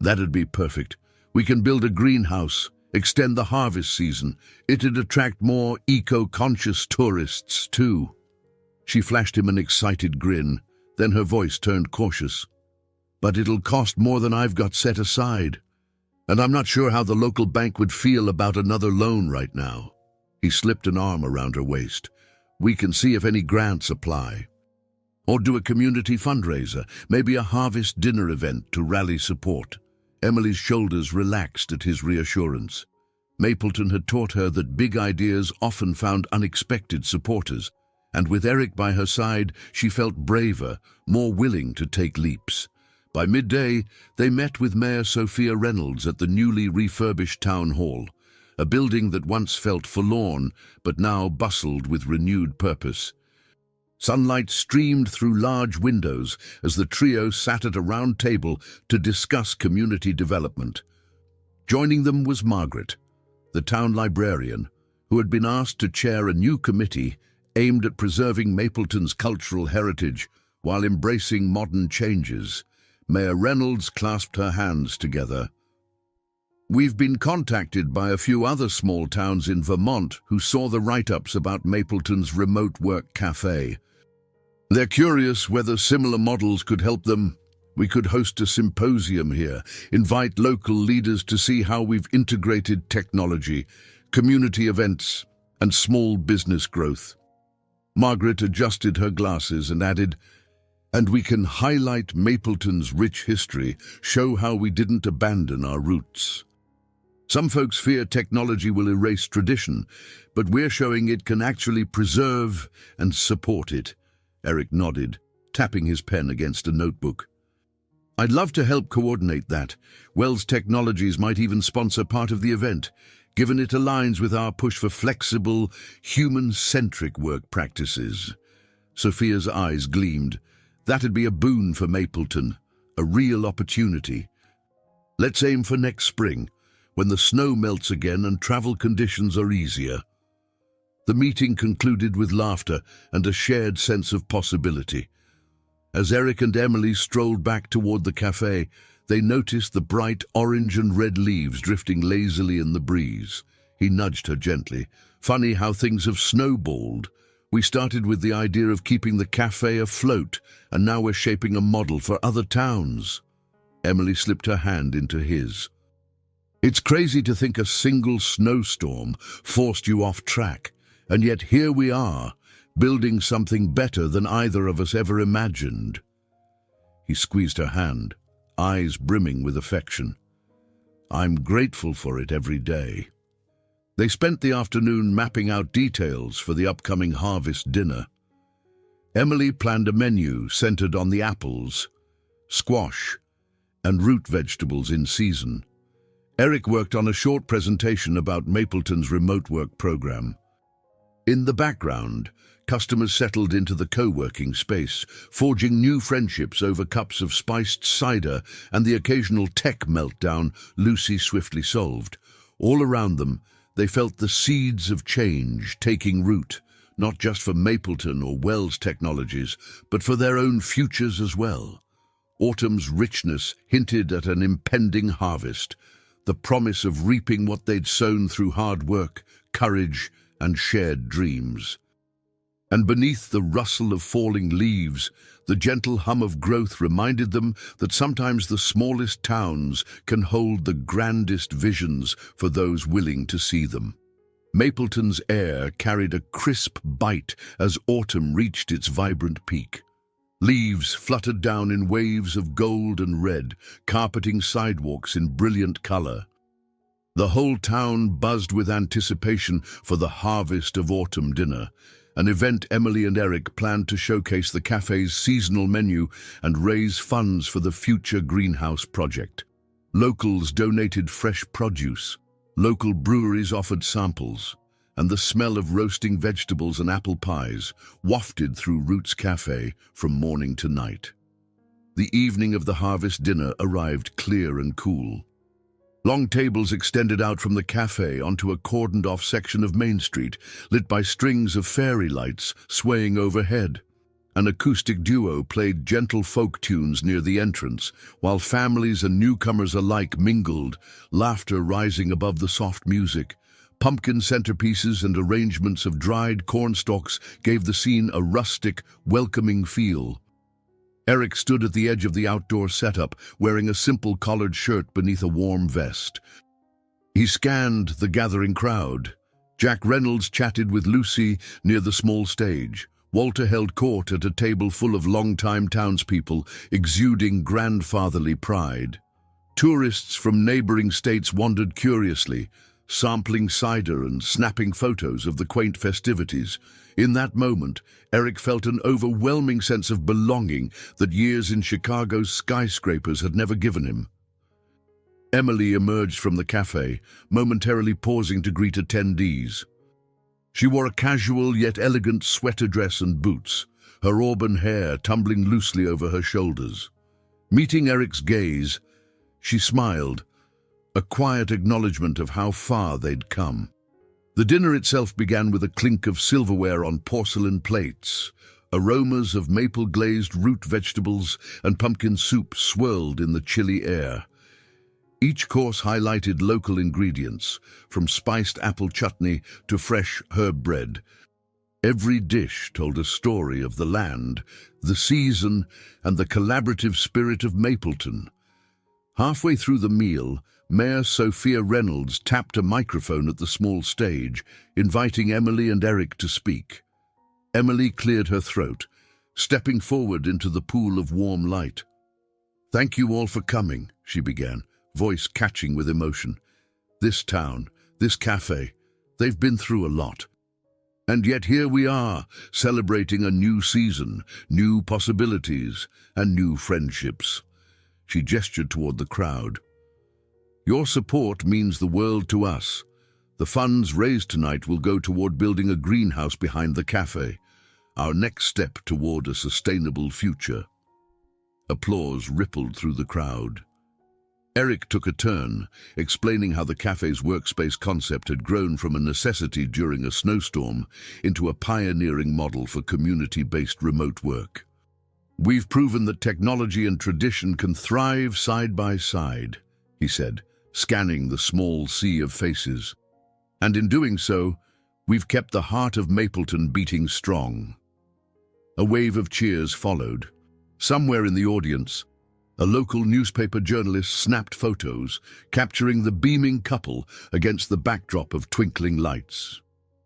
"That'd be perfect. We can build a greenhouse, extend the harvest season. It'd attract more eco-conscious tourists, too." She flashed him an excited grin. Then her voice turned cautious. "But it'll cost more than I've got set aside. And I'm not sure how the local bank would feel about another loan right now." He slipped an arm around her waist. "We can see if any grants apply. Or do a community fundraiser, maybe a harvest dinner event to rally support." Emily's shoulders relaxed at his reassurance. Mapleton had taught her that big ideas often found unexpected supporters, and with Eric by her side, she felt braver, more willing to take leaps. By midday, they met with Mayor Sophia Reynolds at the newly refurbished town hall, a building that once felt forlorn but now bustled with renewed purpose. Sunlight streamed through large windows as the trio sat at a round table to discuss community development. Joining them was Margaret, the town librarian, who had been asked to chair a new committee aimed at preserving Mapleton's cultural heritage while embracing modern changes. Mayor Reynolds clasped her hands together. "We've been contacted by a few other small towns in Vermont who saw the write-ups about Mapleton's remote work cafe. They're curious whether similar models could help them. We could host a symposium here, invite local leaders to see how we've integrated technology, community events, and small business growth." Margaret adjusted her glasses and added, "And we can highlight Mapleton's rich history, show how we didn't abandon our roots. Some folks fear technology will erase tradition, but we're showing it can actually preserve and support it." Eric nodded, tapping his pen against a notebook. "I'd love to help coordinate that. Wells Technologies might even sponsor part of the event, given it aligns with our push for flexible, human-centric work practices." Sophia's eyes gleamed. That'd be a boon for Mapleton, a real opportunity. "Let's aim for next spring, when the snow melts again and travel conditions are easier." The meeting concluded with laughter and a shared sense of possibility. As Eric and Emily strolled back toward the cafe, they noticed the bright orange and red leaves drifting lazily in the breeze. He nudged her gently. "Funny how things have snowballed. We started with the idea of keeping the cafe afloat, and now we're shaping a model for other towns." Emily slipped her hand into his. "It's crazy to think a single snowstorm forced you off track, and yet here we are, building something better than either of us ever imagined." He squeezed her hand, eyes brimming with affection. "I'm grateful for it every day." They spent the afternoon mapping out details for the upcoming harvest dinner. Emily planned a menu centered on the apples, squash, and root vegetables in season. Eric worked on a short presentation about Mapleton's remote work program. In the background, customers settled into the co-working space, forging new friendships over cups of spiced cider and the occasional tech meltdown Lucy swiftly solved. All around them, they felt the seeds of change taking root, not just for Mapleton or Wells Technologies, but for their own futures as well. Autumn's richness hinted at an impending harvest, the promise of reaping what they'd sown through hard work, courage, and shared dreams. And beneath the rustle of falling leaves, the gentle hum of growth reminded them that sometimes the smallest towns can hold the grandest visions for those willing to see them. Mapleton's air carried a crisp bite as autumn reached its vibrant peak. Leaves fluttered down in waves of gold and red, carpeting sidewalks in brilliant color. The whole town buzzed with anticipation for the harvest of autumn dinner, an event Emily and Eric planned to showcase the cafe's seasonal menu and raise funds for the future greenhouse project. Locals donated fresh produce, local breweries offered samples, and the smell of roasting vegetables and apple pies wafted through Roots Cafe from morning to night. The evening of the harvest dinner arrived clear and cool. Long tables extended out from the cafe onto a cordoned-off section of Main Street, lit by strings of fairy lights swaying overhead. An acoustic duo played gentle folk tunes near the entrance, while families and newcomers alike mingled, laughter rising above the soft music. Pumpkin centerpieces and arrangements of dried cornstalks gave the scene a rustic, welcoming feel. Eric stood at the edge of the outdoor setup, wearing a simple collared shirt beneath a warm vest. He scanned the gathering crowd. Jack Reynolds chatted with Lucy near the small stage. Walter held court at a table full of longtime townspeople, exuding grandfatherly pride. Tourists from neighboring states wandered curiously, sampling cider and snapping photos of the quaint festivities. In that moment, Eric felt an overwhelming sense of belonging that years in Chicago's skyscrapers had never given him. Emily emerged from the cafe, momentarily pausing to greet attendees. She wore a casual yet elegant sweater dress and boots, her auburn hair tumbling loosely over her shoulders. Meeting Eric's gaze, she smiled, a quiet acknowledgement of how far they'd come. The dinner itself began with a clink of silverware on porcelain plates. Aromas of maple-glazed root vegetables and pumpkin soup swirled in the chilly air. Each course highlighted local ingredients, from spiced apple chutney to fresh herb bread. Every dish told a story of the land, the season, and the collaborative spirit of Mapleton. Halfway through the meal, Mayor Sophia Reynolds tapped a microphone at the small stage, inviting Emily and Eric to speak. Emily cleared her throat, stepping forward into the pool of warm light. "Thank you all for coming," she began, voice catching with emotion. "This town, this cafe, they've been through a lot. And yet here we are, celebrating a new season, new possibilities, and new friendships." She gestured toward the crowd. "Your support means the world to us. The funds raised tonight will go toward building a greenhouse behind the cafe, our next step toward a sustainable future." Applause rippled through the crowd. Eric took a turn, explaining how the cafe's workspace concept had grown from a necessity during a snowstorm into a pioneering model for community-based remote work. "We've proven that technology and tradition can thrive side by side," he said, scanning the small sea of faces. "And in doing so, we've kept the heart of Mapleton beating strong." A wave of cheers followed. Somewhere in the audience, a local newspaper journalist snapped photos, capturing the beaming couple against the backdrop of twinkling lights.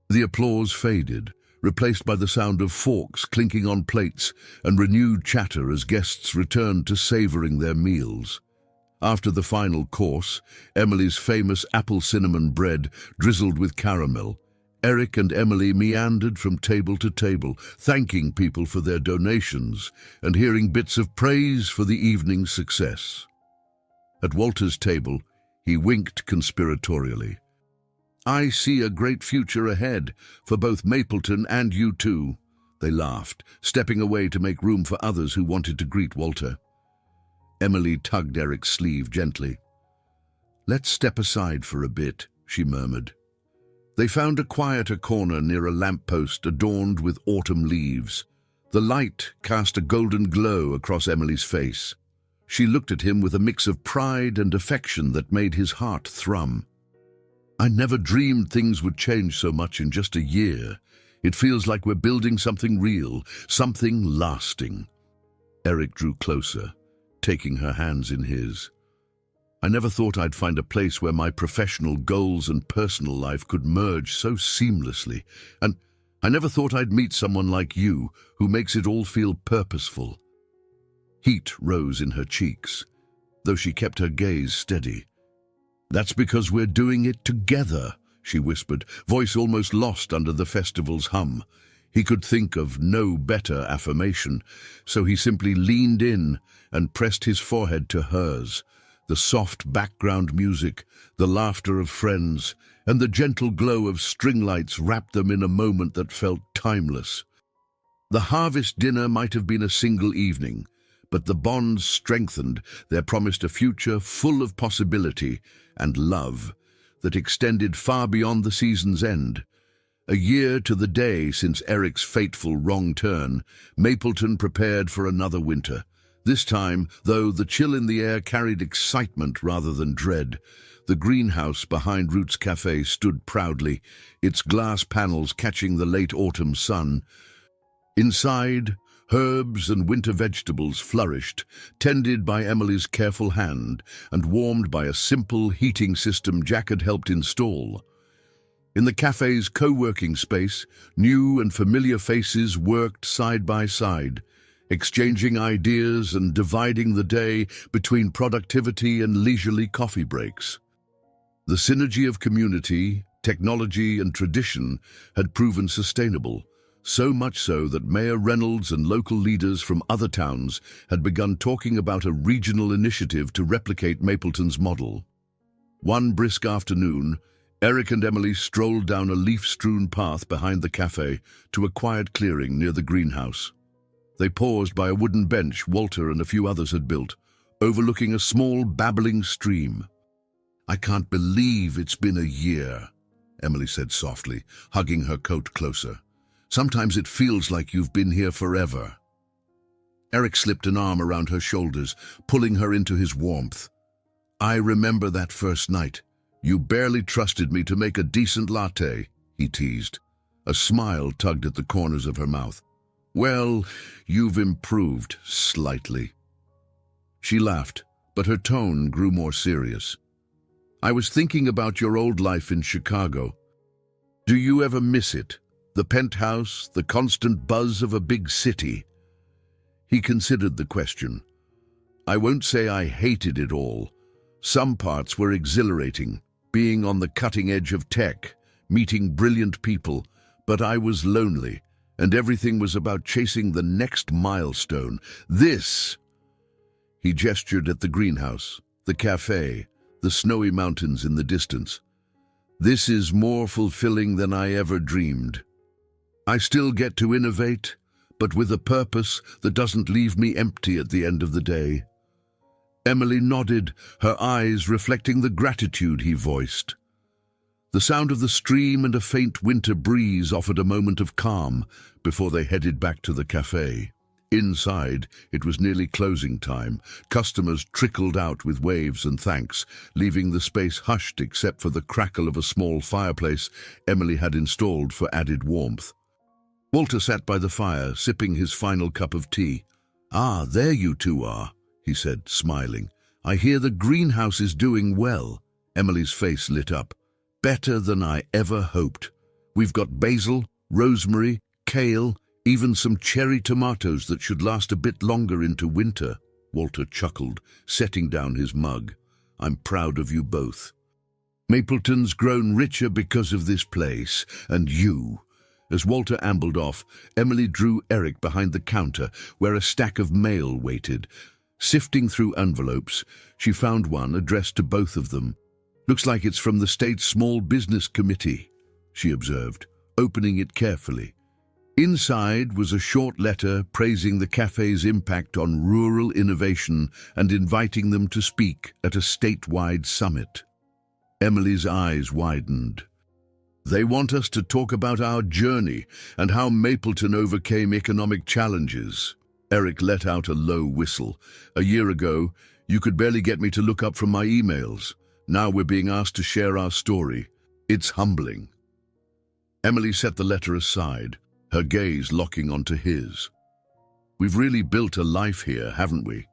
The applause faded, replaced by the sound of forks clinking on plates and renewed chatter as guests returned to savoring their meals. After the final course, Emily's famous apple cinnamon bread drizzled with caramel, Eric and Emily meandered from table to table, thanking people for their donations and hearing bits of praise for the evening's success. At Walter's table, he winked conspiratorially. "I see a great future ahead for both Mapleton and you two." They laughed, stepping away to make room for others who wanted to greet Walter. Emily tugged Eric's sleeve gently. "Let's step aside for a bit," she murmured. They found a quieter corner near a lamppost adorned with autumn leaves. The light cast a golden glow across Emily's face. She looked at him with a mix of pride and affection that made his heart thrum. "I never dreamed things would change so much in just a year. It feels like we're building something real, something lasting." Eric drew closer, taking her hands in his. "I never thought I'd find a place where my professional goals and personal life could merge so seamlessly. And I never thought I'd meet someone like you, who makes it all feel purposeful." Heat rose in her cheeks, though she kept her gaze steady. "That's because we're doing it together," she whispered, voice almost lost under the festival's hum. He could think of no better affirmation, so he simply leaned in and pressed his forehead to hers. The soft background music, the laughter of friends, and the gentle glow of string lights wrapped them in a moment that felt timeless. The harvest dinner might have been a single evening, but the bonds strengthened. There promised a future full of possibility and love that extended far beyond the season's end. A year to the day since Eric's fateful wrong turn, Mapleton prepared for another winter. This time, though, the chill in the air carried excitement rather than dread. The greenhouse behind Roots Cafe stood proudly, its glass panels catching the late autumn sun. Inside, herbs and winter vegetables flourished, tended by Emily's careful hand and warmed by a simple heating system Jack had helped install. In the cafe's co-working space, new and familiar faces worked side by side, exchanging ideas and dividing the day between productivity and leisurely coffee breaks. The synergy of community, technology, and tradition had proven sustainable, so much so that Mayor Reynolds and local leaders from other towns had begun talking about a regional initiative to replicate Mapleton's model. One brisk afternoon, Eric and Emily strolled down a leaf-strewn path behind the cafe to a quiet clearing near the greenhouse. They paused by a wooden bench Walter and a few others had built, overlooking a small babbling stream. "I can't believe it's been a year," Emily said softly, hugging her coat closer. "Sometimes it feels like you've been here forever." Eric slipped an arm around her shoulders, pulling her into his warmth. "I remember that first night. You barely trusted me to make a decent latte," he teased. A smile tugged at the corners of her mouth. "Well, you've improved slightly." She laughed, but her tone grew more serious. "I was thinking about your old life in Chicago. Do you ever miss it? The penthouse, the constant buzz of a big city?" He considered the question. "I won't say I hated it all. Some parts were exhilarating, being on the cutting edge of tech, meeting brilliant people, but I was lonely, and everything was about chasing the next milestone. This—" He gestured at the greenhouse, the cafe, the snowy mountains in the distance. "This is more fulfilling than I ever dreamed. I still get to innovate, but with a purpose that doesn't leave me empty at the end of the day." Emily nodded, her eyes reflecting the gratitude he voiced. The sound of the stream and a faint winter breeze offered a moment of calm before they headed back to the cafe. Inside, it was nearly closing time. Customers trickled out with waves and thanks, leaving the space hushed except for the crackle of a small fireplace Emily had installed for added warmth. Walter sat by the fire, sipping his final cup of tea. "Ah, there you two are," he said, smiling. "I hear the greenhouse is doing well." Emily's face lit up. "Better than I ever hoped. We've got basil, rosemary, kale, even some cherry tomatoes that should last a bit longer into winter." Walter chuckled, setting down his mug. "I'm proud of you both. Mapleton's grown richer because of this place, and you." As Walter ambled off, Emily drew Eric behind the counter, where a stack of mail waited. Sifting through envelopes, she found one addressed to both of them. "Looks like it's from the state's Small Business Committee," she observed, opening it carefully. Inside was a short letter praising the cafe's impact on rural innovation and inviting them to speak at a statewide summit. Emily's eyes widened. "They want us to talk about our journey and how Mapleton overcame economic challenges." Eric let out a low whistle. "A year ago, you could barely get me to look up from my emails. Now we're being asked to share our story. It's humbling." Emily set the letter aside, her gaze locking onto his. "We've really built a life here, haven't we?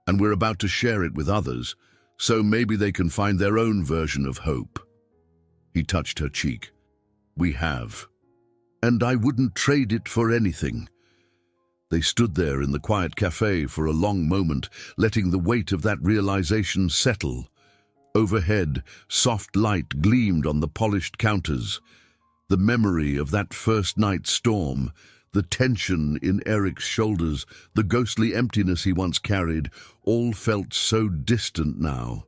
And we're about to share it with others, so maybe they can find their own version of hope." He touched her cheek. "We have. And I wouldn't trade it for anything." They stood there in the quiet cafe for a long moment, letting the weight of that realization settle. Overhead, soft light gleamed on the polished counters. The memory of that first night's storm, the tension in Eric's shoulders, the ghostly emptiness he once carried, all felt so distant now.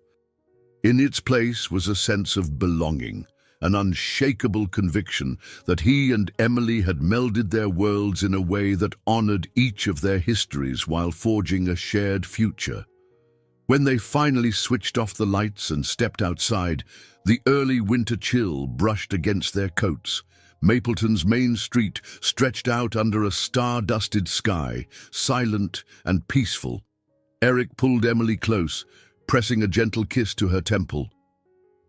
In its place was a sense of belonging, an unshakable conviction that he and Emily had melded their worlds in a way that honored each of their histories while forging a shared future. When they finally switched off the lights and stepped outside, the early winter chill brushed against their coats. Mapleton's main street stretched out under a star-dusted sky, silent and peaceful. Eric pulled Emily close, pressing a gentle kiss to her temple.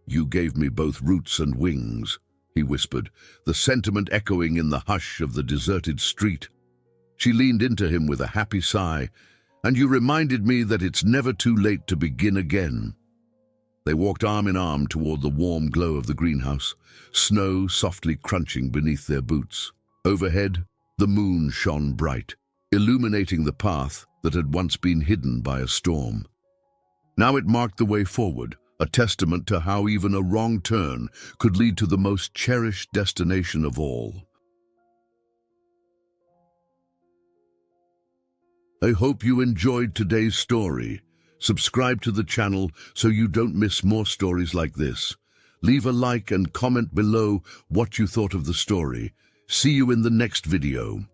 "You gave me both roots and wings," he whispered, the sentiment echoing in the hush of the deserted street. She leaned into him with a happy sigh. "And you reminded me that it's never too late to begin again." They walked arm in arm toward the warm glow of the greenhouse, snow softly crunching beneath their boots. Overhead, the moon shone bright, illuminating the path that had once been hidden by a storm. Now it marked the way forward, a testament to how even a wrong turn could lead to the most cherished destination of all. I hope you enjoyed today's story. Subscribe to the channel so you don't miss more stories like this. Leave a like and comment below what you thought of the story. See you in the next video.